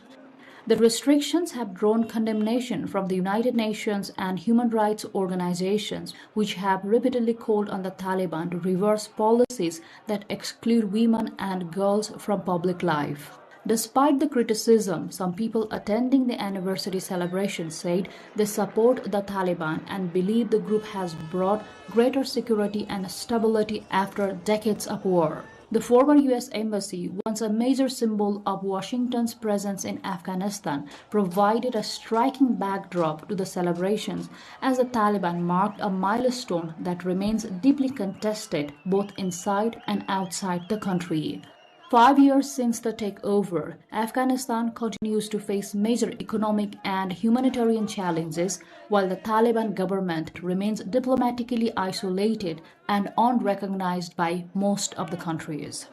The restrictions have drawn condemnation from the United Nations and human rights organizations, which have repeatedly called on the Taliban to reverse policies that exclude women and girls from public life. Despite the criticism, some people attending the anniversary celebration said they support the Taliban and believe the group has brought greater security and stability after decades of war. The former US Embassy, once a major symbol of Washington's presence in Afghanistan, provided a striking backdrop to the celebrations as the Taliban marked a milestone that remains deeply contested both inside and outside the country. 5 years since the takeover, Afghanistan continues to face major economic and humanitarian challenges, while the Taliban government remains diplomatically isolated and unrecognized by most of the countries.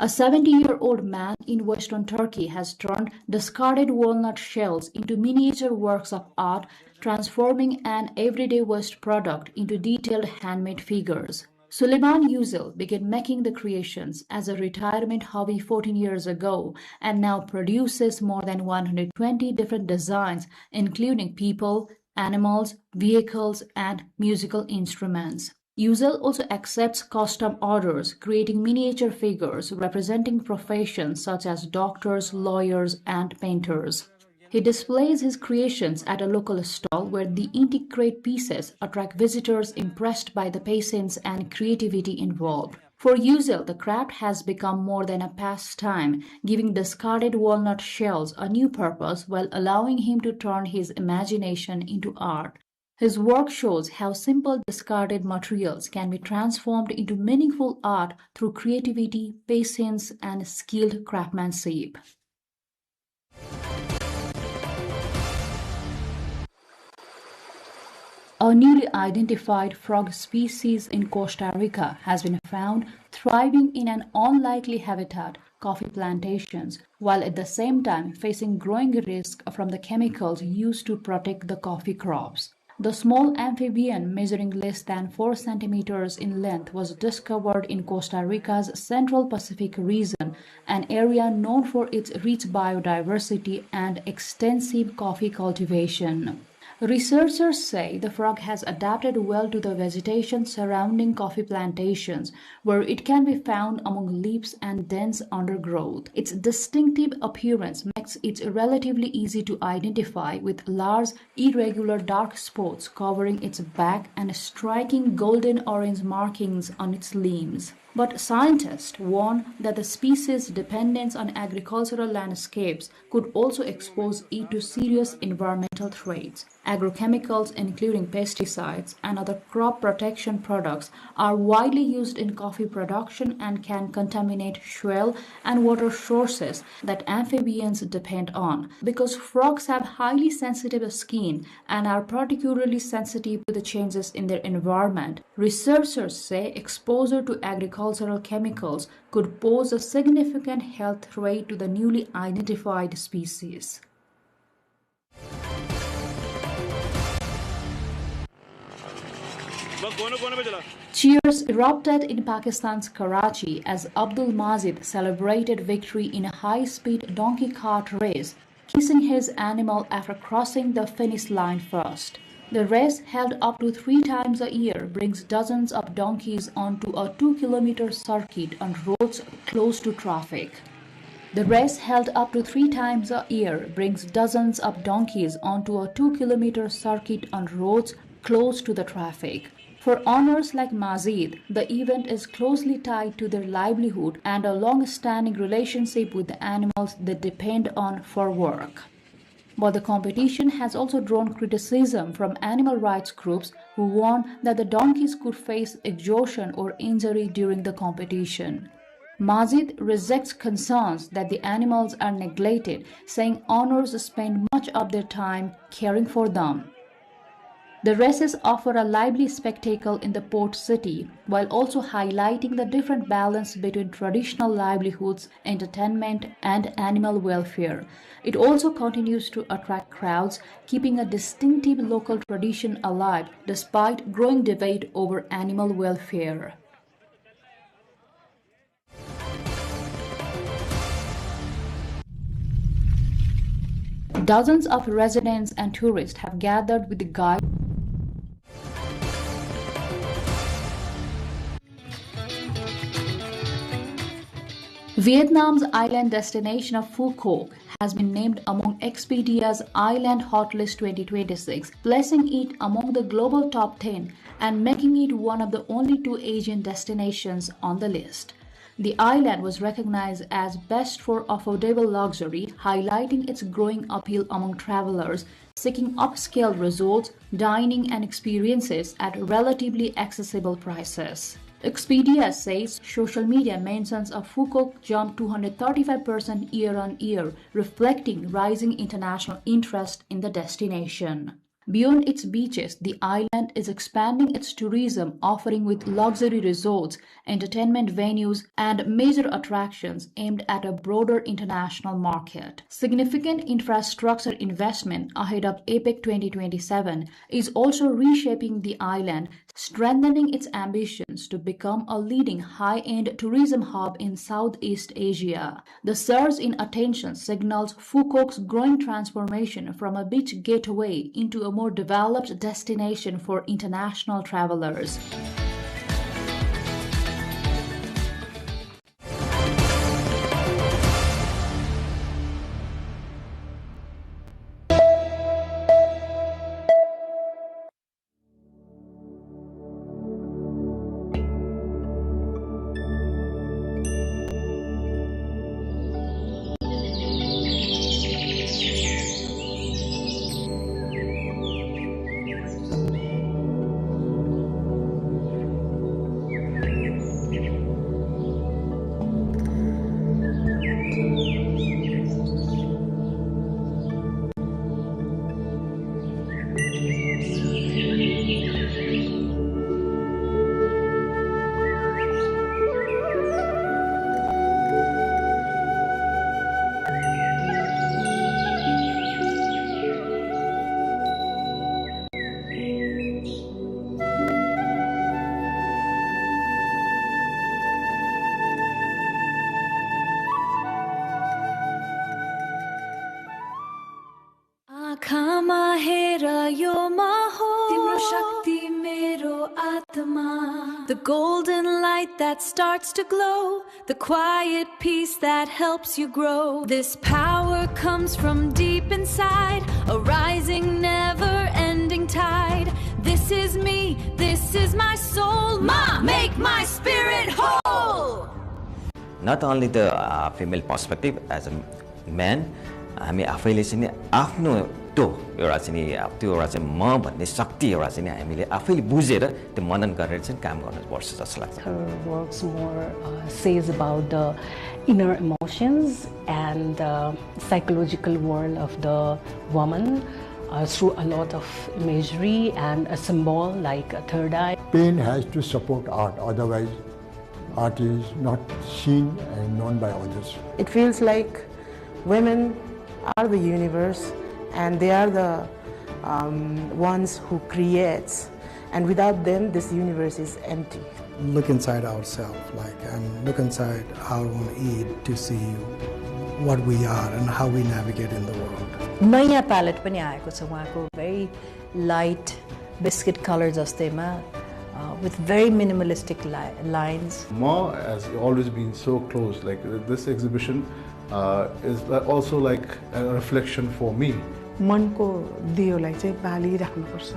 A 70-year-old man in western Turkey has turned discarded walnut shells into miniature works of art, transforming an everyday waste product into detailed handmade figures. Suleiman Yücel began making the creations as a retirement hobby 14 years ago and now produces more than 120 different designs, including people, animals, vehicles, and musical instruments. Yücel also accepts custom orders, creating miniature figures representing professions such as doctors, lawyers, and painters. He displays his creations at a local stall where the intricate pieces attract visitors impressed by the patience and creativity involved. For Yücel, the craft has become more than a pastime, giving discarded walnut shells a new purpose while allowing him to turn his imagination into art. His work shows how simple discarded materials can be transformed into meaningful art through creativity, patience, and skilled craftsmanship. A newly identified frog species in Costa Rica has been found thriving in an unlikely habitat, coffee plantations, while at the same time facing growing risk from the chemicals used to protect the coffee crops. The small amphibian, measuring less than 4 centimeters in length, was discovered in Costa Rica's Central Pacific region, an area known for its rich biodiversity and extensive coffee cultivation. Researchers say the frog has adapted well to the vegetation surrounding coffee plantations, where it can be found among leaves and dense undergrowth. Its distinctive appearance makes it relatively easy to identify, with large, irregular dark spots covering its back and striking golden-orange markings on its limbs. But scientists warn that the species' dependence on agricultural landscapes could also expose it to serious environmental threats. Agrochemicals, including pesticides and other crop protection products, are widely used in coffee production and can contaminate soil and water sources that amphibians depend on. Because frogs have highly sensitive skin and are particularly sensitive to the changes in their environment, researchers say exposure to agricultural chemicals could pose a significant health threat to the newly identified species. Cheers erupted in Pakistan's Karachi as Abdul Majid celebrated victory in a high-speed donkey cart race, kissing his animal after crossing the finish line first. The race, held up to 3 times a year, brings dozens of donkeys onto a 2-kilometer circuit on roads close to traffic. The race, held up to 3 times a year, brings dozens of donkeys onto a 2-kilometer circuit on roads close to the traffic. For owners like Mazid, the event is closely tied to their livelihood and a long-standing relationship with the animals they depend on for work. But the competition has also drawn criticism from animal rights groups who warn that the donkeys could face exhaustion or injury during the competition. Majid rejects concerns that the animals are neglected, saying owners spend much of their time caring for them. The races offer a lively spectacle in the port city, while also highlighting the different balance between traditional livelihoods, entertainment, and animal welfare. It also continues to attract crowds, keeping a distinctive local tradition alive despite growing debate over animal welfare. Dozens of residents and tourists have gathered with the guide. Vietnam's island destination of Phu Quoc has been named among Expedia's Island Hot List 2026, placing it among the global top 10 and making it one of the only 2 Asian destinations on the list. The island was recognized as best for affordable luxury, highlighting its growing appeal among travelers seeking upscale resorts, dining, and experiences at relatively accessible prices. Expedia says social media mentions of Phu Quoc jumped 235% year-on-year, reflecting rising international interest in the destination. Beyond its beaches, the island is expanding its tourism, offering with luxury resorts, entertainment venues, and major attractions aimed at a broader international market. Significant infrastructure investment ahead of APEC 2027 is also reshaping the island, strengthening its ambitions to become a leading high-end tourism hub in Southeast Asia. The surge in attention signals Phu Quoc's growing transformation from a beach gateway into a more developed destination for international travelers. The golden light that starts to glow, the quiet peace that helps you grow. This power comes from deep inside, a rising, never-ending tide. This is me, this is my soul. Ma, make my spirit whole. Not only the female perspective as a man, हामी आफैले चाहिँ आफ्नो त्यो एउटा चाहिँ त्यो एउटा चाहिँ म भन्ने शक्ति एउटा चाहिँ हामीले आफैले बुझेर त्यो मनन गरेर चाहिँ काम गर्नुपर्छ जस्तो लाग्छ. Her works more says about the inner emotions and the psychological world of the woman through a lot of imagery and a symbol like a third eye. Pain has to support art, otherwise art is not seen and known by others. It feels like women are the universe and they are the ones who creates, and without them this universe is empty. Look inside ourselves, and look inside our own id to see what we are and how we navigate in the world. नयाँ palette पनि आएको छ उहाँको, very light biscuit color जस्तैमा with very minimalistic lines. Ma has always been so close. Like this exhibition is also like a reflection for me. मनको दियोलाई चाहिँ बालिराख्नुपर्छ.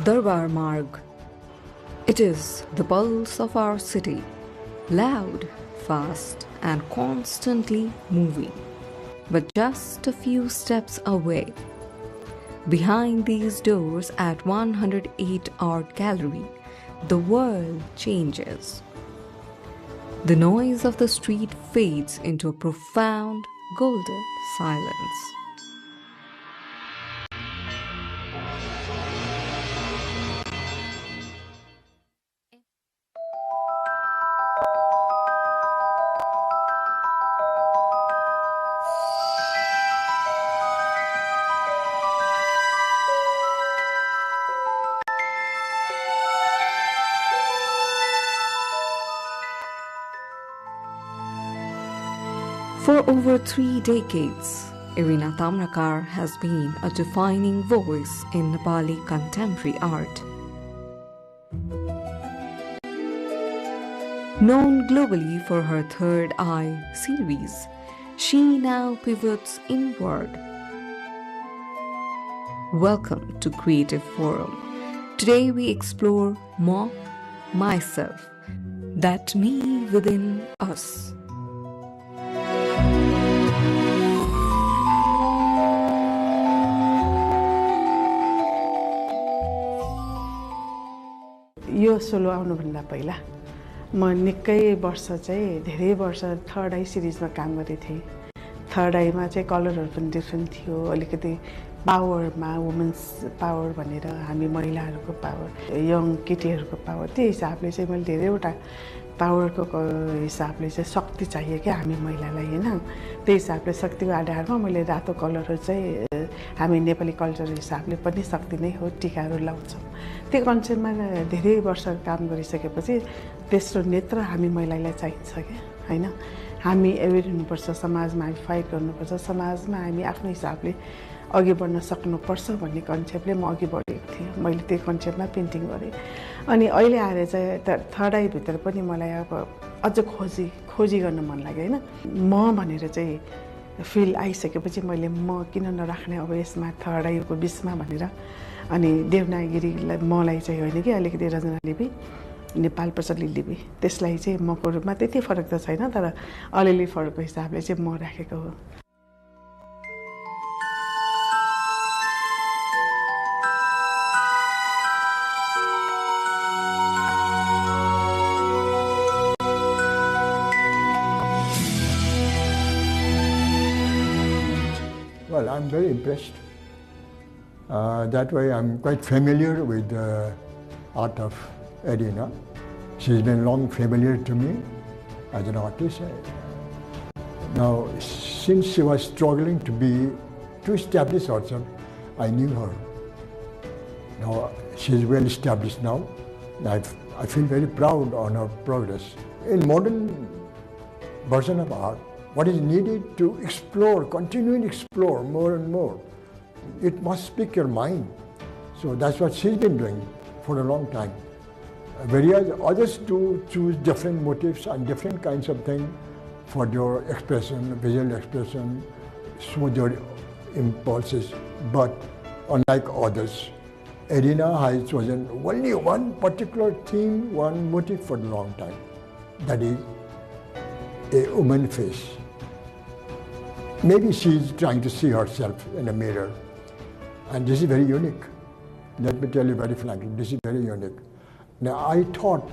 Darbar Marg. It is the pulse of our city, loud, fast, and constantly moving. But just a few steps away, behind these doors at 108 Art Gallery, the world changes. The noise of the street fades into a profound golden silence. For over 3 decades, Irina Tamrakar has been a defining voice in Nepali contemporary art. Known globally for her Third Eye series, she now pivots inward. Welcome to Creative Forum. Today we explore Ma, myself, that me within us. Yo solo आउनुभन्दा पहिला म निकै वर्ष चाहिँ धेरै वर्ष third आई सिरिजमा काम गरेको थिएँ। थर्ड आईमा चाहिँ कलरहरू पनि डिफ्रेन्ट थियो, अलिकति पावरमा वुमेन्स पावर भनेर हामी महिलाहरूको पावर, यङ केटीहरूको पावर, त्यो हिसाबले चाहिँ मैले धेरैवटा पावरको हिसाबले चाहिँ शक्ति चाहियो क्या हामी महिलालाई होइन। त्यही हिसाबले शक्तिको आधारमा मैले रातो कलरहरू चाहिँ हामी नेपाली कल्चर हिसाबले पनि शक्ति नै हो, टिकाहरू लाउँछौँ। त्यो कन्सेप्टमा धेरै वर्ष काम गरिसकेपछि तेस्रो नेत्र हामी महिलालाई चाहिन्छ क्या होइन। हामी एवेर हुनुपर्छ, समाजमा हामी फाइट गर्नुपर्छ, समाजमा हामी आफ्नो हिसाबले अघि बढ्न सक्नुपर्छ भन्ने कन्सेप्टले म अघि बढेको थिएँ। मैले त्यो कन्सेप्टमा पेन्टिङ गरेँ। अनि अहिले आएर चाहिँ थर्ड आईभित्र पनि मलाई अब अझ खोजी गर्न मन लाग्यो होइन। म भनेर चाहिँ फिल आइसकेपछि मैले म किन नराख्ने अब यसमा थर्ड आईको बिचमा भनेर अनि देवनागरीलाई मलाई चाहिँ होइन कि अलिकति रचना लिपि नेपाल प्रचलित लिपि त्यसलाई चाहिँ मको रूपमा त्यति फरक त छैन, तर अलिअलि फरकको हिसाबले चाहिँ म राखेको हो। Well, I'm very impressed. That way I'm quite familiar with the art of Irina. She's been long familiar to me as an artist. Now, since she was struggling to establish herself, I knew her. Now, she's well established now. I feel very proud on her progress. In modern version of art, what is needed to explore, continually explore more and more. It must speak your mind. So that's what she's been doing for a long time. Whereas others do choose different motifs and different kinds of things for their expression, visual expression, show their impulses. But unlike others, Irina has chosen only one particular theme, one motif for a long time. That is a woman face. Maybe she's trying to see herself in a mirror. And this is very unique. Let me tell you very frankly, this is very unique. Now I thought,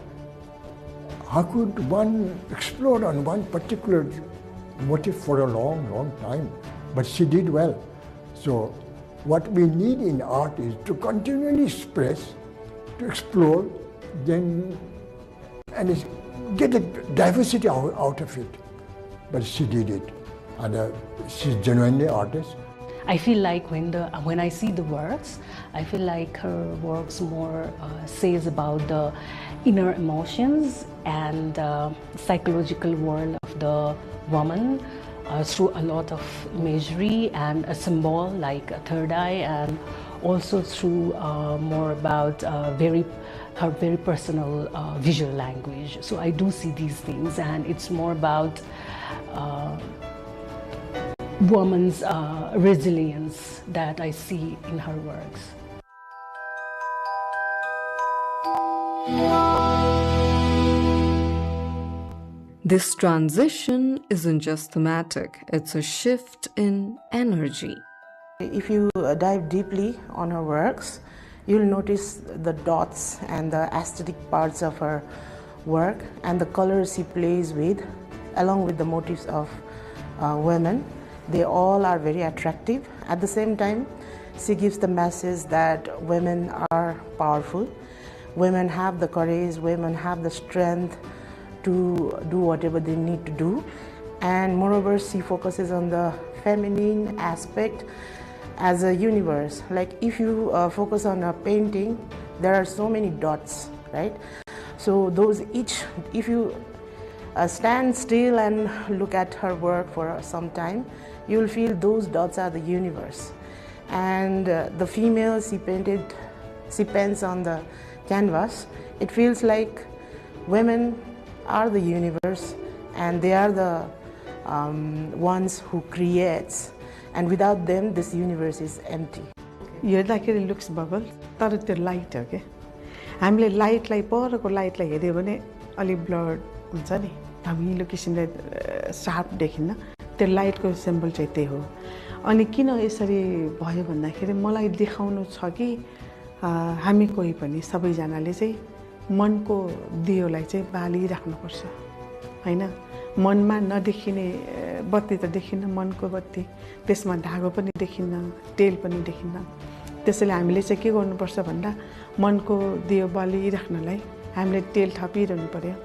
how could one explore on one particular motif for a long, long time? But she did well. So what we need in art is to continually express, to explore, then and get a diversity out of it. But she did it. And she's genuinely an artist. I feel like when I see the works, I feel like her works more says about the inner emotions and psychological world of the woman through a lot of imagery and a symbol like a third eye, and also through more about her very personal visual language. So I do see these things, and it's more about woman's resilience that I see in her works. This transition isn't just thematic, it's a shift in energy. If you dive deeply on her works, you'll notice the dots and the aesthetic parts of her work and the colors she plays with, along with the motifs of women. They all are very attractive. At the same time, she gives the message that women are powerful, women have the courage, women have the strength to do whatever they need to do. And moreover, she focuses on the feminine aspect as a universe. Like if you focus on a painting, there are so many dots, right? So those each, if you stand still and look at her work for some time, you'll feel those dots are the universe. And the female she paints on the canvas, it feels like women are the universe and they are the ones who creates, and without them this universe is empty. हेर्दाखेरि looks bubble तर त्यो light हो के हामीले लाइटलाई परको लाइटलाई हेर्यो भने अलि blood हुन्छ नि धमिलो किसिमले शार्प देखिन्न त्यो लाइटको सिम्बल चाहिँ त्यही हो अनि किन यसरी भयो भन्दाखेरि मलाई देखाउनु छ कि हामी कोही पनि सबैजनाले चाहिँ मनको दियोलाई चाहिँ बालिराख्नुपर्छ हैन मनमा नदेखिने बत्ती त देखिन्न मनको बत्ती त्यसमा धागो पनि देखिन्न तेल पनि देखिन्न त्यसैले हामीले चाहिँ के गर्नुपर्छ भन्दा मनको दियो बालिराख्नलाई हामीले तेल थपिरहनु पर्यो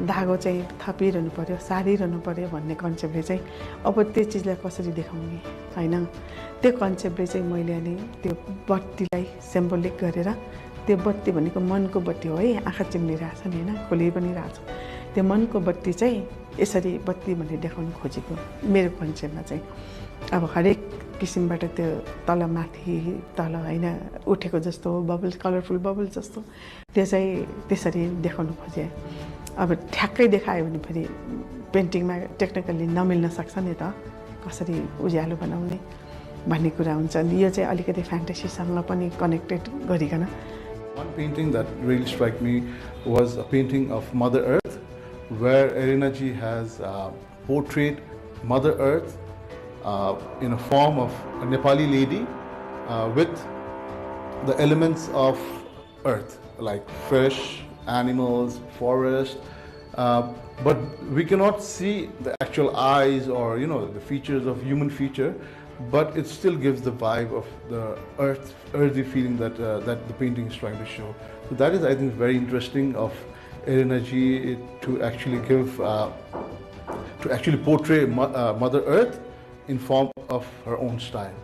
धागो चाहिँ थपिरहनु पर्यो सारिरहनु पर्यो भन्ने कन्सेप्टले चाहिँ अब त्यो चीजलाई कसरी देखाउने हैन त्यो कन्सेप्टले चाहिँ मैले अनि त्यो बत्तीलाई सिम्बोलिक गरेर त्यो बत्ती भनेको मनको बत्ती हो है आँखा चिम्लिरहेछ नि हैन खोलि पनि रहेछ त्यो मनको बत्ती चाहिँ यसरी बत्ती भनेर देखाउन खोजेको मेरो कन्सेप्टमा चाहिँ अब हरेक किसिमबाट त्यो तल माथि तल हैन उठेको जस्तो बबल्स कलरफुल बबल्स जस्तो त्यो चाहिँ त्यसरी देखाउन खोजे अब ठ्याक्कै देखायो भने फेरि पेन्टिङमा टेक्निकली नमिल्न सक्छ नि त कसरी उज्यालो बनाउने भन्ने कुरा हुन्छ अनि यो चाहिँ अलिकति फ्यान्टेसीसँग पनि कनेक्टेड गरिकन One painting that really struck me was a painting of Mother Earth, where Erina ji has portrayed Mother Earth in a form of a Nepali lady with the elements of earth, like fish, animals, forest, but we cannot see the actual eyes or the features of human feature, but it still gives the vibe of the earthy feeling that the painting is trying to show. So that is, I think, very interesting of Erina ji to actually portray Mother Earth in form of her own style.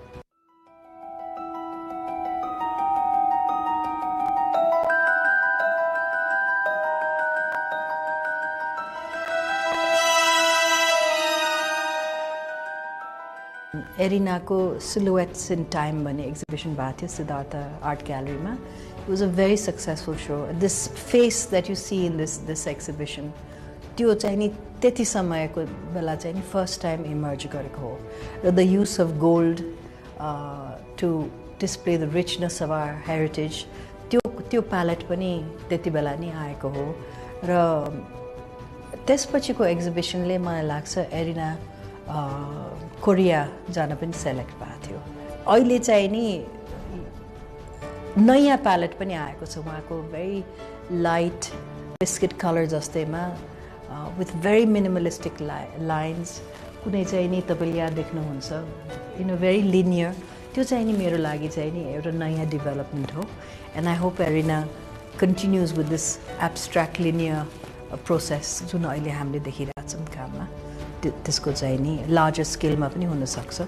एरिनाको silhouettes in time भन्ने exhibition भएको थियो Siddhartha art ग्यालरीमा it was a very successful so this face that you see in this exhibition त्यो चाहिँ नि त्यति समयको बेला चाहिँ नि फर्स्ट टाइम इमर्ज गरेको हो र the use of gold to display the richness of our heritage त्यो प्यालेट पनि त्यति बेला नि आएको हो र त्यसपछिको एक्जिबिसनले मलाई लाग्छ एरिना कोरिया जान पनि सेलेक्ट भएको थियो अहिले चाहिँ नि नयाँ प्यालेट पनि आएको छ उहाँको भेरी लाइट बिस्किट कलर जस्तैमा विथ भेरी मिनिमलिस्टिक लाइन्स कुनै चाहिँ नि तपाईँले यहाँ देख्नुहुन्छ इन अ भेरी लिनियर त्यो चाहिँ नि मेरो लागि चाहिँ नि एउटा नयाँ डेभलपमेन्ट हो and I hope Erina continues with this abstract linear process जुन अहिले हामीले देखिरहेछौँ काममा त्यसको चाहिँ नि लार्जर स्केलमा पनि हुन सक्छ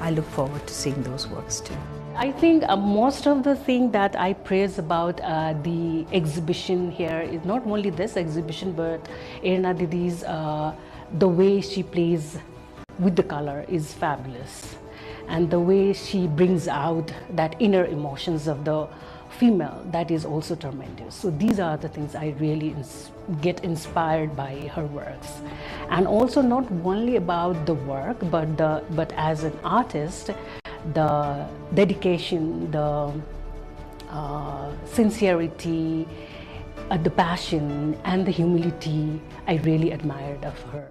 I look forward to seeing those works too. I think most of the thing that I praise about the exhibition here is not only this exhibition but Erina Didi's the way she plays with the color is fabulous, and the way she brings out that inner emotions of the female, that is also tremendous. So these are the things I really get inspired by her works, and also not only about the work but as an artist, the dedication, the sincerity, the passion and the humility I really admired of her.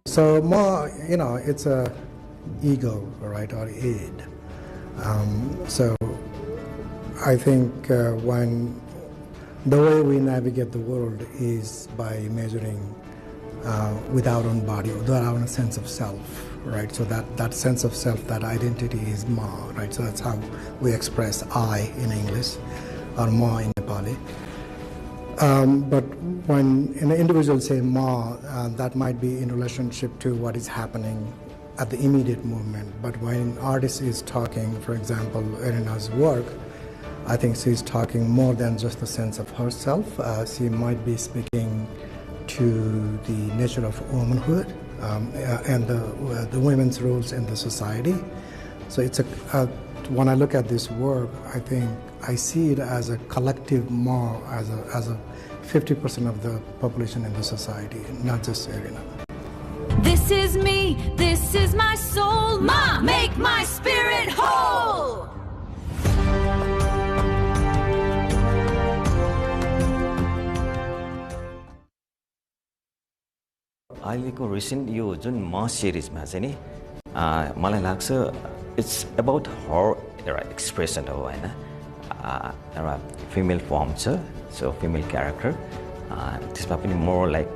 So more, it's a ego, right, or id. So I think when the way we navigate the world is by measuring with our own body, with our own sense of self, right? So that sense of self, that identity is ma, right? So that's how we express I in English, or ma in Nepali. But when an individual say ma, that might be in relationship to what is happening at the immediate moment. But when an artist is talking, for example, Irina's work, I think she's talking more than just the sense of herself. She might be speaking to the nature of womanhood and the women's roles in the society. So it's when I look at this work, I think I see it as a collective more, as a 50% of the population in the society, not just Irina. This is me, this is my soul, Ma, make my spirit whole. अहिलेको recent यो जुन म सिरिजमा चाहिँ नि मलाई लाग्छ it's about her एउटा expression हो होइन एउटा फिमेल फर्म छ सो फिमेल क्यारेक्टर त्यसमा पनि more like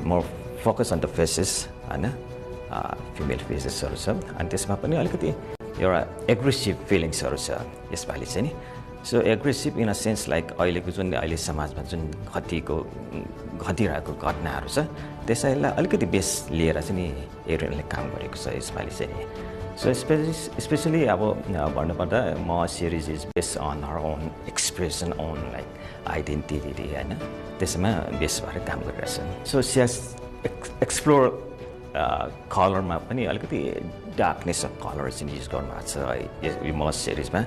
more focus on the faces होइन फिमेल फेसेसहरू छ अनि त्यसमा पनि अलिकति एउटा एग्रेसिभ फिलिङ्सहरू छ यसपालि चाहिँ नि so aggressive in a sense like अहिलेको जुन अहिले समाजमा जुन घटिरहेको घटनाहरू छ त्यसैलाई अलिकति बेस लिएर चाहिँ नि एरियनले काम गरेको छ यसपालि चाहिँ नि सो स्पेसली अब भन्नुपर्दा म series is base on her own expression own like identity होइन त्यसमा बेस भएर काम गरिरहेछ सो सियास एक्सप्लोर कलरमा पनि अलिकति डार्कनेस अफ कलर चाहिँ युज गर्नुभएको छ यो म सिरिजमा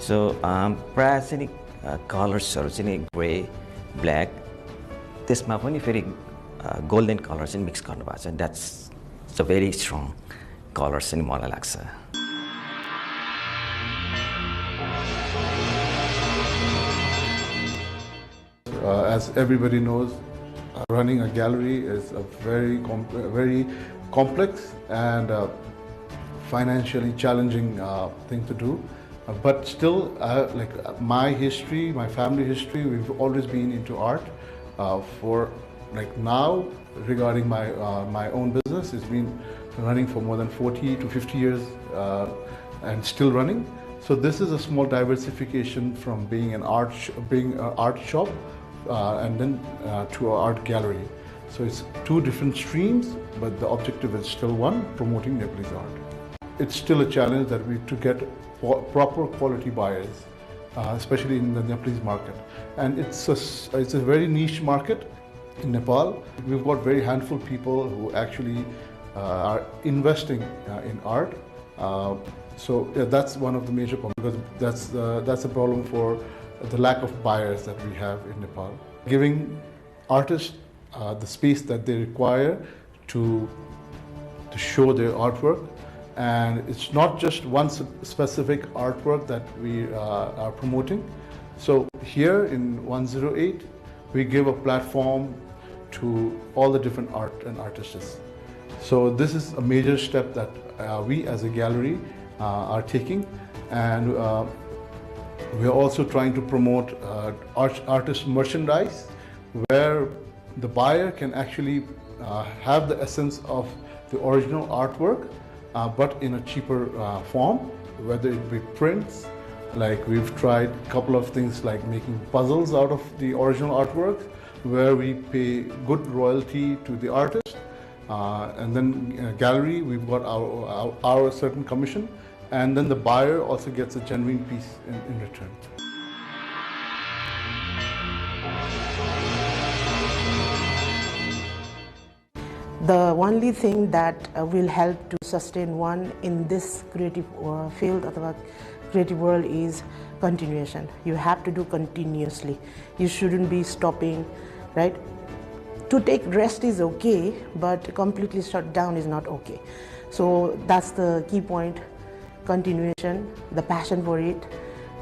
सो प्रायः चाहिँ नि कलर्सहरू चाहिँ नि ग्रे ब्ल्याक त्यसमा पनि फेरि गोल्डन कलर चाहिँ मिक्स गर्नुभएको छ that's a very strong colour चाहिँ मलाई लाग्छ As everybody knows, running a gallery is a very complex and financially challenging thing to do. But still, like my history, my family history, we've always been into art. For like now, regarding my own business, it's been running for more than 40 to 50 years and still running. So this is a small diversification from being an art shop and then to an art gallery. So it's two different streams, but the objective is still one: promoting Nepalese art. It's still a challenge that to get proper quality buyers, especially in the Nepalese market. And it's a very niche market in Nepal. We've got very handful people who actually are investing in art. So yeah, that's one of the major problems, because that's a problem for the lack of buyers that we have in Nepal. Giving artists the space that they require to show their artwork. And it's not just one specific artwork that we are promoting. So here in 108, we give a platform to all the different art and artists. So this is a major step that we as a gallery are taking. And we are also trying to promote artist merchandise, where the buyer can actually have the essence of the original artwork, but in a cheaper form, whether it be prints. Like we've tried a couple of things like making puzzles out of the original artwork, where we pay good royalty to the artist. And then gallery, we've got our certain commission, and then the buyer also gets a genuine piece in return. The only thing that will help to sustain one in this creative field or creative world is continuation. You have to do continuously. You shouldn't be stopping, right? To take rest is okay, but completely shut down is not okay. So that's the key point. Continuation, the passion for it,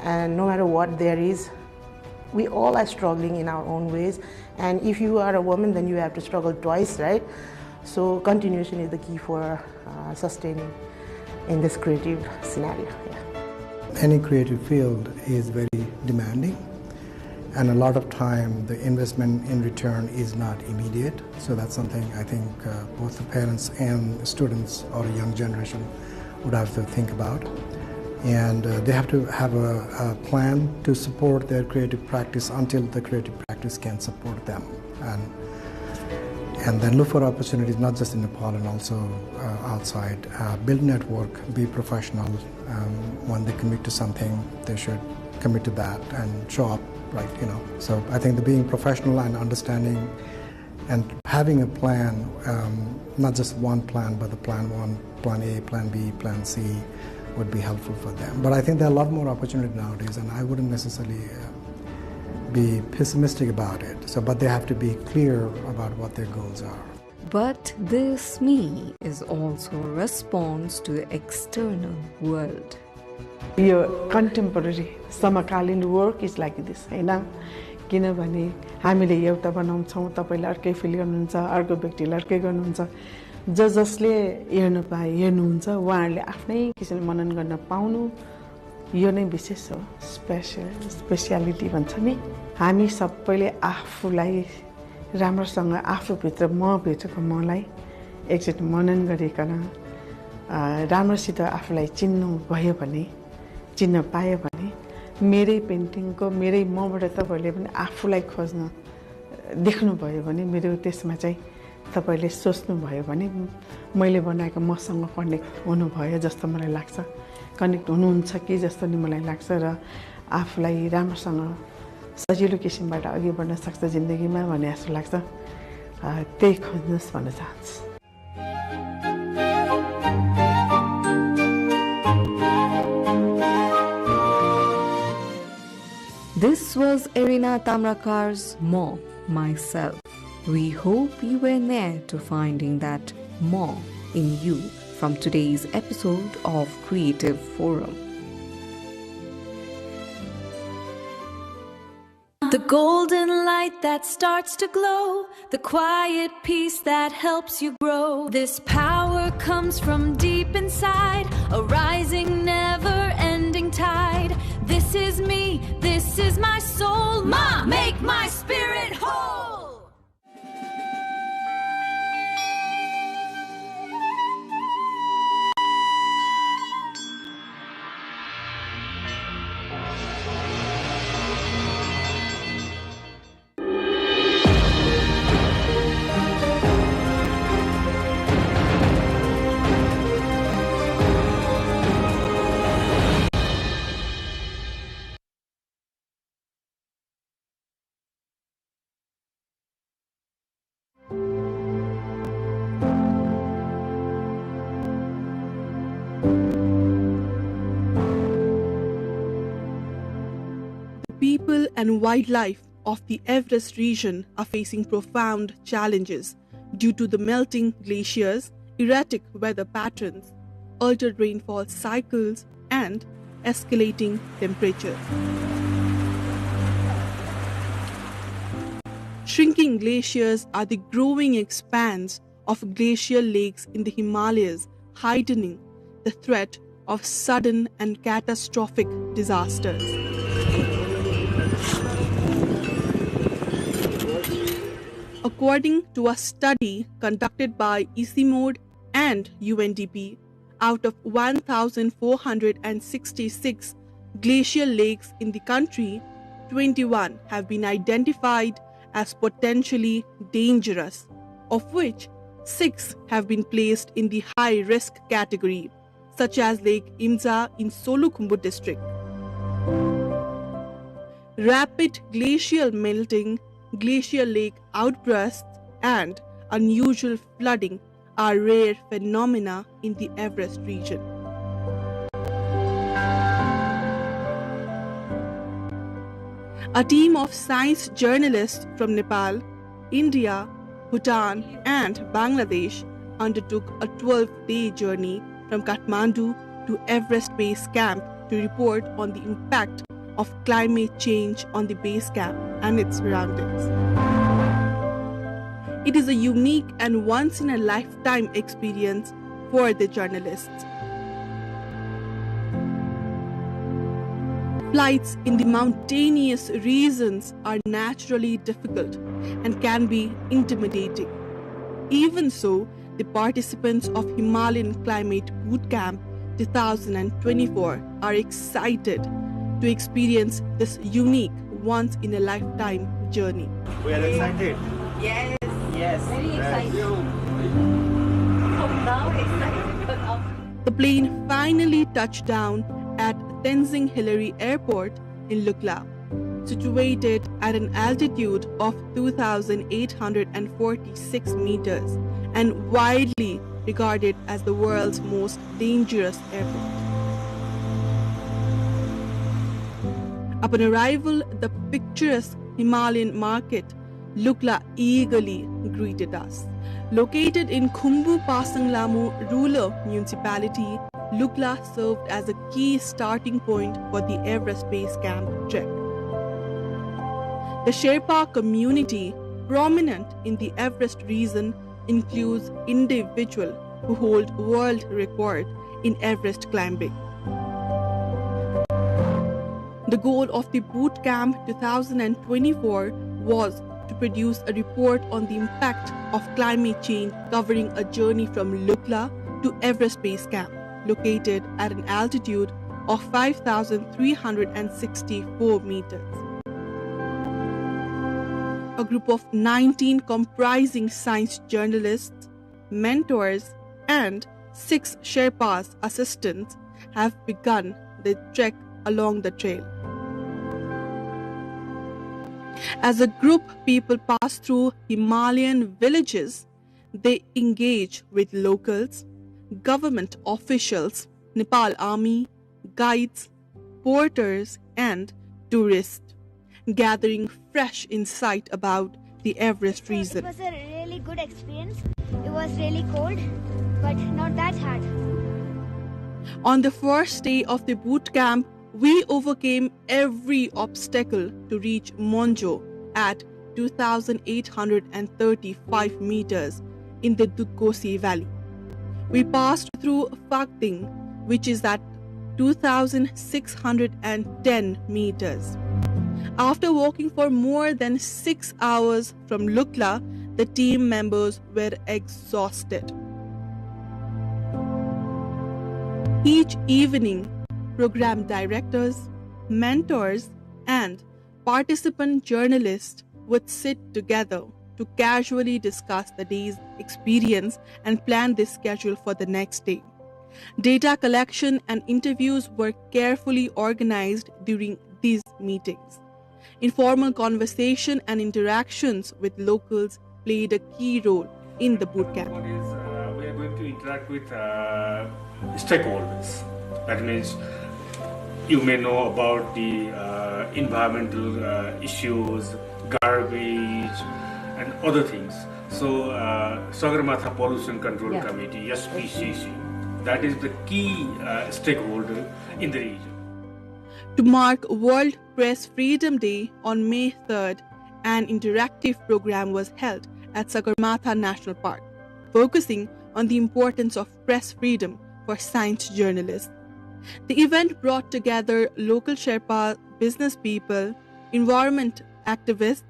and no matter what there is, we all are struggling in our own ways, and if you are a woman, then you have to struggle twice, right? So continuation is the key for sustaining in this creative scenario. Yeah. Any creative field is very demanding, and a lot of time the investment in return is not immediate. So that's something I think both the parents and students or the young generation would have to think about. And they have to have a plan to support their creative practice until the creative practice can support them. And then look for opportunities not just in Nepal and also outside. Build network, be professional. When they commit to something, they should commit to that and show up, right? So I think the being professional and understanding and having a plan, not just one plan, but the plan one, plan A, plan B, plan C, would be helpful for them. But I think there are a lot more opportunity nowadays, and I wouldn't necessarily be pessimistic about it. But they have to be clear about what their goals are. But this me is also a response to the external world. Your contemporary समकालीन work is like this, हैन? किनभने हामीले एउटा बनाउँछौँ, तपाईले अर्कै fill गर्नुहुन्छ, अर्को व्यक्तिले अर्कै गर्नुहुन्छ। जसले हेर्नुहुन्छ उहाँहरूले आफ्नै किसिमले मनन गर्न पाउनु यो नै विशेष हो, स्पेसियालिटी भन्छ नि। हामी सबैले आफूलाई राम्रोसँग आफूभित्र मभित्रको मलाई एकचोटि मनन गरिकन राम्रोसित आफूलाई चिन्न पायो भने मेरै पेन्टिङको मेरै मबाट तपाईले पनि आफूलाई खोज्न देख्नुभयो भने मेरो त्यसमा चाहिँ तपाईले सोच्नुभयो भने मैले बनाएको मसँग कनेक्ट हुनुभयो जस्तो मलाई लाग्छ, कनेक्ट हुनुहुन्छ कि जस्तो नि मलाई लाग्छ र आफूलाई राम्रोसँग सजिलो किसिमबाट अघि बढ्न सक्छ जिन्दगीमा भन्ने जस्तो लाग्छ। त्यही खोज्नुहोस् भन्न चाहन्छु। This was Erina Tamrakar's More Myself. We hope you were near to finding that more in you from today's episode of Creative Forum. The golden light that starts to glow, the quiet peace that helps you grow. This power comes from deep inside, a rising, never-ending tide. This is me, this is my soul. Ma, make my spirit whole. People and wildlife of the Everest region are facing profound challenges due to the melting glaciers, erratic weather patterns, altered rainfall cycles, and escalating temperatures. Shrinking glaciers are the growing expanse of glacial lakes in the Himalayas, heightening the threat of sudden and catastrophic disasters. According to a study conducted by ECMOD and UNDP, out of 1,466 glacial lakes in the country, 21 have been identified as potentially dangerous, of which 6 have been placed in the high-risk category, such as Lake Imza in Solukhumbu district. Rapid glacial melting, glacial lake outbursts, and unusual flooding are rare phenomena in the Everest region. A team of science journalists from Nepal, India, Bhutan, and Bangladesh undertook a 12-day journey from Kathmandu to Everest Base Camp to report on the impact of climate change on the base camp and its surroundings. It is a unique and once-in-a-lifetime experience for the journalists. Flights in the mountainous regions are naturally difficult and can be intimidating. Even so, the participants of Himalayan Climate Bootcamp 2024 are excited to experience this unique once-in-a-lifetime journey. We are excited. Yes. Yes. Very excited. Now excited. The plane finally touched down at Tenzing Hillary Airport in Lukla, situated at an altitude of 2,846 meters and widely regarded as the world's most dangerous airport. Upon arrival, the picturesque Himalayan market, Lukla, eagerly greeted us. Located in Khumbu Pasang Lamu rural municipality, Lukla served as a key starting point for the Everest Base Camp trek. The Sherpa community, prominent in the Everest region, includes individuals who hold world record in Everest climbing. The goal of the Boot Camp 2024 was to produce a report on the impact of climate change, covering a journey from Lukla to Everest Base Camp, located at an altitude of 5,364 meters. A group of 19 comprising science journalists, mentors, and 6 Sherpas assistants have begun the trek along the trail. As a group, people pass through Himalayan villages. They engage with locals, government officials, Nepal Army, guides, porters, and tourists, gathering fresh insight about the Everest region. It was a really good experience. It was really cold, but not that hard. On the first day of the boot camp, we overcame every obstacle to reach Monjo at 2,835 meters in the Dudkosi Valley. We passed through Phakding, which is at 2,610 meters. After walking for more than 6 hours from Lukla, the team members were exhausted. Each evening, program directors, mentors, and participant journalists would sit together to casually discuss the day's experience and plan the schedule for the next day. Data collection and interviews were carefully organized during these meetings. Informal conversation and interactions with locals played a key role in the bootcamp. We are going to interact with stakeholders. That means you may know about the environmental issues, garbage, and other things. So, Sagarmatha Pollution Control Committee, SPCC, that is the key stakeholder in the region. To mark World Press Freedom Day on May 3rd, an interactive program was held at Sagarmatha National Park, focusing on the importance of press freedom for science journalists. The event brought together local Sherpa business people, environment activists,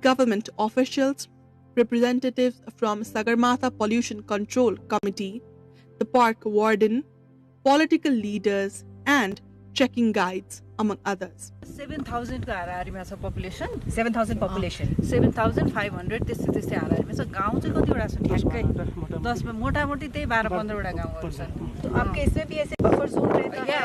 government officials, representatives from Sagarmatha Pollution Control Committee, the park warden, political leaders, and trekking guides, among others. 7,000 का हाराहारीमा छ population 7,000 population 7,500 त्यस्तै हाराहारीमा छ गाउँ चाहिँ कतिवटा छ ठ्याक्कै 10 मा मोटामोटी त्यही 12-15 वटा गाउँहरु छन् तो आपके इसमें भी ऐसे बफर जोन रहता है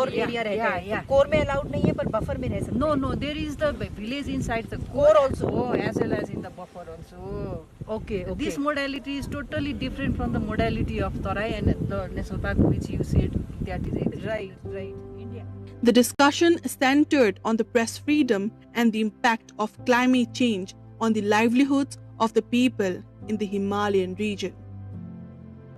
core area रहता है. Core में allowed नहीं है पर buffer में रह सकते. No, there is the village inside the core also, as well as in the buffer also. Okay. This modality is totally different from the modality of Tarai and the national park which you said that is right. India. The discussion centered on the press freedom and the impact of climate change on the livelihoods of the people in the Himalayan region.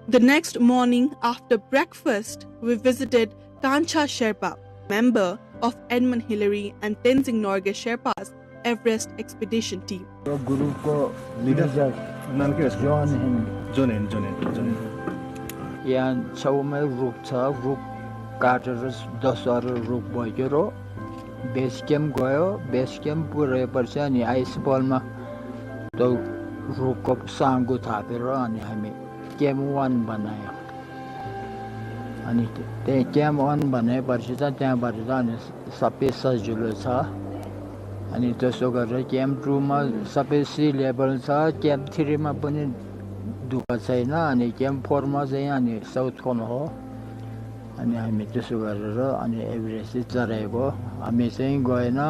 The next morning after breakfast, we visited Kancha Sherpa, member of Edmund Hillary and Tenzing Norgay Sherpa's Everest expedition team. Group ko leader नाम के John. यहाँ छेउमै रुख छ रुख काटेर 10 रुख भयो बेस क्याम्प गयो बेस क्याम्प पुगेपछि अनि आइसफलमा त्यो रुखको साङ्गो थापेर अनि हामी क्याम्प 1 बनायो अनि त्यही क्याम्प 1 बनाएपछि चाहिँ त्यहाँबाट अनि सबै सजिलो छ अनि त्यसो गरेर क्याम्प 2 मा सबै सी लेभल छ क्याम्प 3 मा पनि दुःख छैन अनि क्याम्प 4 मा चाहिँ अनि साउथ कोन हो अनि हामी त्यसो गरेर अनि एभरेस्ट चढाएको हामी चाहिँ गएन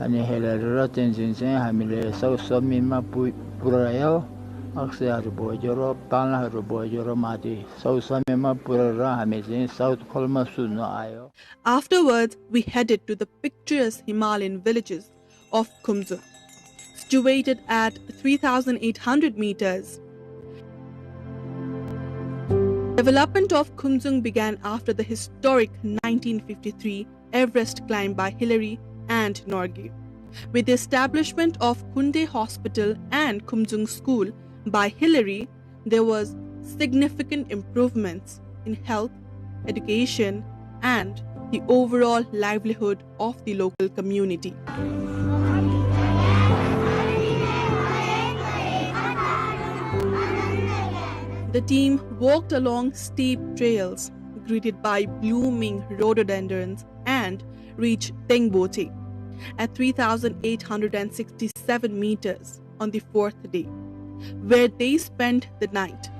अनि हेरेर टेन्सन चाहिँ हामीले साउथ समिटमा पुर्यायो अक्सैहरू भयो र पालाहरू भयो र माथि साउथ समिटमा पुर्याएर हामी चाहिँ साउथ खोलमा सुन्न आयो. Afterwards, we headed to the picturesque Himalayan villages of Kumzung, situated at 3,800 meters. Development of Kumzung began after the historic 1953 Everest climb by Hillary and Norgay. With the establishment of Kunde Hospital and Kumzung School by Hillary, there was significant improvements in health, education, and the overall livelihood of the local community. The team walked along steep trails, greeted by blooming rhododendrons, and reached Tengboche at 3,867 meters on the 4th day, where they spent the night.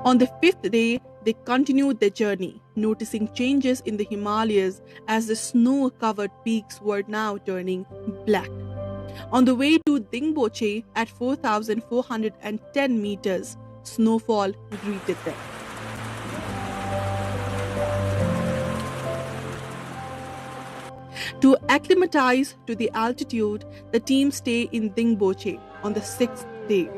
On the 5th day, they continued their journey, noticing changes in the Himalayas as the snow-covered peaks were now turning black. On the way to Dingboche at 4,410 meters, snowfall greeted them. To acclimatize to the altitude, the team stayed in Dingboche on the 6th day.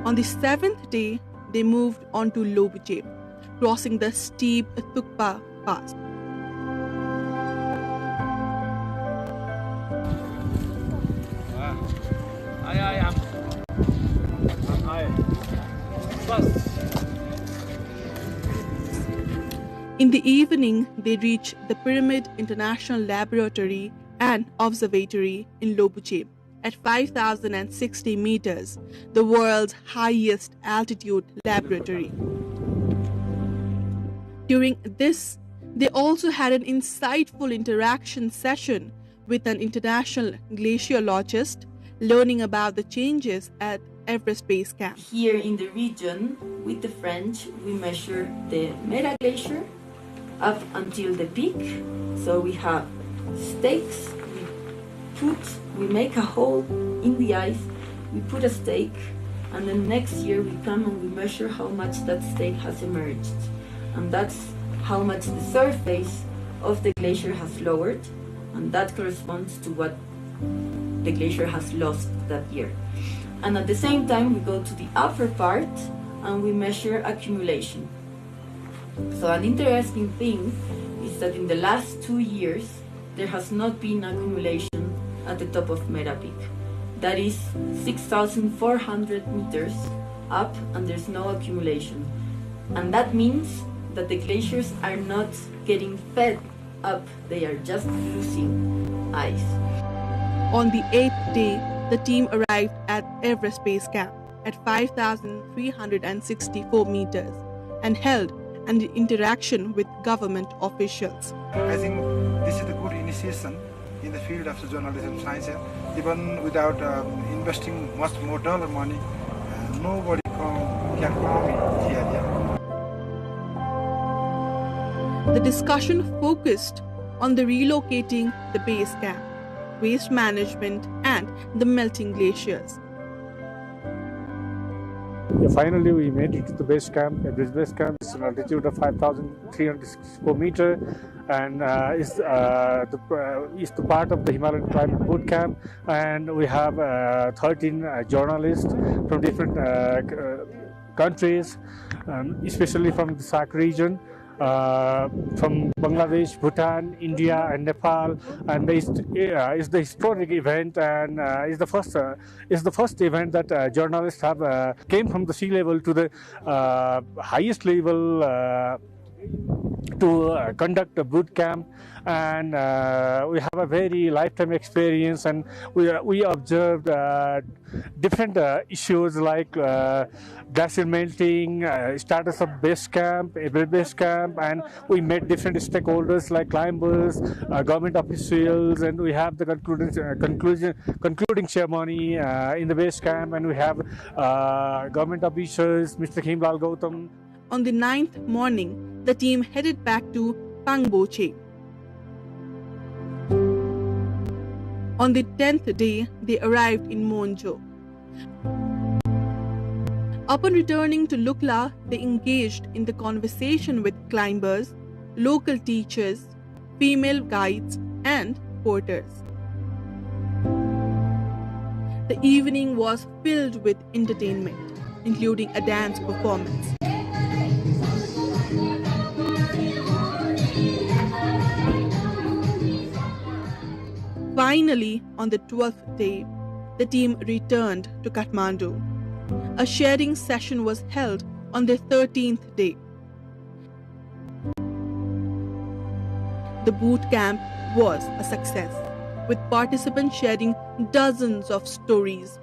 On the 7th day, they moved on to Lobuche, crossing the steep Thukpa Pass. In the evening, they reached the Pyramid International Laboratory and Observatory in Lobuche at 5,060 meters, the world's highest altitude laboratory. During this, they also had an insightful interaction session with an international glaciologist, learning about the changes at Everest Base Camp. Here in the region, with the French, we measure the Mera Glacier up until the peak. So we have stakes, we make a hole in the ice, we put a stake, and then next year we come and we measure how much that stake has emerged. And that's how much the surface of the glacier has lowered, and that corresponds to what the glacier has lost that year. And at the same time, we go to the upper part and we measure accumulation. So an interesting thing is that in the last 2 years, there has not been accumulation at the top of Mera Peak. That is 6,400 meters up and there's no accumulation. And that means that the glaciers are not getting fed up, they are just losing ice. On the 8th day, the team arrived at Everest Base Camp at 5,364 meters and held an interaction with government officials. I think this is a good initiation in the field of journalism science, even without investing much more dollar money. nobody can come in here. The discussion focused on the relocating the base camp, waste management, and the melting glaciers. Finally, we made it to the base camp. This base camp is an altitude of 5,300 square meter, and is the part of the Himalayan climate boot camp. And we have 13 journalists from different countries, especially from the SAARC region. From Bangladesh, Bhutan, India, and Nepal, and is the historic event, and is the first event that journalists have came from the sea level to the highest level to conduct a boot camp, and we have a very lifetime experience, and we observed different issues like glacier melting, status of base camp, every base camp, and we met different stakeholders like climbers, government officials, and we have the concluding ceremony in the base camp, and we have government officials, Mr. Himlal Gautam. On the 9th morning, the team headed back to Pangboche. On the 10th day, they arrived in Monjo. Upon returning to Lukla, they engaged in the conversation with climbers, local teachers, female guides, and porters. The evening was filled with entertainment, including a dance performance. Finally, on the 12th day, the team returned to Kathmandu. A sharing session was held on the 13th day. The boot camp was a success, with participants sharing dozens of stories.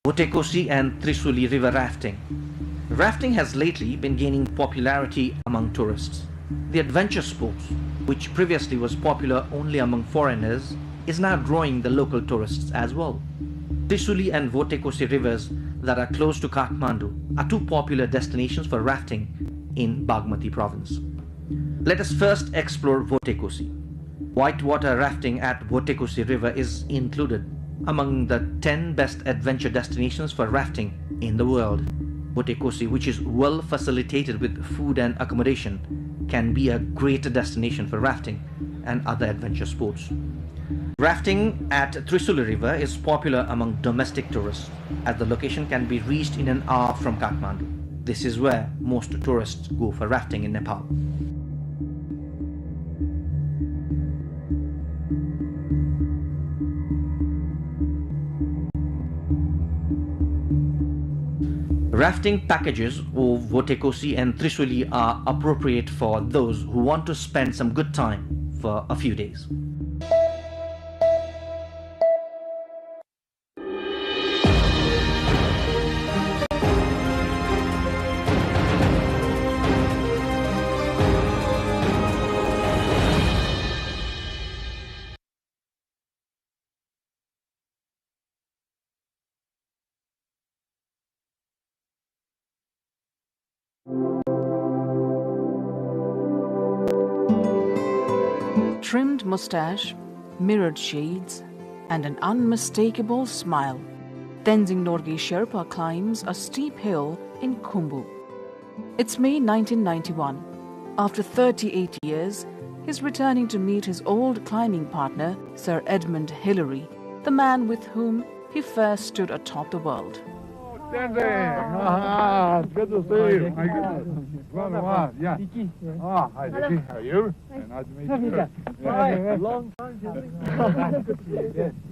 Votekosi and Trisuli river rafting. Rafting has lately been gaining popularity among tourists. The adventure sports, which previously was popular only among foreigners, is now drawing the local tourists as well. Trisuli and Votekosi rivers that are close to Kathmandu are two popular destinations for rafting in Bagmati province. Let us first explore Votekosi. Whitewater rafting at Votekosi river is included among the 10 best adventure destinations for rafting in the world. Votekosi, which is well facilitated with food and accommodation, can be a great destination for rafting and other adventure sports. Rafting at Trisuli river is popular among domestic tourists, as the location can be reached in an hour from Kathmandu. This is where most tourists go for rafting in Nepal. Rafting packages of Votekosi and Trisuli are appropriate for those who want to spend some good time for a few days. Trimmed mustache, mirrored shades, and an unmistakable smile, Tenzing Norgay Sherpa climbs a steep hill in Khumbu. It's May 1991. After 38 years, he's returning to meet his old climbing partner, Sir Edmund Hillary, the man with whom he first stood atop the world. Tenzing. Good to see you. My goodness. Well, yeah. Hi, Vicky. How are you? Nice to meet you. Hi. Long time.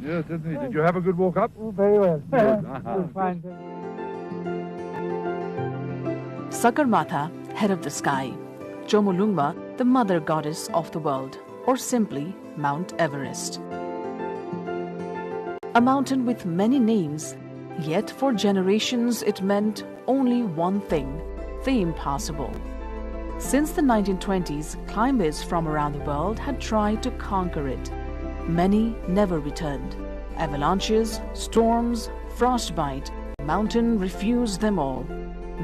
Yes, certainly. Did you have a good walk up? Very well. Good. Fine. Sagarmatha, head of the sky. Chomolungma, the mother goddess of the world, or simply Mount Everest. A mountain with many names, yet for generations it meant only one thing, the impossible. Since the 1920s, climbers from around the world had tried to conquer it. Many never returned. Avalanches, storms, frostbite, the mountain refused them all.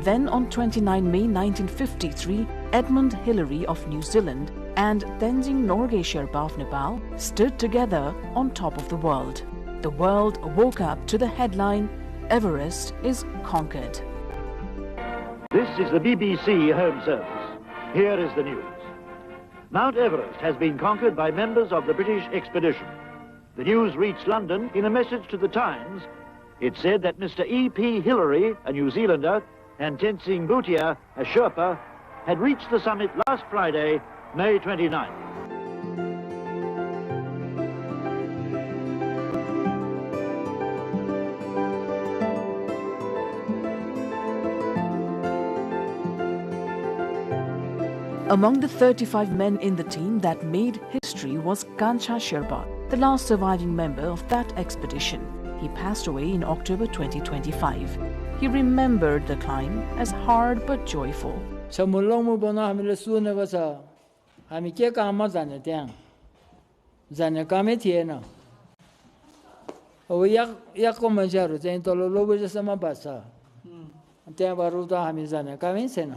Then on 29 May 1953, Edmund Hillary of New Zealand and Tenzing Norgay Sherpa of Nepal stood together on top of the world. The world woke up to the headline, Everest is conquered. This is the BBC Home Service. Here is the news. Mount Everest has been conquered by members of the British expedition. The news reached London in a message to the Times. It said that Mr. E.P. Hillary, a New Zealander, and Tenzing Bhutia, a Sherpa, had reached the summit last Friday, May 29th. Among the 35 men in the team that made history was Kancha Sherpa, the last surviving member of that expedition. He passed away in October 2025. He remembered the climb as hard but joyful. Samulong bona hamile suneको छ हामी के काममा जाने त्यहाँ जाने कामै थिएन अब यहाँको मान्छेहरू चाहिँ तल लोबेसम्म बस्छ त्यहाँबाट त हामी जाने कामै छैन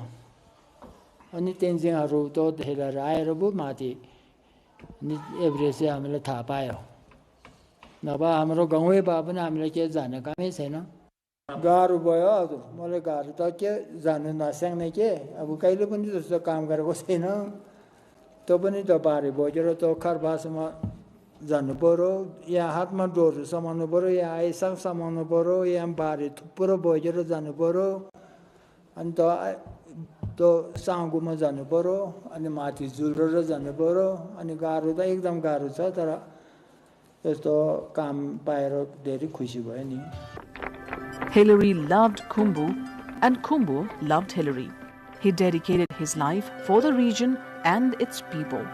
अनि तेन्जिङहरू त हेरेर आएर बु माथि एभरेस्ट चाहिँ हामीले थाहा पायो नभए हाम्रो गाउँै भए पनि हामीले के जाने कामै छैन गाह्रो भयो मलाई गाह्रो त के जानु नस्याङ्ने के अब कहिले पनि जस्तो काम गरेको छैन त्यो पनि त बारी बोकेर त खरबासमा जानु पर्यो यहाँ हातमा डोरहरू समाउनु पर्यो यहाँ आइसक समाउनु पर्यो यहाँ बारी थुप्रो बोकेर जानु पर्यो अनि त साङ्गुमा जानु पर्यो अनि माथि जुलेर जानु पर्यो अनि गाह्रो त एकदम गाह्रो छ तर यस्तो काम पाएर धेरै खुसी भयो नि Hillary loved Khumbu and Khumbu loved Hillary. He dedicated his life for the region and its people.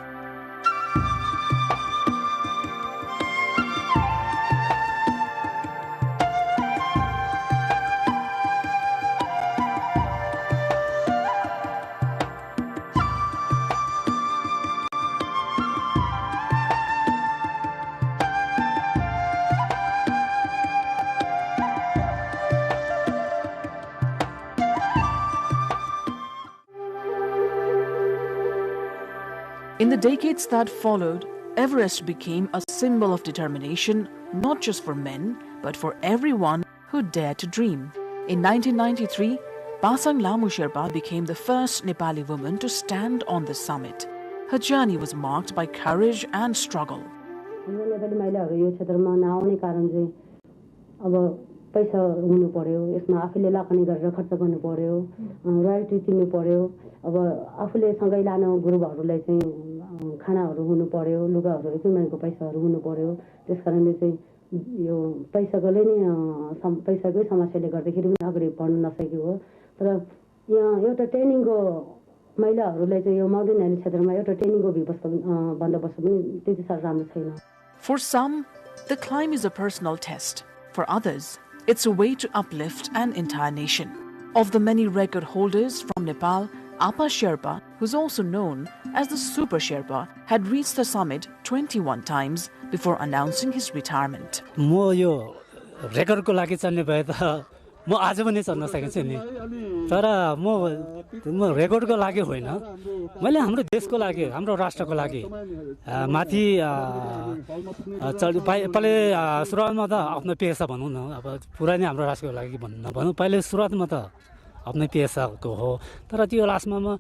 In the decades that followed, Everest became a symbol of determination, not just for men, but for everyone who dared to dream. In 1993, Pasang Lamu Sherpa became the first Nepali woman to stand on the summit. Her journey was marked by courage and struggle. पैसा हुनु पर्यो यसमा आफूले लाकनी गरेर खर्च गर्नु पर्यो royalty तिर्नु पर्यो अब आफूले सँगै लानु गुरुबहरुलाई चाहिँ खानाहरु हुनु पर्यो लुगाहरु इक्विपमेन्टको पैसाहरु हुनु पर्यो त्यसकारणले चाहिँ यो पैसाले नै पैसाकै समस्याले गर्दाखेरि पनि अगाडि बढ्न नसकेको हो तर यहाँ एउटा ट्रेनिङको महिलाहरुलाई चाहिँ यो माउन्टेन ह्याली क्षेत्रमा एउटा ट्रेनिङको व्यवस्था बन्दोबस्त पनि त्यति साह्रो राम्रो छैन. For some, the climb is a personal test. For others, it's a way to uplift an entire nation. Of the many record holders from Nepal, Apa Sherpa, who's also known as the Super Sherpa, had reached the summit 21 times before announcing his retirement. म यो रेकर्डको लागि चढ्ने भए त म आज पनि चढ्न सकिन्छु नि तर म रेकर्डको लागि होइन मैले हाम्रो देशको लागि हाम्रो राष्ट्रको लागि माथि पहिले सुरुवातमा त आफ्नो पेसा भनौँ न अब पुरा नै हाम्रो राष्ट्रको लागि भनौँ पहिले सुरुवातमा त आफ्नै पेसाको हो तर त्यो लास्टमा म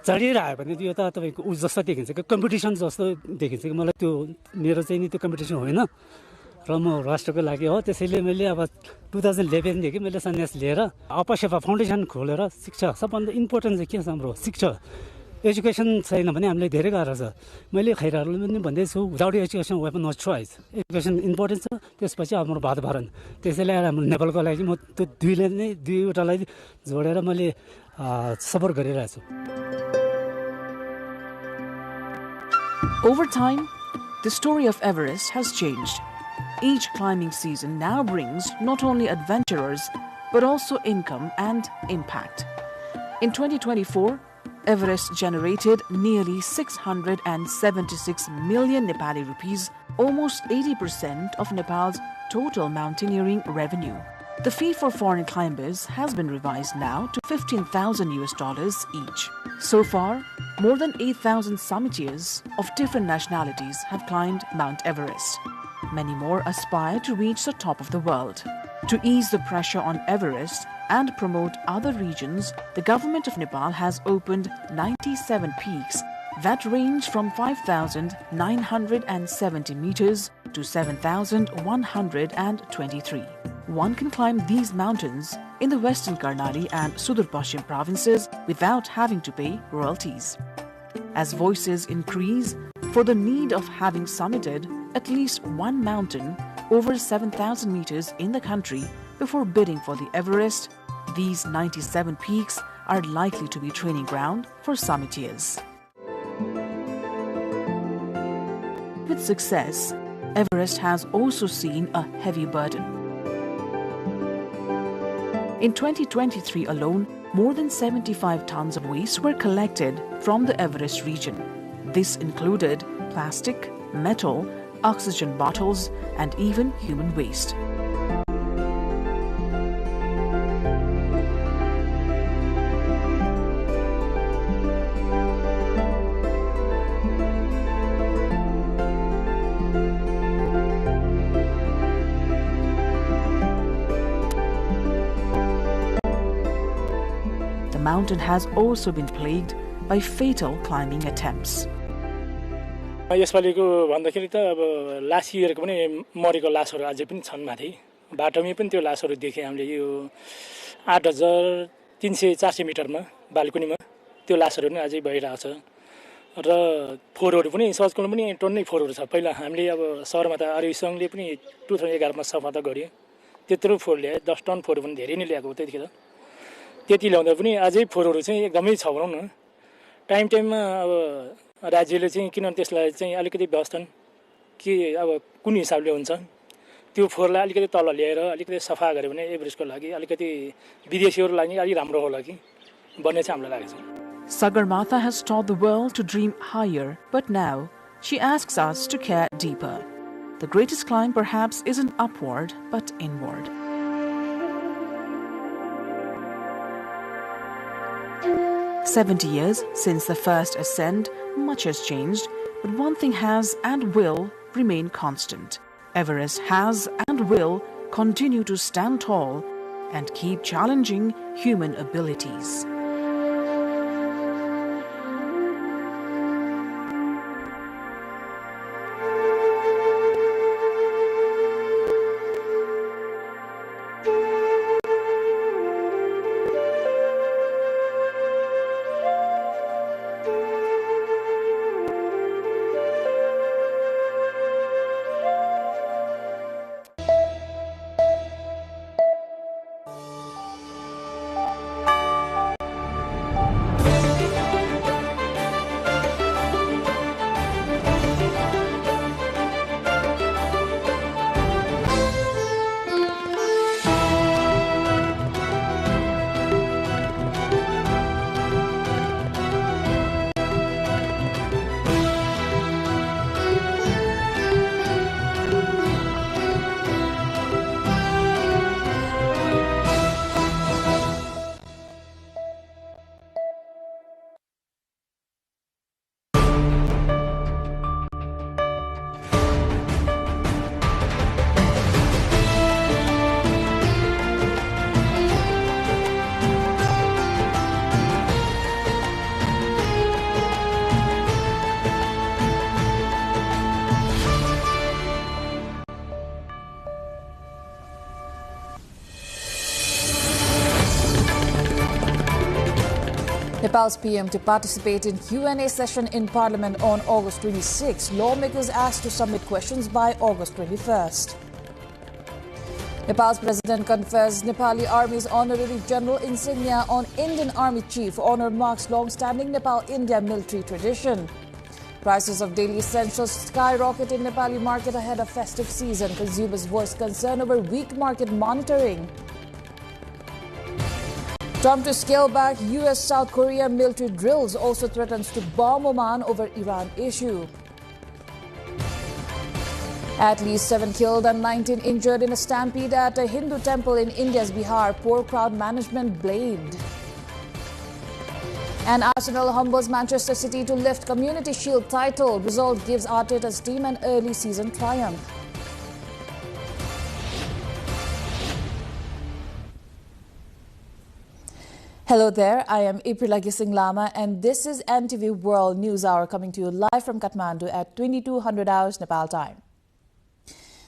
चढिरह्यो भने त्यो त तपाईँको उस जस्तो देखिन्छ कि कम्पिटिसन जस्तो देखिन्छ कि मलाई त्यो मेरो चाहिँ नि त्यो कम्पिटिसन होइन र म राष्ट्रको लागि हो त्यसैले मैले अब 2011 देखि मैले सन्यास लिएर अपसेवा फाउन्डेसन खोलेर शिक्षा सबभन्दा इम्पोर्टेन्ट चाहिँ के छ हाम्रो शिक्षा एजुकेसन छैन भने हामीलाई धेरै गाह्रो छ मैले खैराहरूले पनि भन्दैछु without education we have no choice education important छ त्यसपछि हाम्रो वातावरण त्यसैले हाम्रो नेपालको लागि म त्यो दुईवटालाई जोडेर मैले सपोर्ट गरिरहेको छु Over time, the story of Everest has changed. Each climbing season now brings not only adventurers, but also income and impact. In 2024, Everest generated nearly 676 million Nepali rupees, almost 80% of Nepal's total mountaineering revenue. The fee for foreign climbers has been revised now to $15,000 each. So far, more than 8,000 summiteers of different nationalities have climbed Mount Everest. Many more aspire to reach the top of the world. To ease the pressure on Everest and promote other regions, the government of Nepal has opened 97 peaks that range from 5,970 meters to 7,123. One can climb these mountains in the Western Karnali and Sudur Pashchim provinces without having to pay royalties. As voices increase for the need of having summited at least one mountain over 7,000 meters in the country before bidding for the Everest, these 97 peaks are likely to be training ground for summiteers. With success, Everest has also seen a heavy burden. In 2023 alone, more than 75 tons of waste were collected from the Everest region. This included plastic, metal, oxygen bottles, and even human waste. The mountain has also been plagued by fatal climbing attempts. यसपालिको भन्दाखेरि त अब last इयरको पनि मरेको लासहरू अझै पनि छन् माथि बाटोमै पनि त्यो लासहरू देखे हामीले यो 8,300-400 मिटरमा बाल्कुनीमा त्यो लासहरू पनि अझै भइरहेको छ र फोहोरहरू पनि सर्चकल पनि टन्नै फोहोरहरू छ पहिला हामीले अब शहरमा त आरओ संघले पनि 2011 मा सफा त गर्यो त्यत्रो फोहोर ल्याए 10 टन फोहोर पनि धेरै नै ल्याएको त्यतिखेर त्यति ल्याउँदा पनि अझै फोहोरहरू चाहिँ एकदमै छ भनौं न टाइममा अब राज्यले चाहिँ किन त्यसलाई चाहिँ अलिकति व्यवस्थापन के अब कुन हिसाबले हुन्छ त्यो फोहोरलाई अलिकति तल ल्याएर अलिकति सफा गरे भने एभरेस्टको लागि अलिकति विदेशीहरुको लागि अलि राम्रो होला कि भन्ने चाहिँ हामीलाई लागेको छ. Sagarmatha has taught the world to dream higher, but now she asks us to care deeper. The greatest climb perhaps isn't upward, but inward. "70 years since the first ascent, much has changed, but one thing has and will remain constant. Everest has and will continue to stand tall and keep challenging human abilities." Nepal's PM to participate in Q&A session in Parliament on August 26. Lawmakers asked to submit questions by August 21st. Nepal's president confers Nepali Army's honorary general insignia on Indian Army chief. Honor marks long-standing Nepal-India military tradition. Prices of daily essentials skyrocket in Nepali market ahead of festive season. Consumers voice concern over weak market monitoring. Trump to scale back US-South Korea military drills, also threatens to bomb Oman over Iran issue. At least 7 killed and 19 injured in a stampede at a Hindu temple in India's Bihar. Poor crowd management blamed. And Arsenal humbles Manchester City to lift Community Shield title. Result gives Arteta's team an early season triumph. Hello there, I am Aprila Gising Lama and this is NTV World News Hour coming to you live from Kathmandu at 2200 hours Nepal time.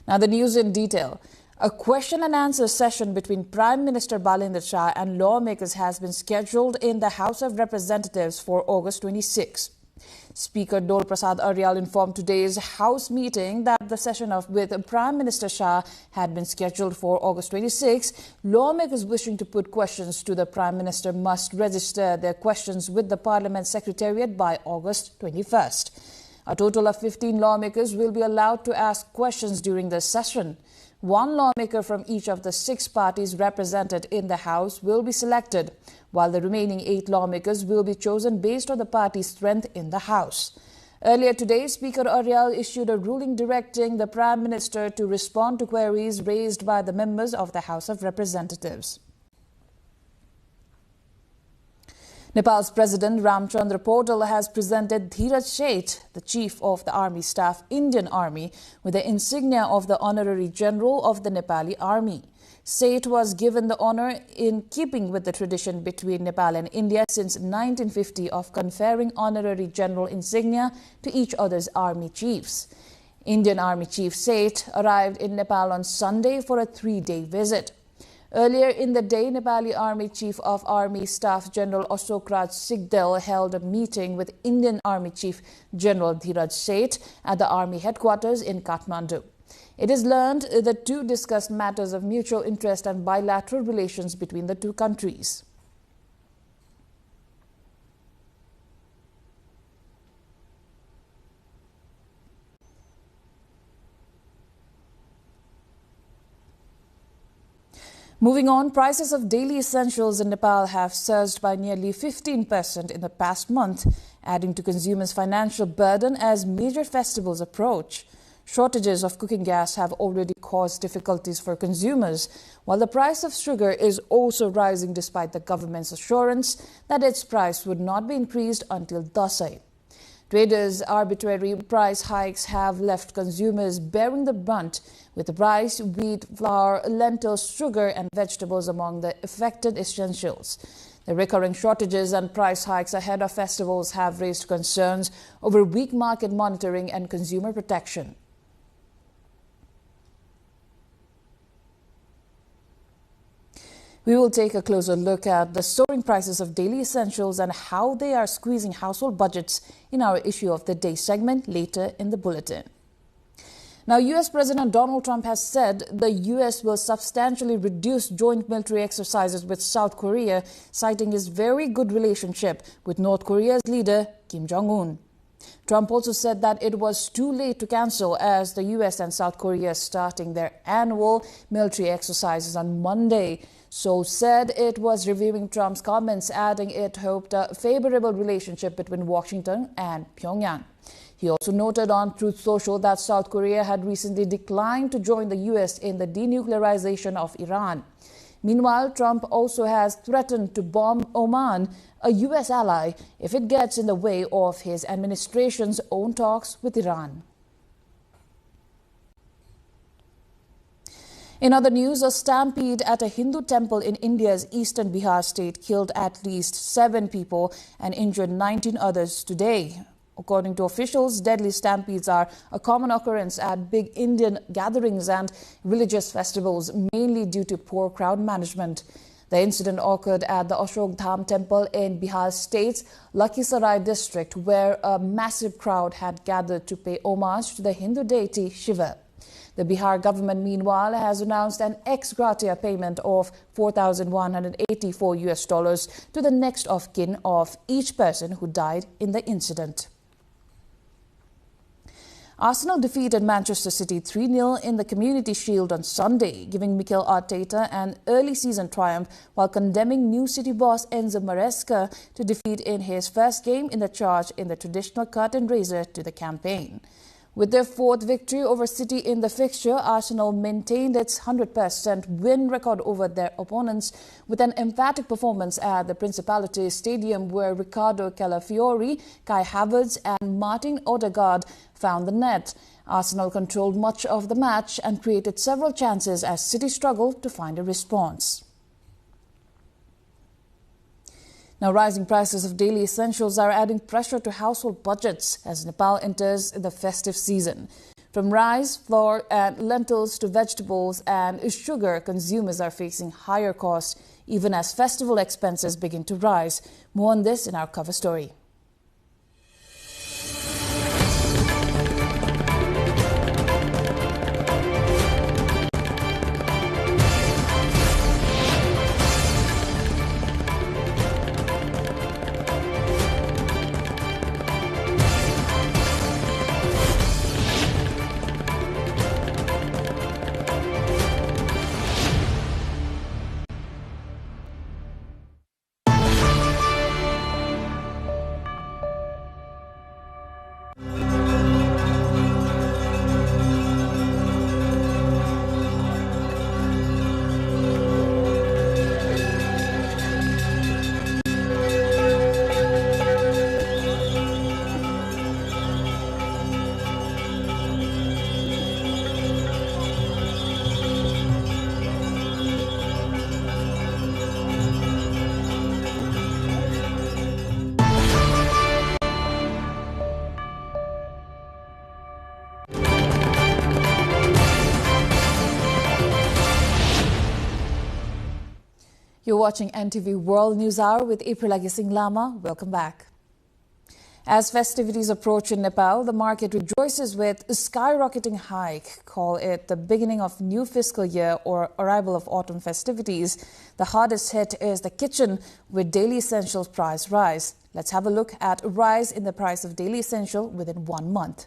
Now the news in detail. A question and answer session between Prime Minister Balendra Shah and lawmakers has been scheduled in the House of Representatives for August 26. Speaker Dol Prasad Aryal informed today's House meeting that the session with Prime Minister Shah had been scheduled for August 26. Lawmakers wishing to put questions to the Prime Minister must register their questions with the Parliament Secretariat by August 21st. A total of 15 lawmakers will be allowed to ask questions during this session. One lawmaker from each of the 6 parties represented in the House will be selected, while the remaining 8 lawmakers will be chosen based on the party's strength in the House. Earlier today, Speaker Aryal issued a ruling directing the Prime Minister to respond to queries raised by the members of the House of Representatives. Nepal's President Ramchandra Paudel has presented Dheeraj Sheth, the Chief of the Army Staff, Indian Army, with the insignia of the Honorary General of the Nepali Army. Sheth was given the honor in keeping with the tradition between Nepal and India since 1950 of conferring Honorary General insignia to each other's army chiefs. Indian Army Chief Sheth arrived in Nepal on Sunday for a 3-day visit. Earlier in the day, Nepali Army Chief of Army Staff General Ashok Raj Sigdel held a meeting with Indian Army Chief General Dheeraj Sheth at the Army headquarters in Kathmandu. It is learned that the two discussed matters of mutual interest and bilateral relations between the two countries. Moving on, prices of daily essentials in Nepal have surged by nearly 15% in the past month, adding to consumers' financial burden as major festivals approach. Shortages of cooking gas have already caused difficulties for consumers, while the price of sugar is also rising despite the government's assurance that its price would not be increased until Dasai. Traders' arbitrary price hikes have left consumers bearing the brunt, with rice, wheat, flour, lentils, sugar and vegetables among the affected essentials. The recurring shortages and price hikes ahead of festivals have raised concerns over weak market monitoring and consumer protection. We will take a closer look at the soaring prices of daily essentials and how they are squeezing household budgets in our Issue of the Day segment later in the bulletin. Now, U.S. President Donald Trump has said the U.S. will substantially reduce joint military exercises with South Korea, citing his very good relationship with North Korea's leader, Kim Jong-un. Trump also said that it was too late to cancel as the U.S. and South Korea are starting their annual military exercises on Monday. Seoul said it was reviewing Trump's comments, adding it hoped a favorable relationship between Washington and Pyongyang. He also noted on Truth Social that South Korea had recently declined to join the U.S. in the denuclearization of Iran. Meanwhile, Trump also has threatened to bomb Oman, a U.S. ally, if it gets in the way of his administration's own talks with Iran. In other news, a stampede at a Hindu temple in India's eastern Bihar state killed at least 7 people and injured 19 others today. According to officials, deadly stampedes are a common occurrence at big Indian gatherings and religious festivals, mainly due to poor crowd management. The incident occurred at the Ashok Dham temple in Bihar State's Lakhisarai district, where a massive crowd had gathered to pay homage to the Hindu deity Shiva. The Bihar government, meanwhile, has announced an ex gratia payment of $4,184 to the next of kin of each person who died in the incident. Arsenal defeated Manchester City 3-0 in the Community Shield on Sunday, giving Mikel Arteta an early season triumph while condemning new City boss Enzo Maresca to defeat in his first game in the charge in the traditional curtain raiser to the campaign. With their fourth victory over City in the fixture, Arsenal maintained its 100% win record over their opponents with an emphatic performance at the Principality Stadium, where Riccardo Calafiori, Kai Havertz and Martin Odegaard found the net. Arsenal controlled much of the match and created several chances as City struggled to find a response. Now, rising prices of daily essentials are adding pressure to household budgets as Nepal enters the festive season. From rice, flour and lentils to vegetables and sugar, consumers are facing higher costs even as festival expenses begin to rise. More on this in our cover story. You're watching NTV World News Hour with April Agising Lama. Welcome back. As festivities approach in Nepal, the market rejoices with a skyrocketing hike. Call it the beginning of new fiscal year or arrival of autumn festivities. The hardest hit is the kitchen with daily essentials price rise. Let's have a look at a rise in the price of daily essential within 1 month.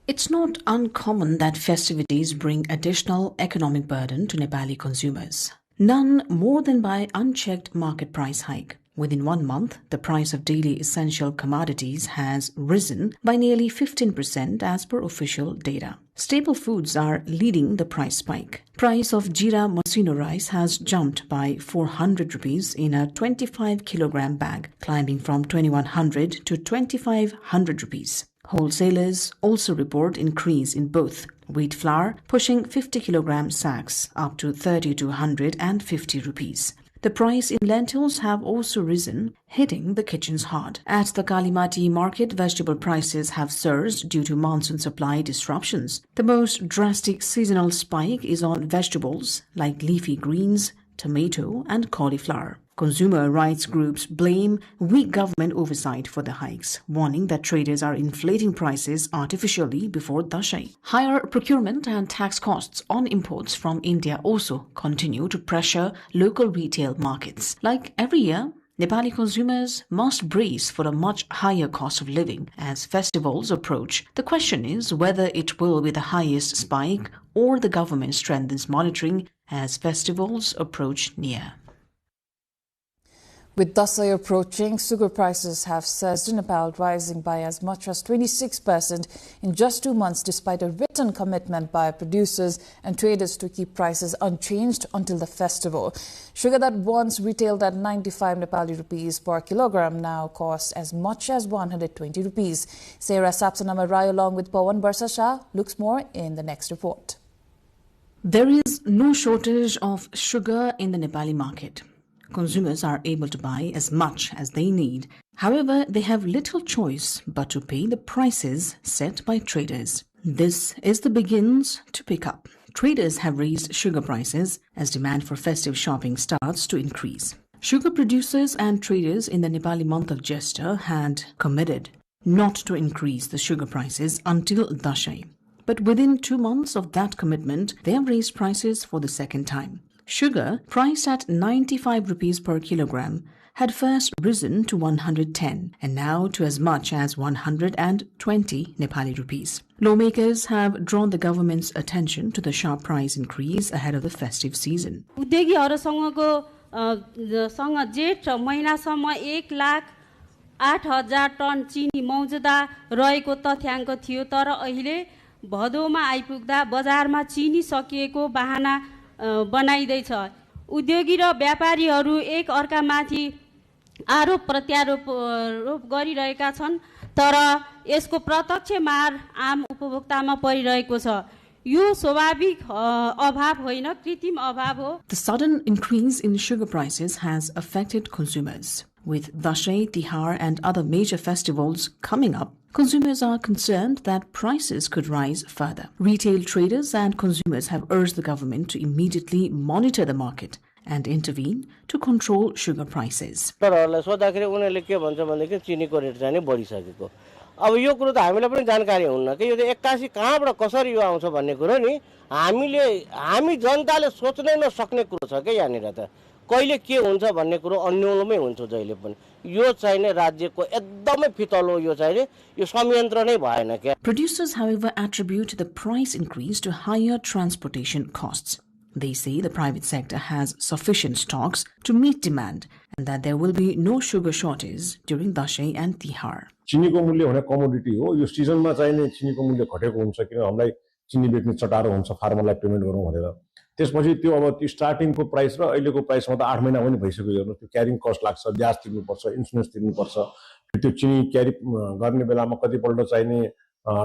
It's not uncommon that festivities bring additional economic burden to Nepali consumers. None more than by unchecked market price hike. Within 1 month, the price of daily essential commodities has risen by nearly 15% as per official data. Staple foods are leading the price spike. Price of Jeera Masino rice has jumped by 400 rupees in a 25 kilogram bag, climbing from 2100 to 2500 rupees. Wholesalers also report increase in both wheat flour, pushing 50 kilogram sacks up to 3250 rupees. The price in lentils have also risen, hitting the kitchens hard. At the Kalimati market, vegetable prices have surged due to monsoon supply disruptions. The most drastic seasonal spike is on vegetables like leafy greens, tomato and cauliflower. Consumer rights groups blame weak government oversight for the hikes, warning that traders are inflating prices artificially before Dashai. Higher procurement and tax costs on imports from India also continue to pressure local retail markets. Like every year, Nepali consumers must brace for a much higher cost of living as festivals approach. The question is whether it will be the highest spike or the government strengthens monitoring as festivals approach near. With Dasai approaching, sugar prices have surged in Nepal, rising by as much as 26% in just 2 months, despite a written commitment by producers and traders to keep prices unchanged until the festival. Sugar that once retailed at 95 Nepali rupees per kilogram now costs as much as 120 rupees. Sarah Sapsanama Rai along with Pawan Barsasha looks more in the next report. There is no shortage of sugar in the Nepali market. Consumers are able to buy as much as they need. However, they have little choice but to pay the prices set by traders. This is the begins to pick up. traders have raised sugar prices as demand for festive shopping starts to increase. Sugar producers and traders in the Nepali month of Jesta had committed not to increase the sugar prices until Dashain. But within 2 months of that commitment, they have raised prices for the second time. Sugar, priced at 95 rupees per kilogram, had first risen to 110 and now to as much as 120 Nepali rupees. Lawmakers have drawn the government's attention to the sharp price increase ahead of the festive season. सँग जेठ महिनासम्म 1,08,000 ton चिनी मौजुदा रहेको तथ्याङ्क थियो तर अहिले भदौमा आइपुग्दा बजारमा चिनी सकिएको बहाना बनाइदैछ। उद्योगी र व्यापारीहरू एक अर्कामाथि आरोप प्रत्यारोप गरिरहेका छन् तर यसको प्रत्यक्ष मार आम उपभोक्तामा परिरहेको छ। यो स्वाभाविक अभाव होइन, कृत्रिम अभाव हो। The sudden increase in sugar prices has affected consumers. With Dashain, Tihar and other major festivals coming up, consumers are concerned that prices could rise further. Retail traders and consumers have urged the government to immediately monitor the market and intervene to control sugar prices. अब यो कुरो त हामीलाई पनि जानकारी हुन्न कि यो 81 कहाँबाट कसरी यो आउँछ भन्ने कुरो नि हामी जनताले सोच्नै नसक्ने कुरो छ के यहाँनिर त कहिले के हुन्छ भन्ने कुरो अन्यलमै हुन्छ जहिले पनि यो चाहिँ नि राज्यको एकदमै फितलो यो चाहिँ नि यो संयन्त्र नै भएन के। Producers, however, attribute the price increase to higher transportation costs. They say the private sector has sufficient stocks to meet demand and that there will be no sugar shortage during Dashain and Tihar. चिनीको मूल्य भने commodity हो। यो सिजनमा चाहिने चिनीको मूल्य घटेको हुन्छ किन हामीलाई चिनी बेच्ने चटारो हुन्छ फार्मरलाई पेमेन्ट गरौँ भनेर। त्यसपछि त्यो अब त्यो स्टार्टिङको प्राइस र अहिलेको प्राइसमा त 8 महिना पनि भइसक्यो। हेर्नुस् त्यो क्यारिङ कस्ट लाग्छ, ब्याज तिर्नुपर्छ, इन्स्योरेन्स तिर्नुपर्छ। त्यो चिनी क्यारी गर्ने बेलामा कतिपल्ट चाहिने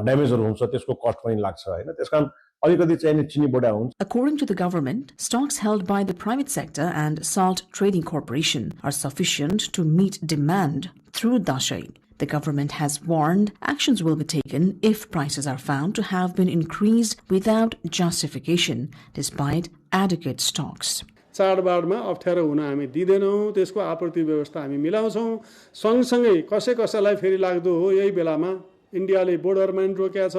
ड्यामेजहरू हुन्छ त्यसको कस्ट पनि लाग्छ हैन। त्यसकारण अलिकति चाहिने चिनी बढा हुन्छ। According to the government, stocks held by the private sector and Salt Trading Corporation are sufficient to meet demand through Dashain. The government has warned actions will be taken if prices are found to have been increased without justification despite adequate stocks. चाडबाडमा अप्ठ्यारो हुन हामी दिदैनौं, त्यसको आपूर्ति व्यवस्था हामी मिलाउँछौं। सँगसँगै कसैलाई फेरि लाग्दो हो यही बेलामा इन्डियाले बोर्डरम्यान रोकेको छ,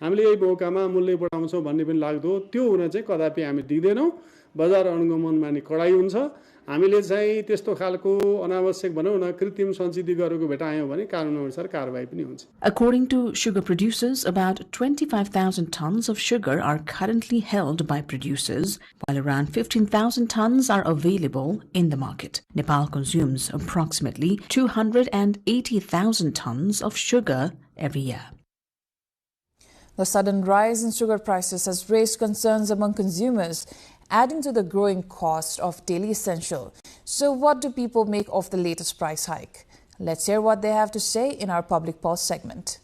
हामीले यही मौकामा मूल्य बढाउँछौं भन्ने पनि लाग्दो हो, त्यो हुन चाहिँ कदापि हामी दिदैनौं। बजार अनुगमनमा नि कडाई हुन्छ। हामीले चाहिँ त्यस्तो खालको अनावश्यक भनौं न कृत्रिम सञ्चित गरेको भेटायौं भने कानुन अनुसार कारबाही पनि हुन्छ। According to sugar producers, about 25,000 tons of sugar are currently held by producers, while around 15,000 tons are available in the market. Nepal consumes approximately 280,000 tons of sugar every year. The sudden rise in sugar prices has raised concerns among consumers, adding to the growing cost of daily essential. So what do people make of the latest price hike? Let's hear what they have to say in our Public Pulse segment.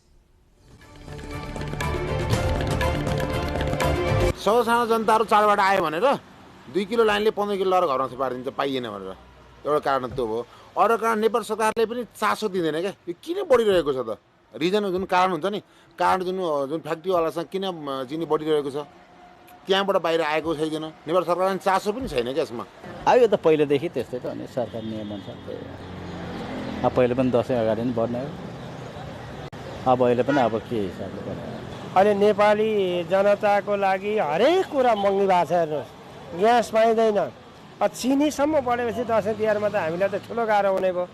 सानो जनताहरु चाडबाट आयो भनेर 2 kilo लाइनले 15 kilo लर घरमा पारिदिन्छ पाइएन भनेर एउटा कारण त्यो हो। अरु कारण नेपाल सरकारले पनि चासो दिदैन के यो किन बढिरहेको छ त रिजन जुन कारण हुन्छ नि कारण जुन फ्याक्ट्री वालासँग किन चिनी बढिरहेको छ त्यहाँबाट बाहिर आएको छैन नेपाल सरकारले चासो पनि छैन के यसमा। आयो त पहिलेदेखि त्यस्तै त अनि सरकार नियम अनुसार अब पहिले पनि दशैं अगाडि नै बढ्ने हो अब अहिले पनि अब के हिसाबले गर्ने अहिले नेपाली जनताको लागि हरेक कुरा महँगी भएको छ। हेर्नुस् ग्यास पाइँदैन चिनीसम्म बढेपछि दशैं तिहारमा त हामीलाई त ठुलो गाह्रो हुने भयो।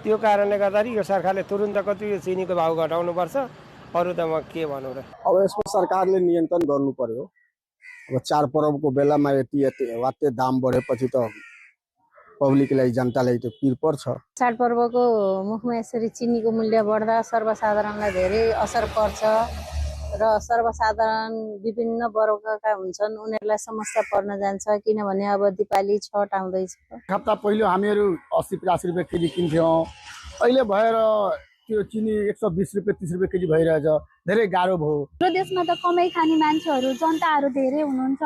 त्यो कारणले गर्दाखेरि यो सरकारले तुरुन्त कति चिनीको भाउ घटाउनुपर्छ। अरु त म के भनौँ र। अब यसको सरकारले नियन्त्रण गर्नु पर्यो। अब चाडपर्वको बेलामा यति वात्ते दाम बढेपछि त पब्लिकलाई जनतालाई त पिर पर्छ। चाडपर्वको मुखमा यसरी चिनीको मूल्य बढ्दा सर्वसाधारणलाई धेरै असर पर्छ र सर्वसाधारण विभिन्न वर्गका हुन्छन् उनीहरूलाई समस्या पर्न जान्छ किनभने अब दिपावली छठ आउँदैछ। हप्ता पहिलो हामीहरू 80-50 रुपैयाँ केजी किन्थ्यौं अहिले भएर त्यो चिनी 120 रुपैयाँ 30 रुपैयाँ केजी भइरहेछ। धेरै गाह्रो भयो। हाम्रो देशमा त कमाइ खाने मान्छेहरू जनताहरू धेरै हुनुहुन्छ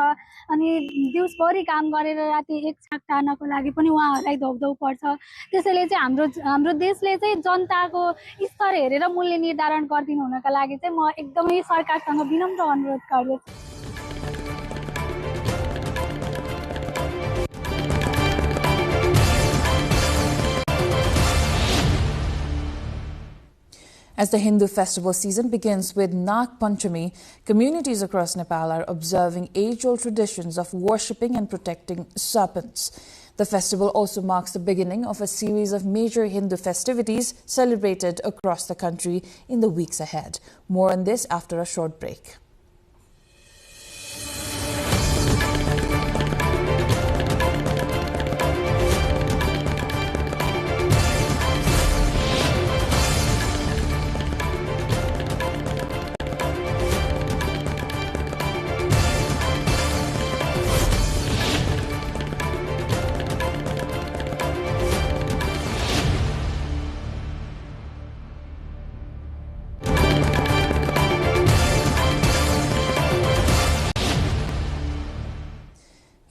अनि दिउँसभरि काम गरेर राति एक छाक टार्नको लागि पनि उहाँहरूलाई धौधौ पर्छ। त्यसैले चाहिँ हाम्रो देशले चाहिँ जनताको स्तर हेरेर मूल्य निर्धारण गरिदिनु हुनका लागि चाहिँ म एकदमै सरकारसँग विनम्र अनुरोध गर्छु। As the Hindu festival season begins with Nag Panchami, communities across Nepal are observing age-old traditions of worshipping and protecting serpents. The festival also marks the beginning of a series of major Hindu festivities celebrated across the country in the weeks ahead. More on this after a short break.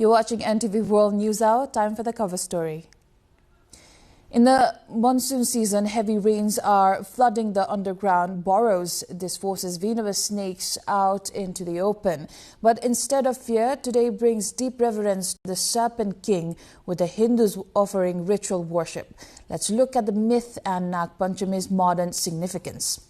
You're watching NTV World News Hour. Time for the cover story. In the monsoon season, heavy rains are flooding the underground burrows. This forces venomous snakes out into the open. But instead of fear, today brings deep reverence to the Serpent King, with the Hindus offering ritual worship. Let's look at the myth and Nag Panchami's modern significance.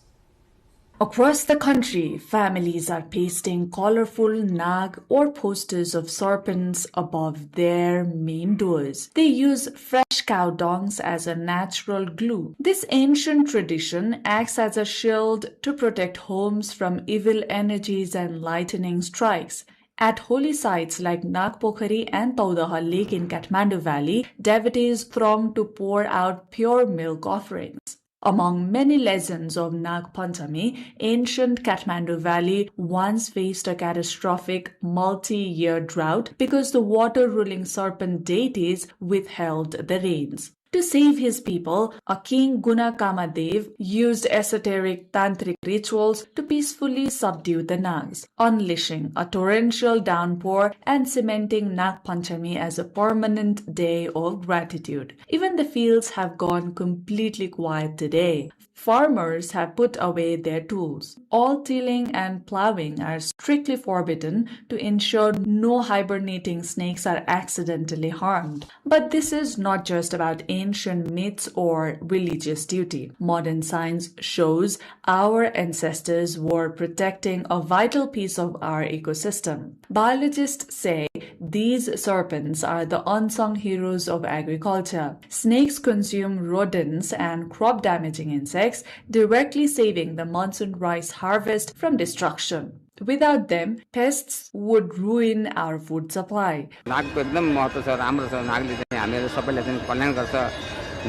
Across the country, families are pasting colorful nag or posters of serpents above their main doors. They use fresh cow dungs as a natural glue. This ancient tradition acts as a shield to protect homes from evil energies and lightning strikes. At holy sites like Nagpokhari and Taudaha Lake in Kathmandu Valley, devotees throng to pour out pure milk offerings. Among many legends of Nag Panchami, ancient Kathmandu Valley once faced a catastrophic multi-year drought because the water-ruling serpent deities withheld the rains. To save his people, a king Guna Kamadev used esoteric tantric rituals to peacefully subdue the Nags, unleashing a torrential downpour and cementing Nag Panchami as a permanent day of gratitude. Even the fields have gone completely quiet today. Farmers have put away their tools. All tilling and plowing are strictly forbidden to ensure no hibernating snakes are accidentally harmed. But this is not just about ancient myths or religious duty. Modern science shows our ancestors were protecting a vital piece of our ecosystem. Biologists say these serpents are the unsung heroes of agriculture. Snakes consume rodents and crop-damaging insects, directly saving the monsoon rice harvest from destruction. Without them, pests would ruin our food supply. नागको एकदम महत्त्व छ राम्रो छ नागले चाहिँ हामीहरु सबैलाई चाहिँ कल्याण गर्छ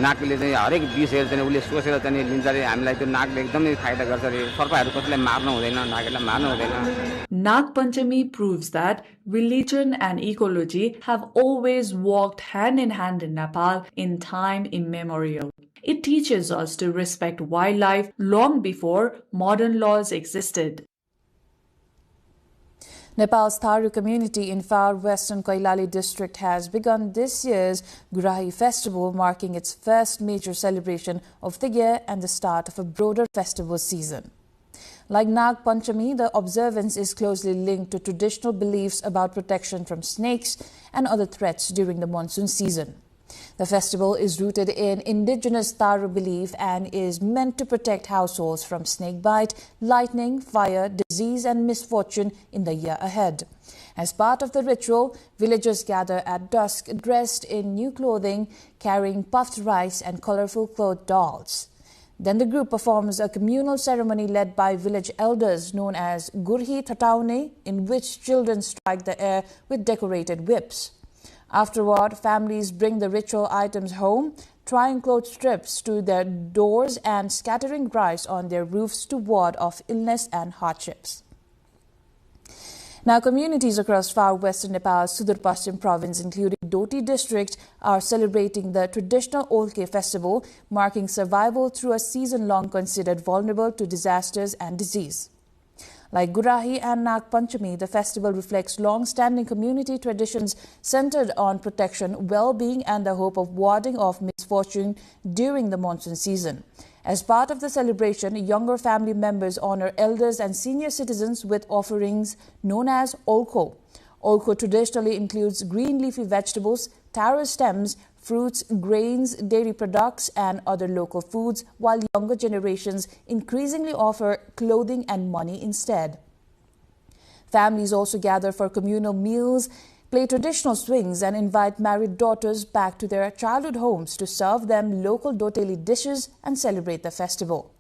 नागले चाहिँ हरेक विषयहरु चाहिँ उले सोचेर चाहिँ लिन्छ रे हामीलाई त्यो नागले एकदमै फाइदा गर्छ रे सर्पहरु कसैलाई मार्न हुँदैन नागलाई मार्न हुँदैन Nag Panchami proves that religion and ecology have always walked hand in hand in Nepal in time immemorial. It teaches us to respect wildlife long before modern laws existed. Nepal's Tharu community in far western Kailali district has begun this year's Gurahi festival, marking its first major celebration of the year and the start of a broader festival season. Like Nag Panchami, the observance is closely linked to traditional beliefs about protection from snakes and other threats during the monsoon season. The festival is rooted in indigenous Tharu belief and is meant to protect households from snake bite, lightning, fire, disease and misfortune in the year ahead. As part of the ritual, villagers gather at dusk dressed in new clothing, carrying puffed rice and colorful clothed dolls. Then the group performs a communal ceremony led by village elders known as Gurhi Thataune, in which children strike the air with decorated whips. Afterward, families bring the ritual items home, tying cloth strips to their doors and scattering rice on their roofs to ward off illness and hardships. Now, communities across far western Nepal's Sudur Paschim province, including Doti district, are celebrating the traditional Olke festival, marking survival through a season-long considered vulnerable to disasters and disease. Like Gurahi and Nag Panchami, the festival reflects long-standing community traditions centered on protection, well-being and the hope of warding off misfortune during the monsoon season. As part of the celebration, younger family members honor elders and senior citizens with offerings known as Olko. Olko traditionally includes green leafy vegetables, taro stems, fruits, grains, dairy products, and other local foods, while younger generations increasingly offer clothing and money instead. Families also gather for communal meals, play traditional swings, and invite married daughters back to their childhood homes to serve them local doteli dishes and celebrate the festival.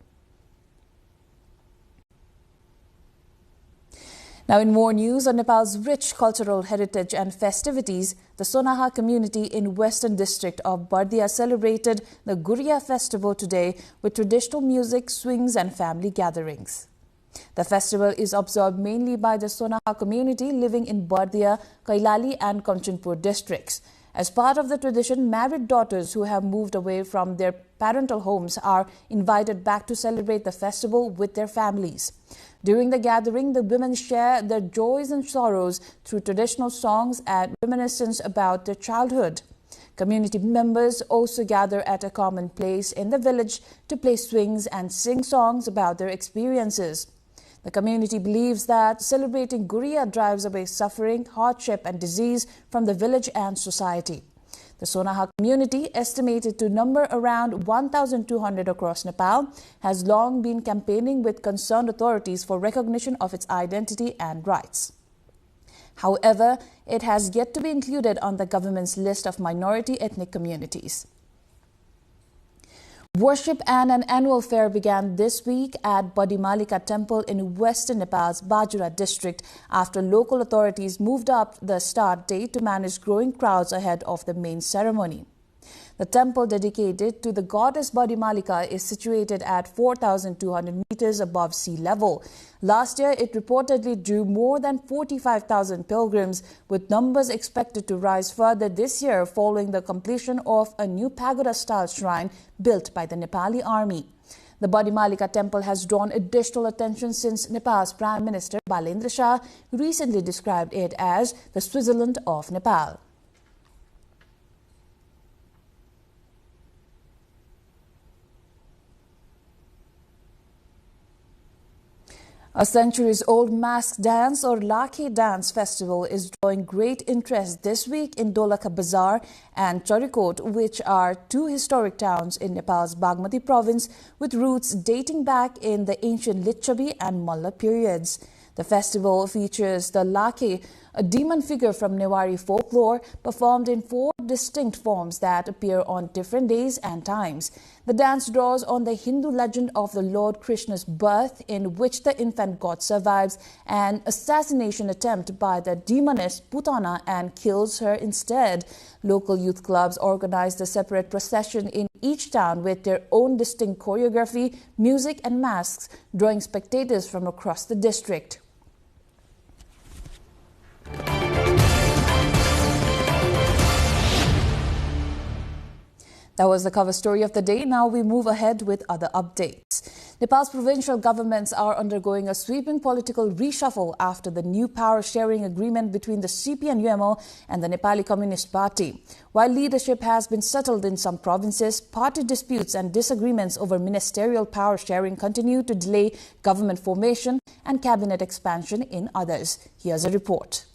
Now, in more news on Nepal's rich cultural heritage and festivities, the Sonaha community in Western District of Bardia celebrated the Guria festival today with traditional music, swings, and family gatherings. The festival is observed mainly by the Sonaha community living in Bardia, Kailali, and Kanchanpur districts. As part of the tradition, married daughters who have moved away from their parental homes are invited back to celebrate the festival with their families. During the gathering, the women share their joys and sorrows through traditional songs and reminiscence about their childhood. Community members also gather at a common place in the village to play swings and sing songs about their experiences. The community believes that celebrating Guria drives away suffering, hardship, and disease from the village and society. The Sonaha community, estimated to number around 1,200 across Nepal, has long been campaigning with concerned authorities for recognition of its identity and rights. However, it has yet to be included on the government's list of minority ethnic communities. Worship and an annual fair began this week at Badimalika Temple in western Nepal's Bajura district after local authorities moved up the start date to manage growing crowds ahead of the main ceremony. The temple dedicated to the goddess Badimalika is situated at 4,200 meters above sea level. Last year, it reportedly drew more than 45,000 pilgrims, with numbers expected to rise further this year following the completion of a new pagoda-style shrine built by the Nepali army. The Badimalika temple has drawn additional attention since Nepal's Prime Minister Balendra Shah recently described it as the Switzerland of Nepal. A centuries-old mask dance or Lakhe dance festival is drawing great interest this week in Dolakha Bazar and Charikot, which are two historic towns in Nepal's Bagmati province with roots dating back in the ancient Lichavi and Malla periods. The festival features the Lakhe, a demon figure from Newari folklore, performed in 4 distinct forms that appear on different days and times. The dance draws on the Hindu legend of the Lord Krishna's birth, in which the infant god survives an assassination attempt by the demoness Putana and kills her instead. Local youth clubs organized a separate procession in each town with their own distinct choreography, music and masks, drawing spectators from across the district. That was the cover story of the day. Now we move ahead with other updates. Nepal's provincial governments are undergoing a sweeping political reshuffle after the new power-sharing agreement between the CPN-UML and the Nepali Communist Party. While leadership has been settled in some provinces, party disputes and disagreements over ministerial power-sharing continue to delay government formation and cabinet expansion in others. Here's a report.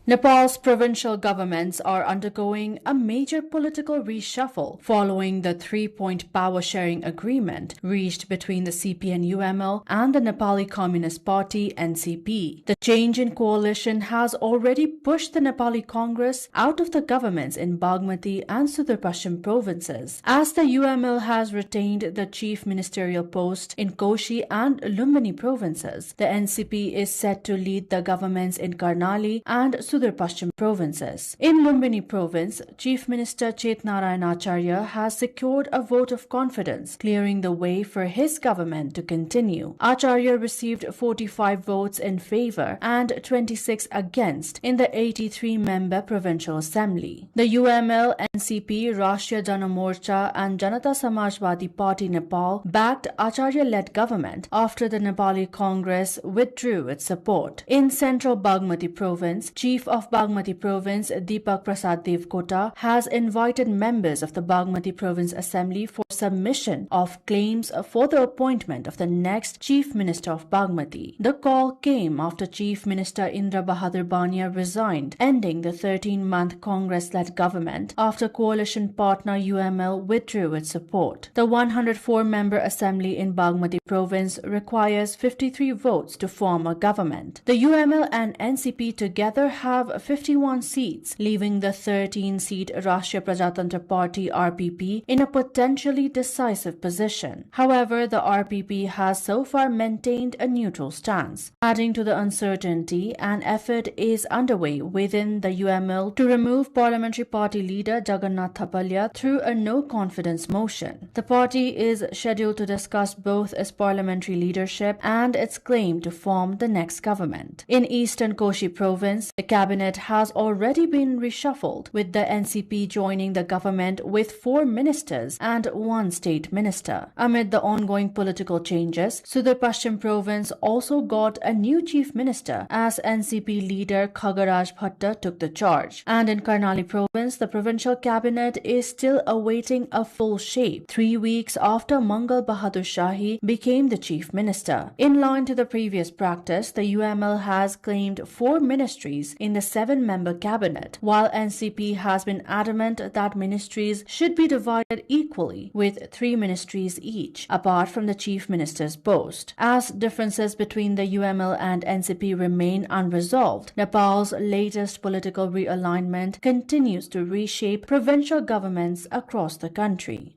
Nepal's provincial governments are undergoing a major political reshuffle following the 3-point power-sharing agreement reached between the CPN-UML and the Nepali Communist Party (NCP). The change in coalition has already pushed the Nepali Congress out of the governments in Bagmati and Sudar Pashchim provinces. As the UML has retained the chief ministerial post in Koshi and Lumbini provinces, the NCP is set to lead the governments in Karnali and Sudar Pashchim provinces. In Lumbini province, Chief Minister Chetnarayan Acharya has secured a vote of confidence, clearing the way for his government to continue. Acharya received 45 votes in favor and 26 against in the 83-member provincial assembly. The UML, NCP, Rashtriya Janamorcha and Janata Samajwadi Party Nepal backed Acharya-led government after the Nepali Congress withdrew its support. In central Bagmati province, Chief of Bagmati Province, Deepak Prasad Devkota, has invited members of the Bagmati Province Assembly for submission of claims for the appointment of the next Chief Minister of Bagmati. The call came after Chief Minister Indra Bahadur Bania resigned, ending the 13-month Congress-led government after coalition partner UML withdrew its support. The 104-member assembly in Bagmati Province requires 53 votes to form a government. The UML and NCP together have 51 seats, leaving the 13-seat Rashtriya Prajatantra Party RPP in a potentially decisive position. However, the RPP has so far maintained a neutral stance. Adding to the uncertainty, an effort is underway within the UML to remove parliamentary party leader Jagannath Thapalya through a no-confidence motion. The party is scheduled to discuss both its parliamentary leadership and its claim to form the next government. In Eastern Koshi Province, the cabinet has already been reshuffled, with the NCP joining the government with 4 ministers and 1 state minister. Amid the ongoing political changes, Sudar Pashchim Province also got a new chief minister as NCP leader Khagaraj Bhatta took the charge. And in Karnali Province, the provincial cabinet is still awaiting a full shape 3 weeks after Mangal Bahadur Shahi became the chief minister. In line to the previous practice, the UML has claimed 4 ministries in the 7-member cabinet, while NCP has been adamant that ministries should be divided equally with 3 ministries each, apart from the chief minister's post. As differences between the UML and NCP remain unresolved, Nepal's latest political realignment continues to reshape provincial governments across the country.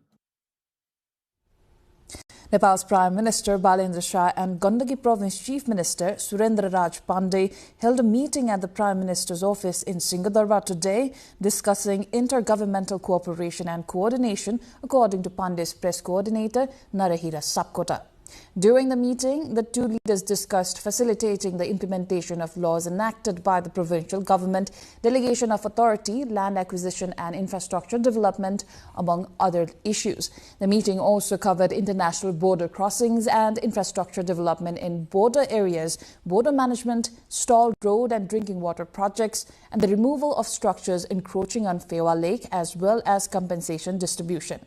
Nepal's Prime Minister Balendra Shah and Gandaki Province Chief Minister Surendra Raj Pandey held a meeting at the Prime Minister's office in Singhadarbar today, discussing intergovernmental cooperation and coordination, according to Pandey's press coordinator Narahira Sapkota. During the meeting, the 2 leaders discussed facilitating the implementation of laws enacted by the provincial government, delegation of authority, land acquisition and infrastructure development, among other issues. The meeting also covered international border crossings and infrastructure development in border areas, border management, stalled road and drinking water projects, and the removal of structures encroaching on Fewa Lake, as well as compensation distribution.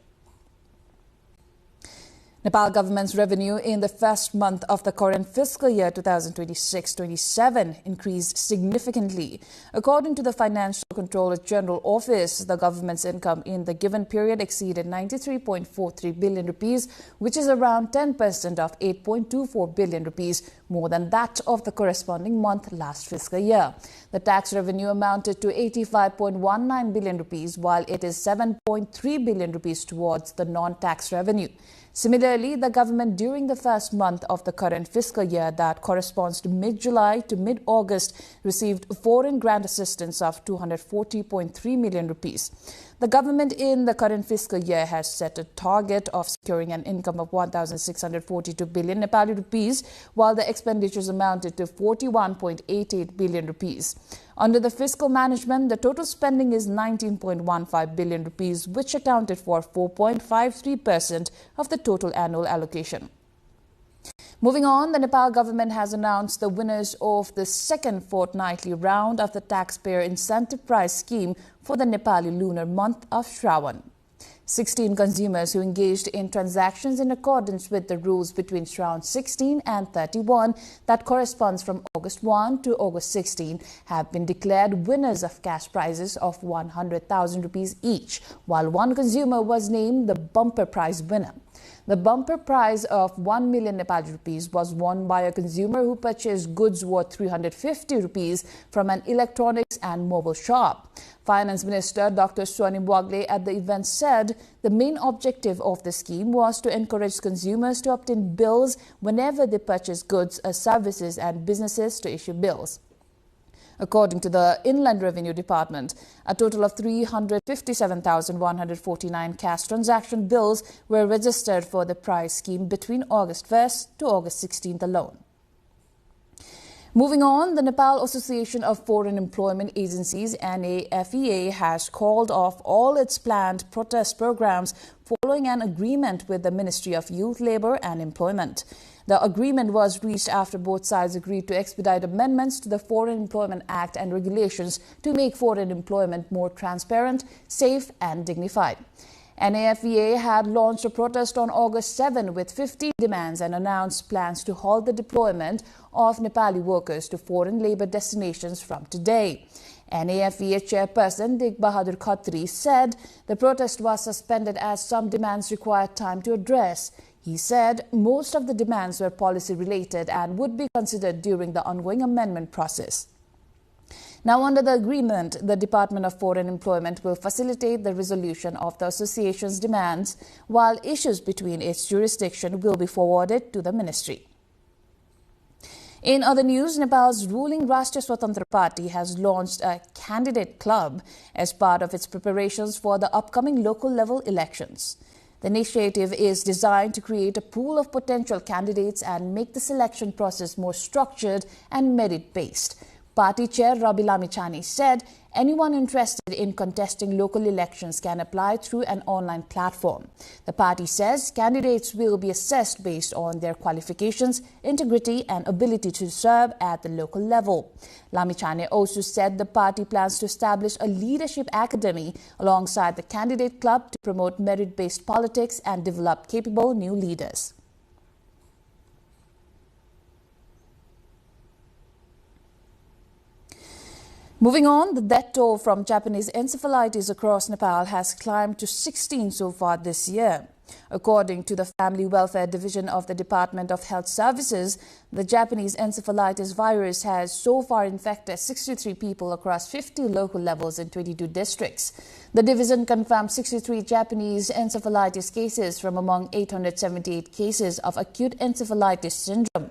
Nepal government's revenue in the first month of the current fiscal year 2026-27 increased significantly. According to the Financial Controller General Office, the government's income in the given period exceeded 93.43 billion rupees, which is around 10% of 8.24 billion rupees, more than that of the corresponding month last fiscal year. The tax revenue amounted to 85.19 billion rupees, while it is 7.3 billion rupees towards the non-tax revenue. Similarly, the government during the first month of the current fiscal year, that corresponds to mid-July to mid-August, received foreign grant assistance of 240.3 million rupees. The government in the current fiscal year has set a target of securing an income of 1,642 billion Nepali rupees, while the expenditures amounted to 41.88 billion rupees. Under the fiscal management, the total spending is 19.15 billion rupees, which accounted for 4.53% of the total annual allocation. Moving on, the Nepal government has announced the winners of the second fortnightly round of the Taxpayer Incentive Prize Scheme for the Nepali lunar month of Shravan. 16 consumers who engaged in transactions in accordance with the rules between Shravan 16 and 31, that corresponds from August 1 to August 16, have been declared winners of cash prizes of 100,000 rupees each, while one consumer was named the bumper prize winner. The bumper prize of 1 million Nepali rupees was won by a consumer who purchased goods worth 350 rupees from an electronics and mobile shop. Finance Minister Dr. Swanim Wagle at the event said the main objective of the scheme was to encourage consumers to obtain bills whenever they purchase goods or services and businesses to issue bills. According to the Inland Revenue Department, a total of 357,149 cash transaction bills were registered for the prize scheme between August 1st to August 16th alone. Moving on, the Nepal Association of Foreign Employment Agencies, NAFEA, has called off all its planned protest programs following an agreement with the Ministry of Youth, Labour and Employment. The agreement was reached after both sides agreed to expedite amendments to the Foreign Employment Act and regulations to make foreign employment more transparent, safe and dignified. NAFVA had launched a protest on August 7 with 15 demands and announced plans to halt the deployment of Nepali workers to foreign labor destinations from today. NAFVA chairperson Dig Bahadur Khatri said the protest was suspended as some demands required time to address. He said most of the demands were policy-related and would be considered during the ongoing amendment process. Now, under the agreement, the Department of Foreign Employment will facilitate the resolution of the association's demands, while issues between its jurisdiction will be forwarded to the ministry. In other news, Nepal's ruling Rashtriya Swatantra Party has launched a candidate club as part of its preparations for the upcoming local level elections. The initiative is designed to create a pool of potential candidates and make the selection process more structured and merit-based. Party chair Rabi Lamichhane said anyone interested in contesting local elections can apply through an online platform. The party says candidates will be assessed based on their qualifications, integrity and ability to serve at the local level. Lamichhane also said the party plans to establish a leadership academy alongside the candidate club to promote merit-based politics and develop capable new leaders. Moving on, the death toll from Japanese encephalitis across Nepal has climbed to 16 so far this year. According to the Family Welfare Division of the Department of Health Services, the Japanese encephalitis virus has so far infected 63 people across 50 local levels in 22 districts. The division confirmed 63 Japanese encephalitis cases from among 878 cases of acute encephalitis syndrome.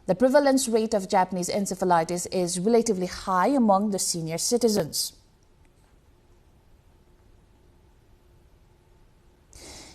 The prevalence rate of Japanese encephalitis is relatively high among the senior citizens.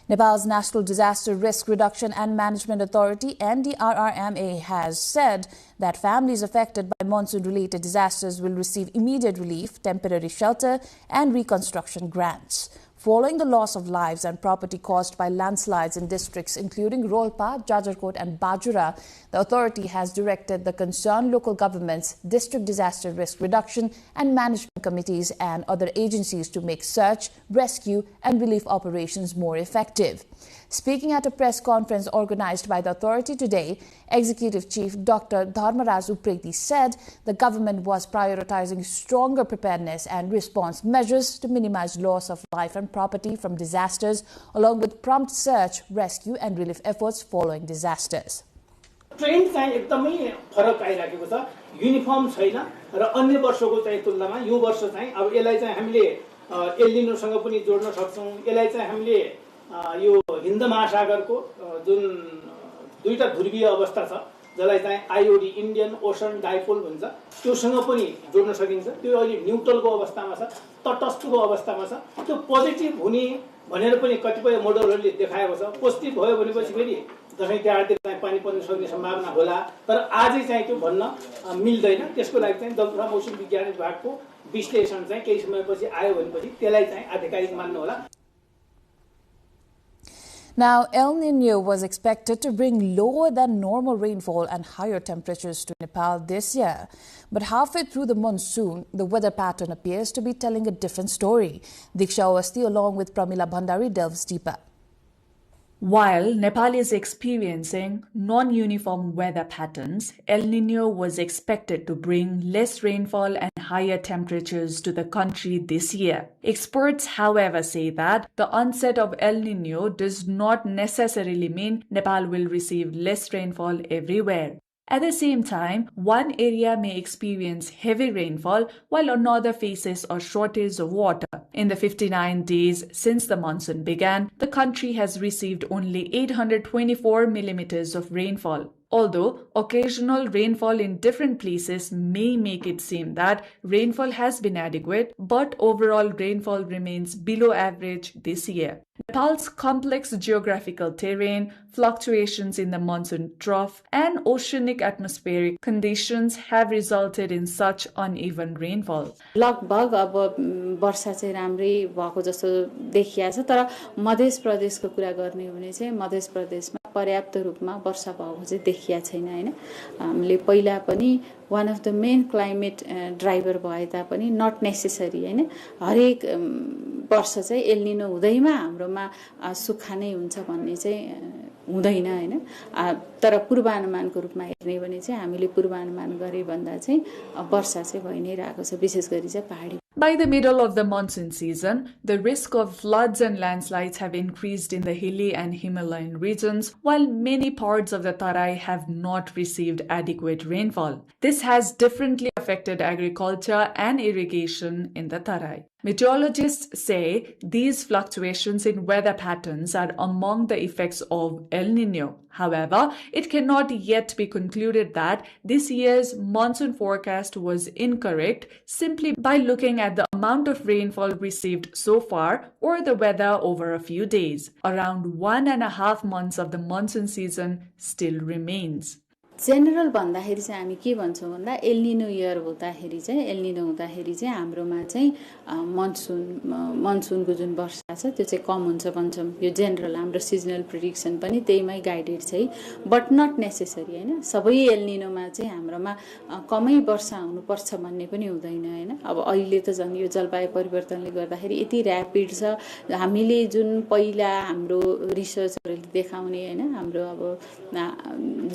Nepal's National Disaster Risk Reduction and Management Authority, NDRRMA, has said that families affected by monsoon-related disasters will receive immediate relief, temporary shelter and reconstruction grants. Following the loss of lives and property caused by landslides in districts including Rolpa, Jajarkot and Bajura, the authority has directed the concerned local governments, district disaster risk reduction and management committees and other agencies to make search, rescue and relief operations more effective. Speaking at a press conference organized by the authority today, Executive Chief Dr. Dharmaraj Upreti said the government was prioritizing stronger preparedness and response measures to minimize loss of life and property from disasters, along with prompt search, rescue and relief efforts following disasters. Trend चाहिँ एकदमै फरक आइराखेको छ, uniform छैन र अन्य वर्षको चाहिँ तुलनामा यो वर्ष चाहिँ अब यसलाई चाहिँ हामीले एल्निनोसँग पनि जोड्न सक्छौं। यसलाई चाहिँ हामीले यो हिन्द महासागरको जुन दुईटा ध्रुवीय अवस्था छ जसलाई चाहिँ आईओडी इन्डियन ओशन डाइपोल भन्छ त्योसँग पनि जोड्न सकिन्छ। त्यो अहिले न्यूट्रलको अवस्थामा छ, तटस्थको अवस्थामा छ। त्यो पोजिटिभ हुने भनेर पनि कतिपय मोडलहरूले देखाएको छ। पोजिटिभ भयो भनेपछि फेरि दशैं तिहारतिर चाहिँ पानी पर्न सक्ने सम्भावना होला, तर आजै चाहिँ त्यो भन्न मिल्दैन। त्यसको लागि चाहिँ दक्षिण मौसम विज्ञान विभागको विश्लेषण चाहिँ केही समयपछि आयो भनेपछि त्यसलाई चाहिँ आधिकारिक मान्नु होला। Now, El Niño was expected to bring lower than normal rainfall and higher temperatures to Nepal this year. But halfway through the monsoon, the weather pattern appears to be telling a different story. Diksha Awasthi along with Pramila Bhandari delves deeper. While Nepal is experiencing non-uniform weather patterns, El Niño was expected to bring less rainfall and higher temperatures to the country this year. Experts, however, say that the onset of El Niño does not necessarily mean Nepal will receive less rainfall everywhere. At the same time, one area may experience heavy rainfall while another faces a shortage of water. In the 59 days since the monsoon began, the country has received only 824 millimeters of rainfall. Although occasional rainfall in different places may make it seem that rainfall has been adequate, but overall rainfall remains below average this year. Nepal's complex geographical terrain, fluctuations in the monsoon trough, and oceanic atmospheric conditions have resulted in such uneven rainfall. लगभग अब वर्षा चाहिँ राम्रै भएको जस्तो देखिएको छ, तर मध्य प्रदेशको कुरा गर्ने हो भने चाहिँ मध्य प्रदेशमा पर्याप्त रूपमा वर्षा भएको चाहिँ देखिया छैन हैन। हामीले पहिला पनि one of the main climate driver भए तापनि नट नेसेसरी हैन हरेक वर्ष चाहिँ एल निनो हुँदैमा हाम्रोमा सुक्खा नै हुन्छ भन्ने चाहिँ हुँदैन हैन। तर पूर्वानुमानको रूपमा हेर्ने भने चाहिँ हामीले पूर्वानुमान गरे भन्दा चाहिँ वर्षा चाहिँ भइ नै रहेको छ, विशेष गरी चाहिँ पहाडी। By the middle of the monsoon season, the risk of floods and landslides have increased in the hilly and Himalayan regions, while many parts of the Tarai have not received adequate rainfall. This has differently affected agriculture and irrigation in the Tarai. Meteorologists say these fluctuations in weather patterns are among the effects of El Niño. However, it cannot yet be concluded that this year's monsoon forecast was incorrect simply by looking at the amount of rainfall received so far or the weather over a few days. Around 1.5 months of the monsoon season still remains. General भन्दाखेरि चाहिँ हामी के भन्छौँ भन्दा El Nino year हुँदाखेरि चाहिँ हाम्रोमा चाहिँ मनसुनको जुन वर्षा छ त्यो चाहिँ कम हुन्छ भन्छौँ। यो जेनरल हाम्रो सिजनल प्रिडिक्सन पनि त्यहीमै गाइडेड छ, बट नट नेसेसरी हैन। सबै एल निनोमा चाहिँ हाम्रोमा कमै वर्षा हुनुपर्छ भन्ने पनि हुँदैन हैन। अब अहिले त झन् यो जलवायु परिवर्तनले गर्दाखेरि यति र्यापिड छ, हामीले जुन पहिला हाम्रो रिसर्चहरूले देखाउने हैन, हाम्रो अब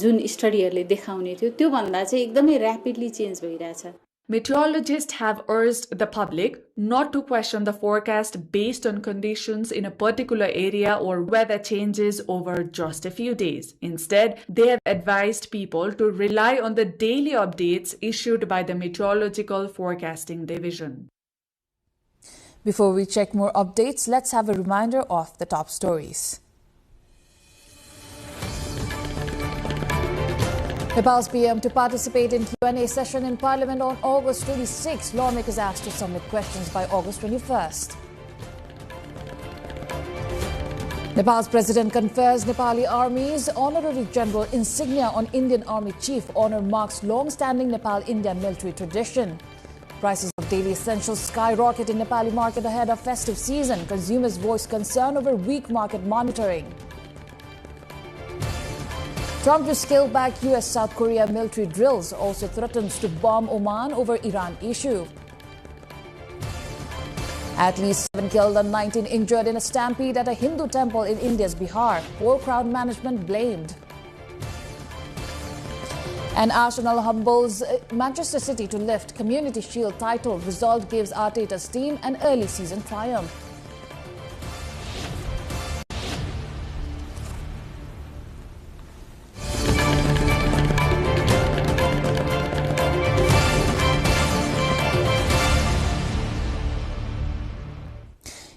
जुन स्टडी देखाउने थियो त्यो भन्दा चाहिँ एकदमै र्यापिडली चेन्ज भइरहेछ। Meteorologists have urged the public not to question the forecast based on conditions in a particular area or weather changes over just a few days. Instead, they have advised people to rely on the daily updates issued by the Meteorological Forecasting Division. Before we check more updates, let's have a reminder of the top stories. Nepal's PM to participate in Q&A session in Parliament on August 26. Lawmakers asked to submit questions by August 21st. Nepal's president confers Nepali Army's honorary general insignia on Indian Army chief. Honor marks long-standing Nepal-India military tradition. Prices of daily essentials skyrocket in Nepali market ahead of festive season. Consumers voice concern over weak market monitoring. Trump to scale back US-South Korea military drills, also threatens to bomb Oman over Iran issue. At least 7 killed and 19 injured in a stampede at a Hindu temple in India's Bihar. Poor crowd management blamed. And Arsenal humbles Manchester City to lift Community Shield title. Result gives Arteta's team an early season triumph.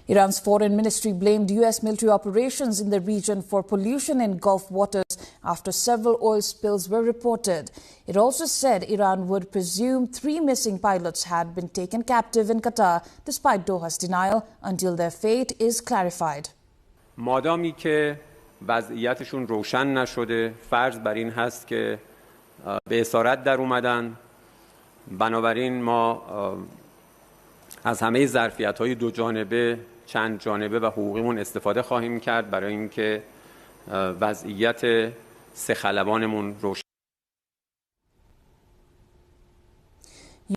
Iran's foreign ministry blamed U.S. military operations in the region for pollution in Gulf waters after several oil spills were reported. It also said Iran would presume 3 missing pilots had been taken captive in Qatar, despite Doha's denial, until their fate is clarified. مادامی که وضعیتشون روشن نشده، فرض بر این هست که به اسارت در اومدن، بنابراین ما از همه ظرفیت‌های دو جانبه، چند جانبه و حقوقیمون استفاده خواهیم کرد برای اینکه وضعیت سه خلبانمون روشن.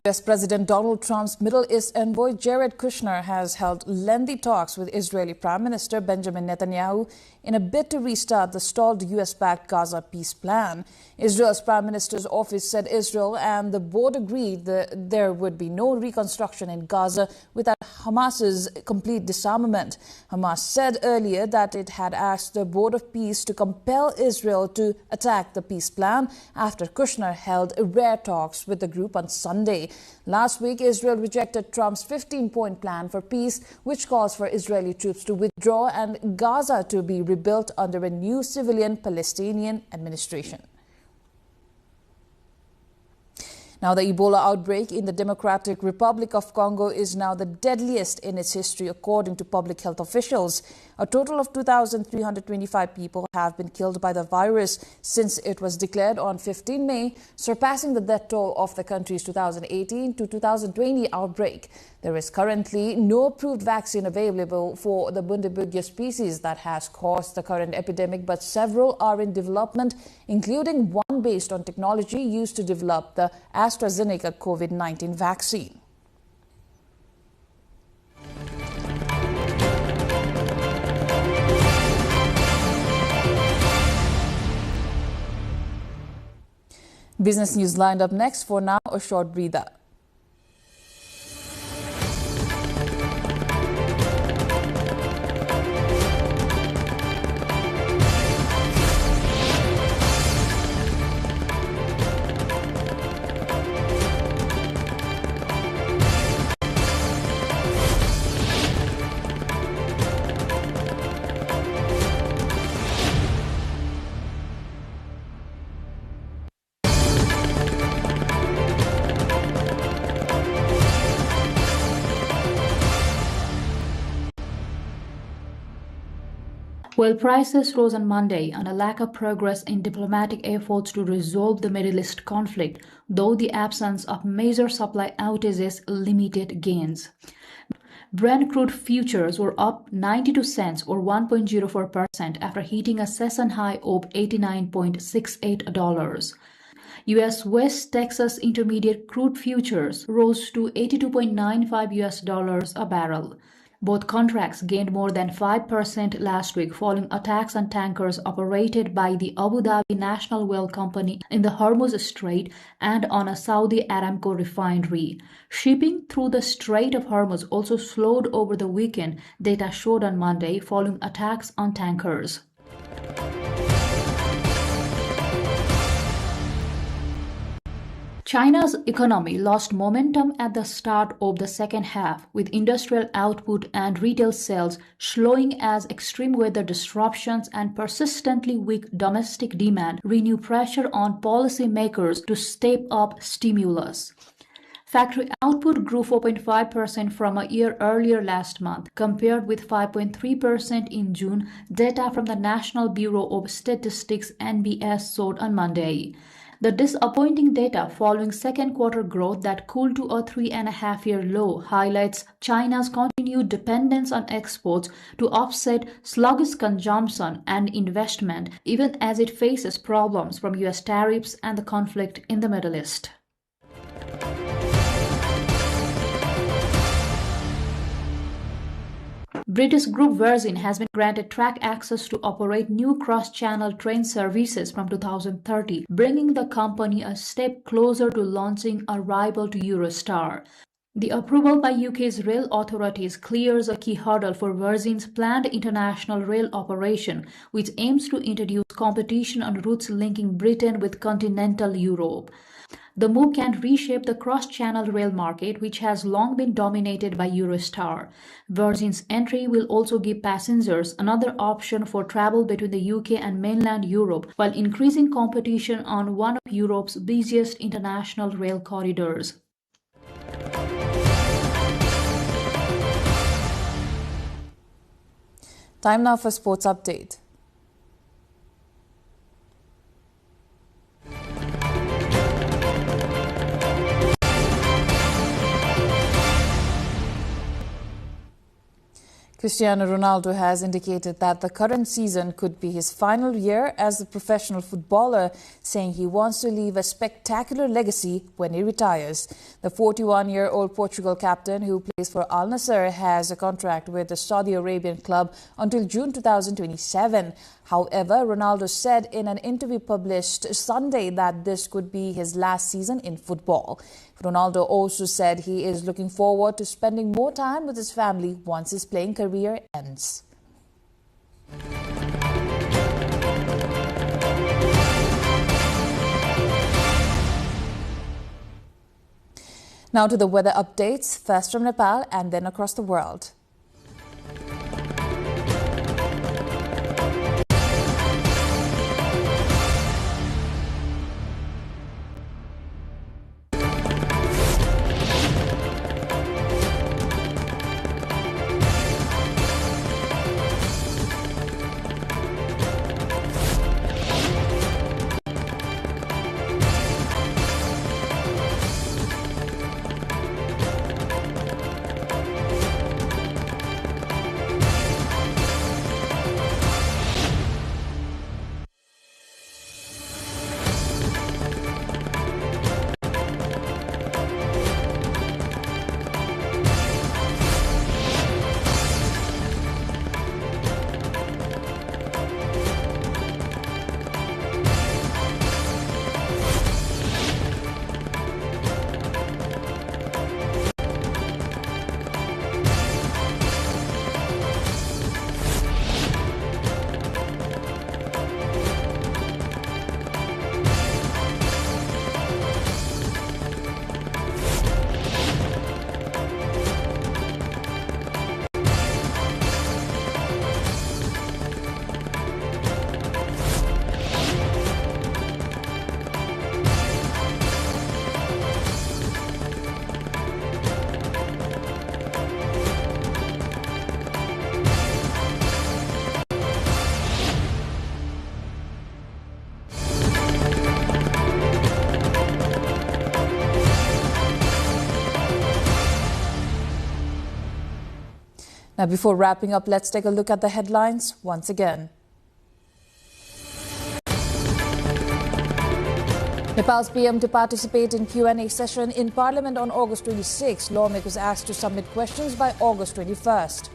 U.S. President Donald Trump's Middle East envoy Jared Kushner has held lengthy talks with Israeli Prime Minister Benjamin Netanyahu in a bid to restart the stalled U.S.-backed Gaza peace plan. Israel's Prime Minister's office said Israel and the board agreed that there would be no reconstruction in Gaza without Hamas's complete disarmament. Hamas said earlier that it had asked the Board of Peace to compel Israel to attack the peace plan after Kushner held rare talks with the group on Sunday. Last week, Israel rejected Trump's 15-point plan for peace, which calls for Israeli troops to withdraw and Gaza to be rebuilt under a new civilian Palestinian administration. Now, the Ebola outbreak in the Democratic Republic of Congo is now the deadliest in its history, according to public health officials. A total of 2,325 people have been killed by the virus since it was declared on 15 May, surpassing the death toll of the country's 2018 to 2020 outbreak. There is currently no approved vaccine available for the Bundibugyo species that has caused the current epidemic, but several are in development, including one based on technology used to develop the AstraZeneca COVID-19 vaccine. Business news lined up next. For now, a short breather. Oil prices rose on Monday on a lack of progress in diplomatic efforts to resolve the Middle East conflict, though the absence of major supply outages limited gains. Brent crude futures were up 92 cents or 1.04% after hitting a session high of $89.68. U.S. West Texas Intermediate crude futures rose to $82.95 a barrel. Both contracts gained more than 5% last week following attacks on tankers operated by the Abu Dhabi National Oil Company in the Hormuz Strait and on a Saudi Aramco refinery. Shipping through the Strait of Hormuz also slowed over the weekend, data showed on Monday following attacks on tankers. China's economy lost momentum at the start of the second half, with industrial output and retail sales slowing as extreme weather disruptions and persistently weak domestic demand renew pressure on policymakers to step up stimulus. Factory output grew 4.5% from a year earlier last month, compared with 5.3% in June, data from the National Bureau of Statistics (NBS) showed on Monday. The disappointing data following second quarter growth that cooled to a 3.5-year low highlights China's continued dependence on exports to offset sluggish consumption and investment, even as it faces problems from U.S. tariffs and the conflict in the Middle East. British group Virgin has been granted track access to operate new cross-channel train services from 2030, bringing the company a step closer to launching a rival to Eurostar. The approval by UK's rail authorities clears a key hurdle for Virgin's planned international rail operation, which aims to introduce competition on routes linking Britain with continental Europe. The move can reshape the cross-channel rail market, which has long been dominated by Eurostar. Virgin's entry will also give passengers another option for travel between the UK and mainland Europe, while increasing competition on one of Europe's busiest international rail corridors. Time now for sports update. Cristiano Ronaldo has indicated that the current season could be his final year as a professional footballer, saying he wants to leave a spectacular legacy when he retires. The 41-year-old Portugal captain, who plays for Al Nassr, has a contract with the Saudi Arabian club until June 2027. However, Ronaldo said in an interview published Sunday that this could be his last season in football. Ronaldo also said he is looking forward to spending more time with his family once his playing career ends. Now to the weather updates, first from Nepal and then across the world. Now, before wrapping up, let's take a look at the headlines once again. Nepal's PM to participate in Q&A session in Parliament on August 26. Lawmakers asked to submit questions by August 21st.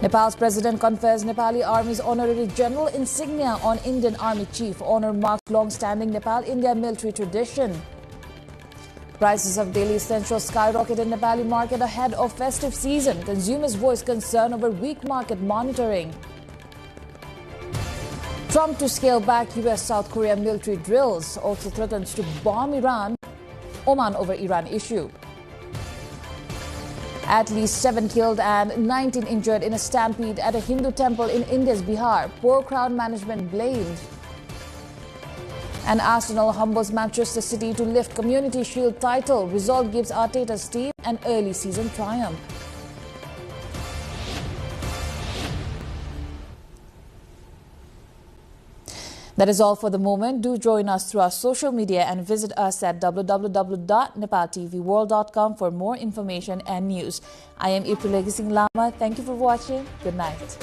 Nepal's president confers Nepali Army's honorary general insignia on Indian Army chief. Honor marks long-standing Nepal-India military tradition. Prices of daily essentials skyrocket in Nepali market ahead of festive season. Consumers voice concern over weak market monitoring. Trump to scale back US-South Korea military drills, also threatens to bomb Oman over Iran issue. At least 7 killed and 19 injured in a stampede at a Hindu temple in India's Bihar. Poor crowd management blamed. And Arsenal humbles Manchester City to lift Community Shield title. Result gives Arteta's team an early season triumph. That is all for the moment. Do join us through our social media and visit us at www.nepaltelevision.com for more information and news. I am Ipulagising Lama. Thank you for watching. Good night.